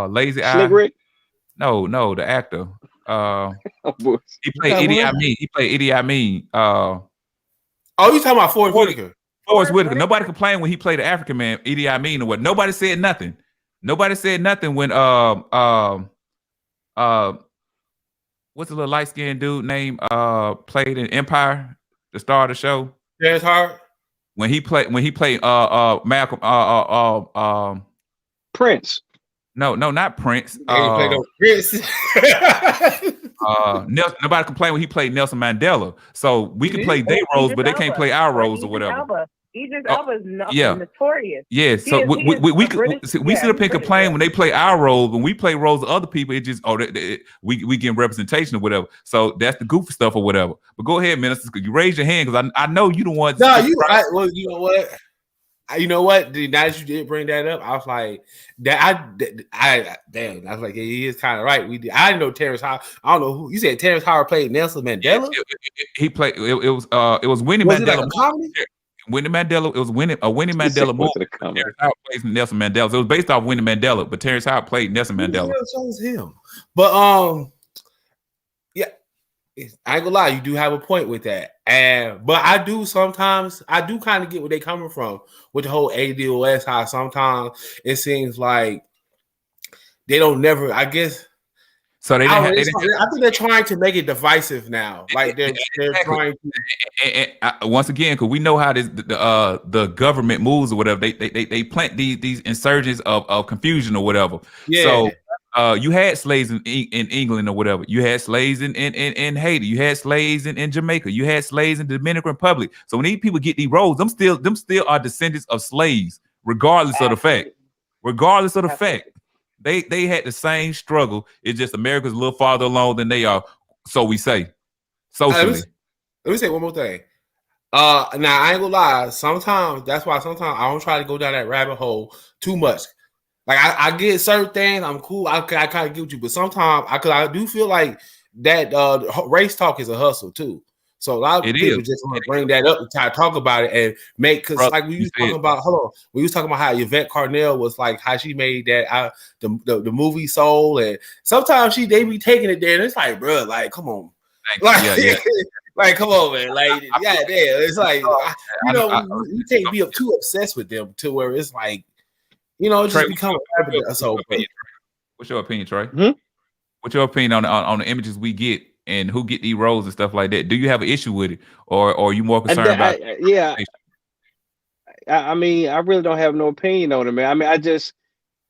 Lazy Eye. Slick Rick? No, the actor. He played Idi Amin. He played Idi Amin. Oh, you talking about Forrest Whitaker? Forrest Whitaker. Nobody complained when he played the African man, Idi Amin, or what. Nobody said nothing. Nobody said nothing when what's the little light skinned dude name played in Empire, the star of the show? Terrence Howard. When he played Malcolm Prince. No, not Prince. Prince. Nobody complained when he played Nelson Mandela. So we can play their roles, but they can't play our roles or whatever. Idris Elba is notorious. Yeah, so we sit up and complain when they play our roles. When we play roles of other people, it just we get representation or whatever. So that's the goofy stuff or whatever. But go ahead, minister. You raise your hand because I know you don't want. No, well, you know what? You know what? Now that you did bring that up, I was like, I was like, yeah, he is kind of right. I didn't know Terrence Howard. I don't know who you said. Terrence Howard played Nelson Mandela. He played. It was Winnie Mandela. It like Winnie Mandela. It was Winnie Mandela movie. Terrence Howard plays Nelson Mandela. So it was based off Winnie Mandela, but Terrence Howard played Nelson Mandela. So was him. But yeah, I ain't gonna lie, you do have a point with that. But I do kind of get where they coming from with the whole ADOS. How sometimes it seems like they don't never. I guess. So I think they're trying to make it divisive now. Like they're trying to. And once again, because we know how the government moves or whatever, they plant these insurgents of confusion or whatever. Yeah. So You had slaves in England or whatever. You had slaves in Haiti. You had slaves in Jamaica. You had slaves in the Dominican Republic. So when these people get these roles, them still are descendants of slaves, regardless of the fact. Regardless of the fact, they had the same struggle. It's just America's a little farther along than they are. So we say socially. Let me say one more thing. Now I ain't gonna lie. Sometimes that's why sometimes I don't try to go down that rabbit hole too much. Like I get certain things, I'm cool. I kind of get with you, but sometimes I do feel like that race talk is a hustle too. So a lot of people just want to bring that up and try to talk about it and make because like we was talking about. Hold on, we was talking about how Yvette Carnell was like how she made that the movie Soul, and sometimes they be taking it there, and it's like, bro, like come on, like like come on, man, like yeah, it's like we can't be too obsessed with them to where it's like. You know, it just become What's your opinion, Trey? Hmm? What's your opinion on the images we get and who get these roles and stuff like that? Do you have an issue with it, or are you more concerned about? I mean, I really don't have no opinion on it, man. I mean, I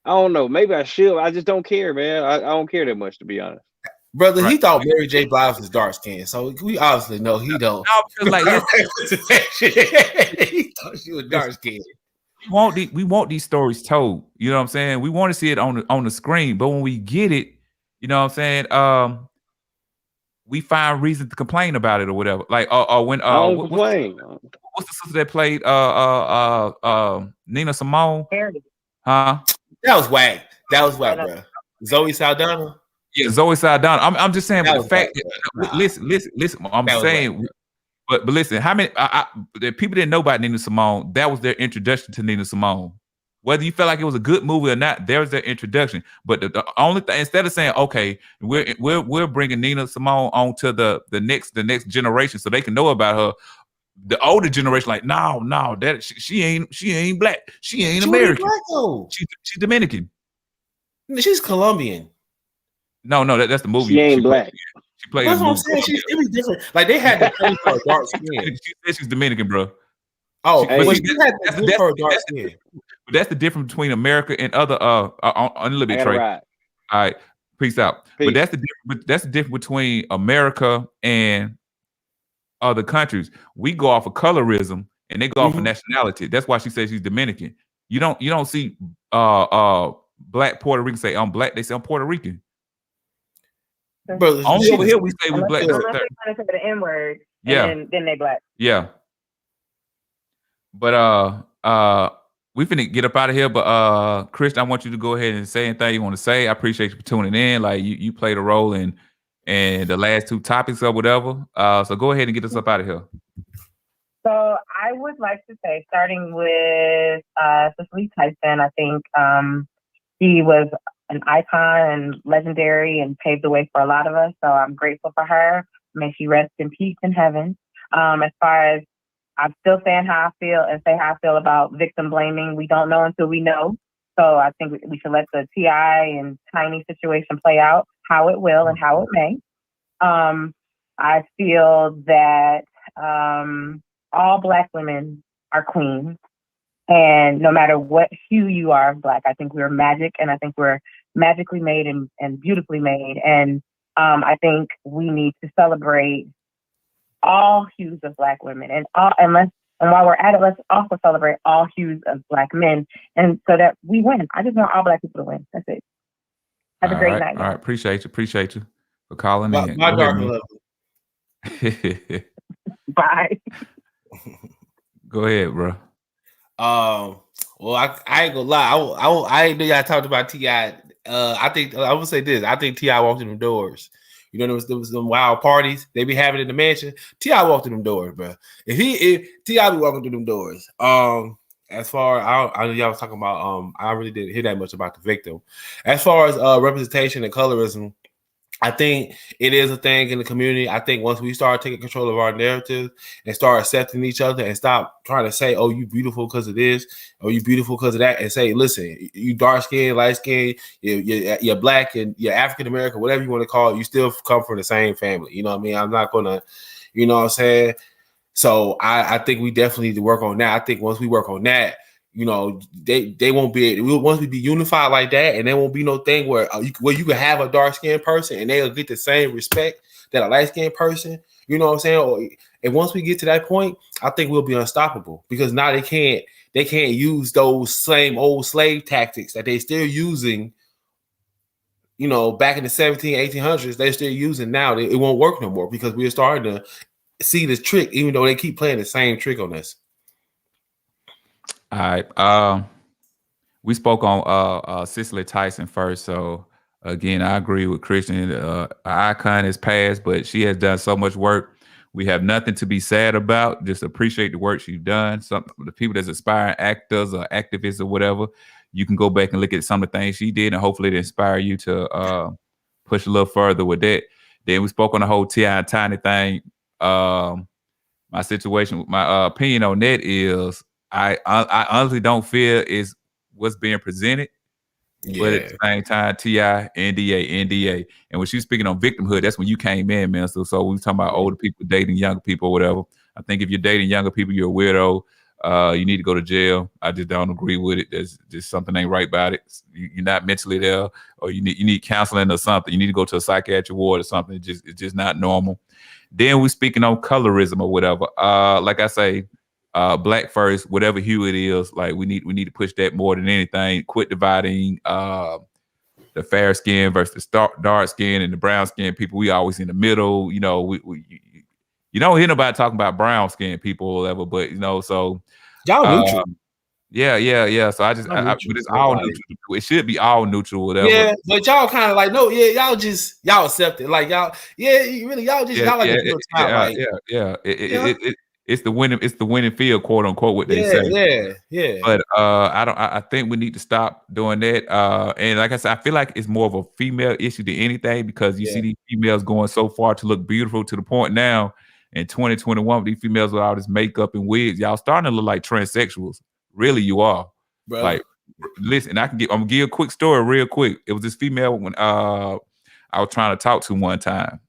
don't know. Maybe I should. I just don't care, man. I don't care that much, to be honest. Brother, he thought Mary J. Blige was dark skin, so we obviously know he don't. No, because like he thought she was dark skin. We want these stories told. You know what I'm saying? We want to see it on the screen, but when we get it, you know what I'm saying? We find reason to complain about it or whatever. Like when I don't complain. What's the sister that played Nina Simone? Huh? That was whack. Bro. Zoe Saldana. Yeah, Zoe Saldana. I'm just saying, but the fact that listen. I'm saying. But listen, how many the people didn't know about Nina Simone? That was their introduction to Nina Simone. Whether you felt like it was a good movie or not, there was their introduction. But the only thing, instead of saying, okay, we're bringing Nina Simone on to the next generation so they can know about her. The older generation, like, no, that she ain't black. She ain't American. Black, though. She's Dominican. She's Colombian. No, that's the movie. She ain't black. She played. That's what I'm saying. It was different. Like they had to play for a dark skin. She said she's Dominican, bro. Oh, she had to for a dark skin. But that's the difference between America and other unlimited trade. All right, peace out. Peace. But that's the difference between America and other countries. We go off of colorism and they go off of nationality. That's why she says she's Dominican. You don't see black Puerto Rican say I'm black. They say I'm Puerto Rican. Bro, only over here we say we black. Unless they trying to say the N word, and then they black. Yeah. But we finna get up out of here. But Chris, I want you to go ahead and say anything you want to say. I appreciate you for tuning in. Like you played a role in the last two topics or whatever. So go ahead and get us up out of here. So I would like to say, starting with Cicely Tyson, I think he was an icon and legendary and paved the way for a lot of us. So I'm grateful for her. May she rest in peace in heaven. As far as I'm still saying how I feel and say how I feel about victim blaming. We don't know until we know. So I think we should let the T.I. and Tiny situation play out how it will and how it may. I feel that all Black women are queens. And no matter what hue you are of Black, I think we're magic, and I think we're magically made and beautifully made. And I think we need to celebrate all hues of Black women, and while we're at it, let's also celebrate all hues of Black men, and so that we win. I just want all Black people to win. That's it. Have a great night. All right, appreciate you for calling in. My dark love. Bye. Go ahead, bro. Well, I ain't gonna lie. I ain't know y'all talked about T.I. I think I would say this. I think T.I. walked in them doors. You know, there was some wild parties they be having in the mansion. T.I. walked through them doors, bro. If T.I. be walking through them doors. As far I know y'all was talking about, I really didn't hear that much about the victim. As far as representation and colorism, I think it is a thing in the community. I think once we start taking control of our narrative and start accepting each other and stop trying to say, oh, you beautiful because of this, or you beautiful because of that, and say, listen, you dark skin, light skin, you're Black and you're African American, whatever you want to call it, you still come from the same family. You know what I mean? I'm not gonna, you know what I'm saying? So I think we definitely need to work on that. I think once we work on that, you know, they won't be. Once we be unified like that, and there won't be no thing where you can have a dark skinned person and they'll get the same respect that a light skinned person. You know what I'm saying? And once we get to that point, I think we'll be unstoppable because now they can't use those same old slave tactics that they still using. You know, back in the 1800s, they're still using now. It won't work no more because we're starting to see this trick, even though they keep playing the same trick on us. All right. We spoke on Cicely Tyson first, so again, I agree with Christian. An icon has passed, but she has done so much work. We have nothing to be sad about. Just appreciate the work she's done. Some the people that's aspiring actors or activists or whatever, you can go back and look at some of the things she did, and hopefully it inspire you to push a little further with that. Then we spoke on the whole T.I. and Tiny thing. My situation, my opinion on that is, I honestly don't feel is what's being presented. Yeah. But at the same time, T.I., NDA. And when she was speaking on victimhood, that's when you came in, man. So we were talking about older people dating younger people or whatever. I think if you're dating younger people, you're a weirdo. You need to go to jail. I just don't agree with it. There's just something ain't right about it. You're not mentally there, or you need counseling or something. You need to go to a psychiatric ward or something. It's just not normal. Then we speaking on colorism or whatever. Like I say, black first, whatever hue it is. Like we need to push that more than anything. Quit dividing the fair skin versus dark skin and the brown skin people. We always in the middle. You know, you don't hear nobody talking about brown skin people or whatever. But you know, so y'all neutral. Yeah. So but it's all neutral. It should be all neutral, whatever. Yeah, but y'all kind of like y'all accept it. Like y'all like a little child. It's the winning field, quote unquote, what they say. Yeah. But I think we need to stop doing that. And like I said, I feel like it's more of a female issue than anything because you see these females going so far to look beautiful to the point now in 2021 with these females with all this makeup and wigs, y'all starting to look like transsexuals. Really, you are. Bro. Like, listen, I'm gonna give a quick story real quick. It was this female when I was trying to talk to one time.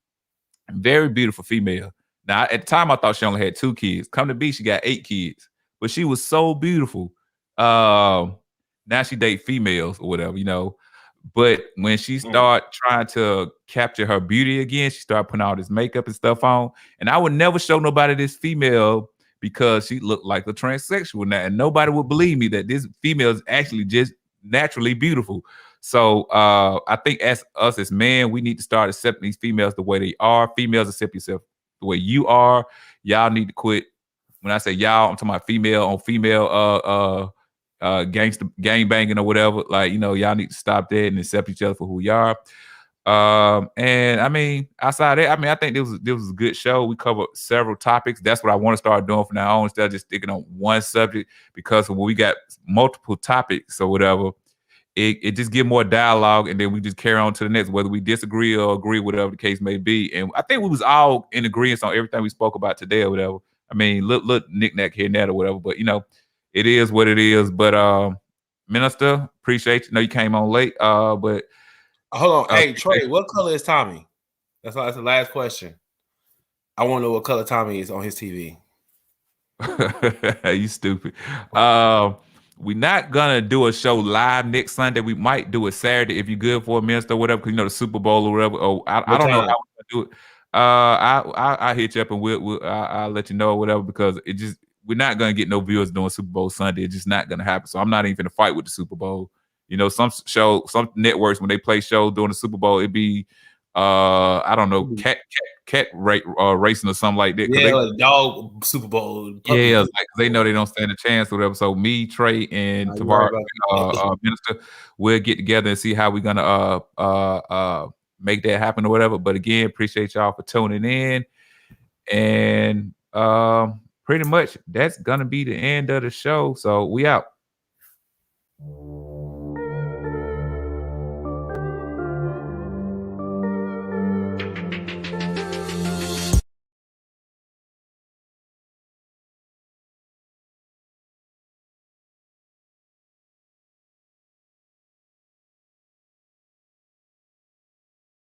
Very beautiful female. Now, at the time, I thought she only had 2 kids. Come to be, she got 8 kids. But she was so beautiful. Now she date females or whatever, you know. But when she started trying to capture her beauty again, she started putting all this makeup and stuff on. And I would never show nobody this female because she looked like a transsexual now. And nobody would believe me that this female is actually just naturally beautiful. So I think as men, we need to start accepting these females the way they are. Females, accept yourself the way you are. Y'all need to quit. When I say y'all, I'm talking about female on female gangster gang banging or whatever. Like, you know, y'all need to stop that and accept each other for who you are. And I mean, outside that, I mean, I think this was a good show. We covered several topics. That's what I want to start doing from now on, instead of just sticking on one subject, because when we got multiple topics or whatever, it just give more dialogue, and then we just carry on to the next, whether we disagree or agree, whatever the case may be. And I think we was all in agreement on everything we spoke about today or whatever. I mean, look knick-knack here and that or whatever, but you know, it is what it is. But Minister, appreciate you. I know you came on late, but hold on. Hey, Trey, what color is Tommy? That's the last question. I want to know what color Tommy is on his TV. You stupid. We're not gonna do a show live next Sunday. We might do it Saturday if you're good for a minister or whatever, because you know the Super Bowl or whatever. Oh, I don't know how we're gonna do it. I'll hit you up and I'll let you know or whatever, because we're not gonna get no viewers doing Super Bowl Sunday. It's just not gonna happen. So I'm not even gonna fight with the Super Bowl. You know, some networks, when they play shows during the Super Bowl, it'd be I don't know, cat racing or something like that. Yeah, like dog Super Bowl. Yeah, like they know they don't stand a chance or whatever. So me, Trey, and Tavares, Minister, we'll get together and see how we're gonna make that happen or whatever. But again, appreciate y'all for tuning in, and pretty much that's gonna be the end of the show. So we out.